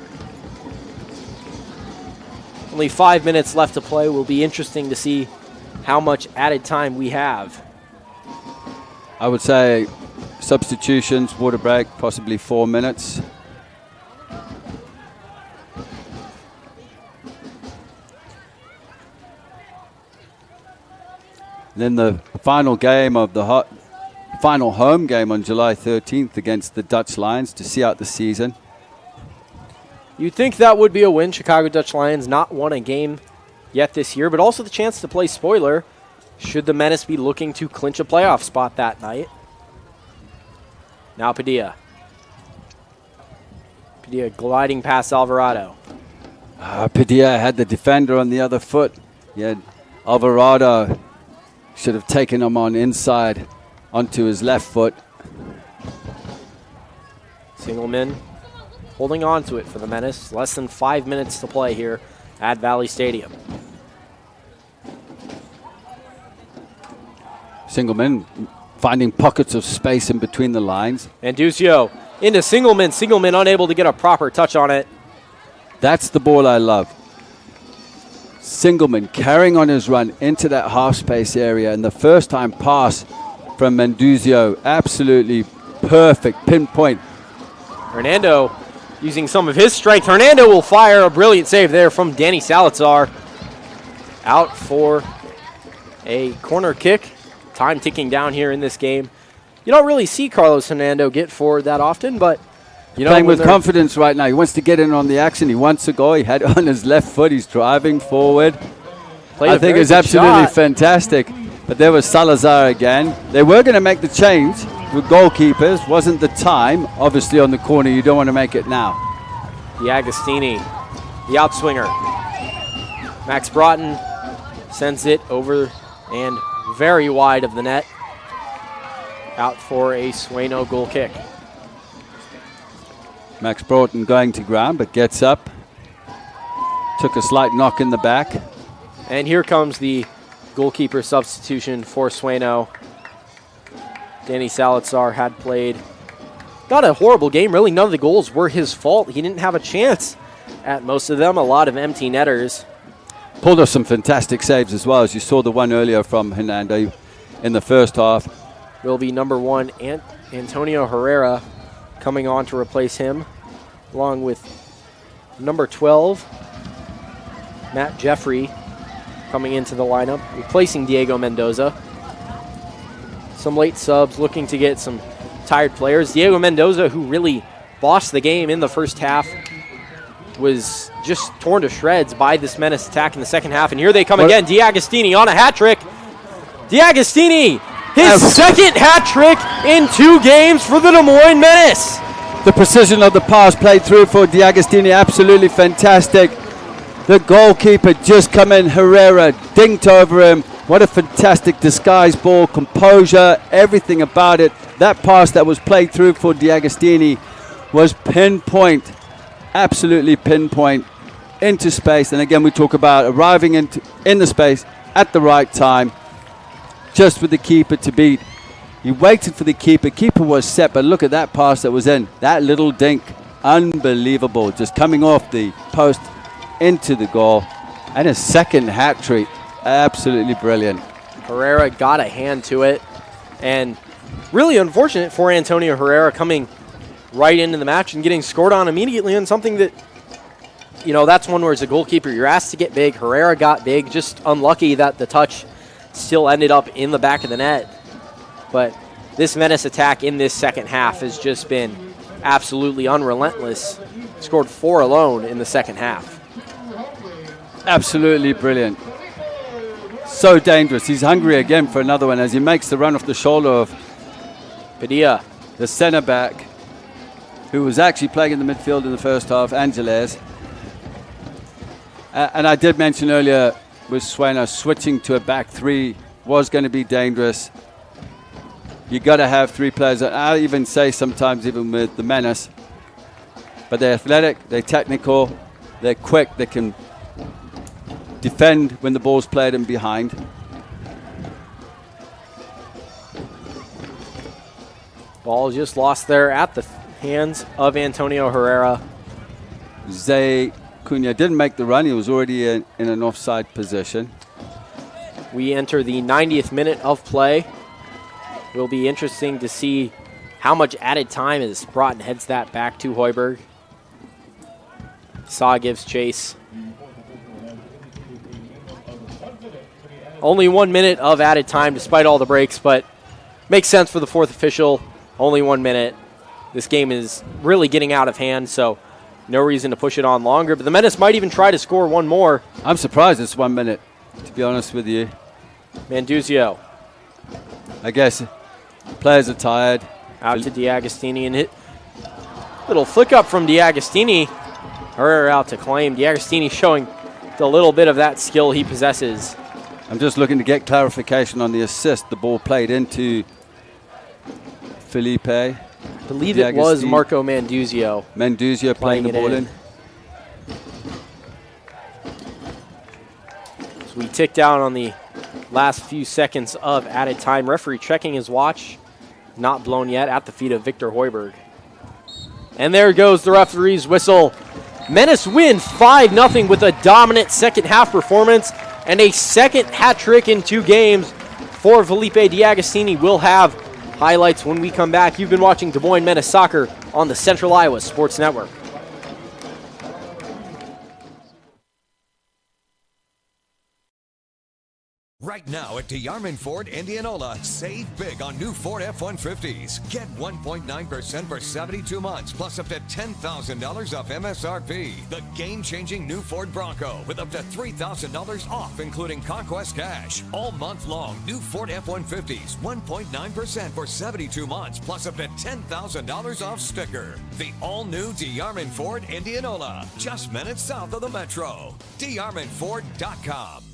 Only 5 minutes left to play. Will be interesting to see how much added time we have. I would say substitutions, water break, possibly 4 minutes. Then the final game of the final home game on July 13th against the Dutch Lions to see out the season. You'd think that would be a win. Chicago Dutch Lions not won a game yet this year, but also the chance to play spoiler should the Menace be looking to clinch a playoff spot that night. Now Padilla. Padilla gliding past Alvarado. Padilla had the defender on the other foot. Alvarado should have taken him on inside onto his left foot. Singleman holding on to it for the Menace. Less than 5 minutes to play here at Valley Stadium. Singleman finding pockets of space in between the lines. Manduzio into Singleman. Singleman unable to get a proper touch on it. That's the ball I love. Singleman carrying on his run into that half space area, and the first time pass from Manduzio, absolutely perfect pinpoint. Hernando using some of his strength. Hernando will fire a brilliant save there from Danny Salazar. Out for a corner kick. Time ticking down here in this game. You don't really see Carlos Hernando get forward that often, but playing with confidence right now. He wants to get in on the action. He wants to go. He had it on his left foot. He's driving forward. I think it's absolutely fantastic. But there was Salazar again. They were going to make the change with goalkeepers. Wasn't the time. Obviously on the corner, you don't want to make it now. D'Agostini, the outswinger. Max Broughton sends it over and very wide of the net. Out for a Sueño goal kick. Max Broughton going to ground, but gets up. Took a slight knock in the back. And here comes the goalkeeper substitution for Sueño. Danny Salazar had played not a horrible game. Really, none of the goals were his fault. He didn't have a chance at most of them. A lot of empty netters. Pulled off some fantastic saves as well, as you saw the one earlier from Hernando in the first half. Will be number 1, Antonio Herrera, coming on to replace him, along with number 12, Matt Jeffrey, coming into the lineup, replacing Diego Mendoza. Some late subs looking to get some tired players. Diego Mendoza, who really bossed the game in the first half, was just torn to shreds by this Menace attack in the second half. And here they come again. D'Agostini on a hat trick. D'Agostini, his second hat trick in 2 games for the Des Moines Menace. The precision of the pass played through for D'Agostini, absolutely fantastic. The goalkeeper just come in, Herrera dinked over him. What a fantastic disguise ball, composure, everything about it. That pass that was played through for D'Agostini was pinpoint, absolutely pinpoint into space. And again, we talk about arriving in the space at the right time, just for the keeper to beat. He waited for the keeper. Keeper was set, but look at that pass that was in. That little dink, unbelievable. Just coming off the post into the goal. And a second hat trick. Absolutely brilliant. Herrera got a hand to it. And really unfortunate for Antonio Herrera coming right into the match and getting scored on immediately on something that, you know, that's one where as a goalkeeper you're asked to get big. Herrera got big. Just unlucky that the touch still ended up in the back of the net. But this Menace attack in this second half has just been absolutely unrelentless. Scored 4 alone in the second half. Absolutely brilliant. So dangerous. He's hungry again for another one as he makes the run off the shoulder of Padilla, the centre back, who was actually playing in the midfield in the first half, Angeles. And I did mention earlier with Sweno, switching to a back 3 was going to be dangerous. You got to have 3 players. I even say sometimes even with the Menace, but they're athletic, they're technical, they're quick, they can defend when the ball's played in behind. Ball just lost there at the hands of Antonio Herrera. Zay Cunha didn't make the run. He was already in an offside position. We enter the 90th minute of play. Will be interesting to see how much added time as Broughton heads that back to Hoiberg. Saw gives chase. Only 1 minute of added time despite all the breaks, but makes sense for the 4th official. Only 1 minute. This game is really getting out of hand, so no reason to push it on longer. But the Menace might even try to score one more. I'm surprised it's 1 minute, to be honest with you. Manduzio. I guess players are tired. Out to D'Agostini and hit. Little flick up from D'Agostini. Herrera out to claim. D'Agostini showing the little bit of that skill he possesses. I'm just looking to get clarification on the assist. The ball played into Felipe. I believe it was Marco Manduzio. Manduzio playing the ball in. So we tick down on the last few seconds of added time. Referee checking his watch. Not blown yet at the feet of Victor Hoiberg. And there goes the referee's whistle. Menace win 5-0 with a dominant second half performance and a second hat trick in 2 games for Felipe D'Agostini. We'll have highlights when we come back. You've been watching Des Moines Menace Soccer on the Central Iowa Sports Network. Right now at DeArmond Ford Indianola, save big on new Ford F-150s. Get 1.9% for 72 months, plus up to $10,000 off MSRP. The game-changing new Ford Bronco with up to $3,000 off, including Conquest Cash. All month long, new Ford F-150s, 1.9% for 72 months, plus up to $10,000 off sticker. The all-new DeArmond Ford Indianola, just minutes south of the Metro. DeArmondFord.com.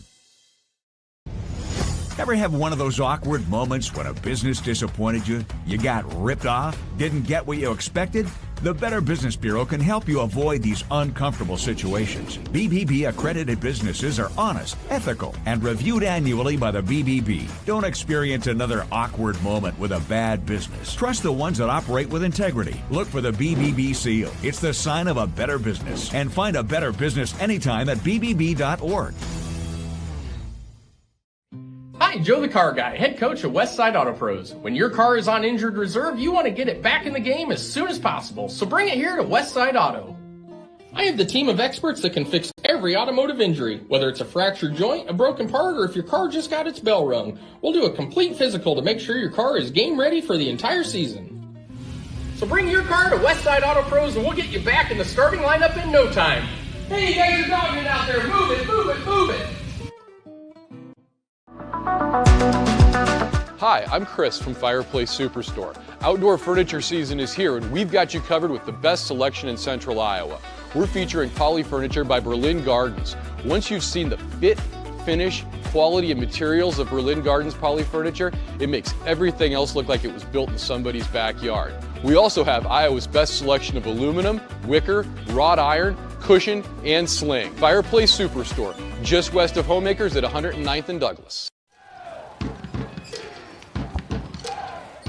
Ever have one of those awkward moments when a business disappointed you? You got ripped off? Didn't get what you expected? The Better Business Bureau can help you avoid these uncomfortable situations. BBB accredited businesses are honest, ethical, and reviewed annually by the BBB. Don't experience another awkward moment with a bad business. Trust the ones that operate with integrity. Look for the BBB seal. It's the sign of a better business. And find a better business anytime at bbb.org. Hi, Joe the Car Guy, head coach of Westside Auto Pros. When your car is on injured reserve, you want to get it back in the game as soon as possible, so bring it here to Westside Auto. I have the team of experts that can fix every automotive injury, whether it's a fractured joint, a broken part, or if your car just got its bell rung. We'll do a complete physical to make sure your car is game ready for the entire season. So bring your car to Westside Auto Pros and we'll get you back in the starting lineup in no time. Hey, you guys are dogging it out there. Move it, move it, move it. Hi, I'm Chris from Fireplace Superstore. Outdoor furniture season is here and we've got you covered with the best selection in Central Iowa. We're featuring Poly Furniture by Berlin Gardens. Once you've seen the fit, finish, quality, and materials of Berlin Gardens Poly Furniture, it makes everything else look like it was built in somebody's backyard. We also have Iowa's best selection of aluminum, wicker, wrought iron, cushion, and sling. Fireplace Superstore, just west of Homemakers at 109th and Douglas.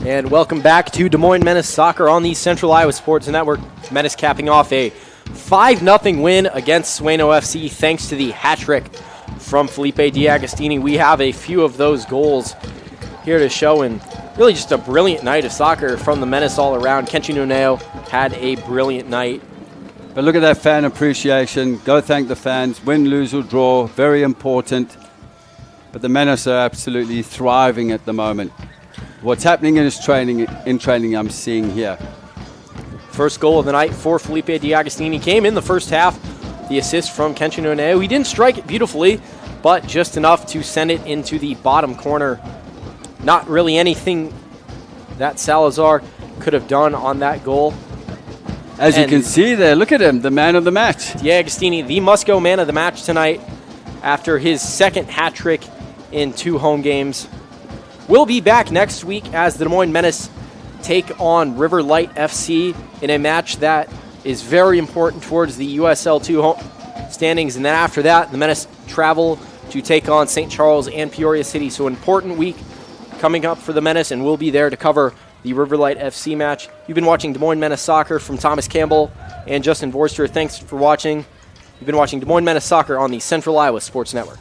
And welcome back to Des Moines Menace Soccer on the Central Iowa Sports Network. Menace capping off a 5-0 win against Sweno FC thanks to the hat trick from Felipe D'Agostini. We have a few of those goals here to show, and really just a brilliant night of soccer from the Menace all around. Kenshi Nuneo had a brilliant night. But look at that fan appreciation. Go thank the fans. Win, lose, or draw. Very important. But the Menace are absolutely thriving at the moment. What's happening in training, I'm seeing here. First goal of the night for Felipe D'Agostini came in the first half. The assist from Kenshi Nuneo. He didn't strike it beautifully, but just enough to send it into the bottom corner. Not really anything that Salazar could have done on that goal. As you can see there, look at him, the man of the match. D'Agostini, the must-go man of the match tonight after his second hat trick in 2 home games. We'll be back next week as the Des Moines Menace take on Riverlight FC in a match that is very important towards the USL 2 home standings. And then after that, the Menace travel to take on St. Charles and Peoria City. So an important week coming up for the Menace, and we'll be there to cover the Riverlight FC match. You've been watching Des Moines Menace Soccer from Thomas Campbell and Justin Vorster. Thanks for watching. You've been watching Des Moines Menace Soccer on the Central Iowa Sports Network.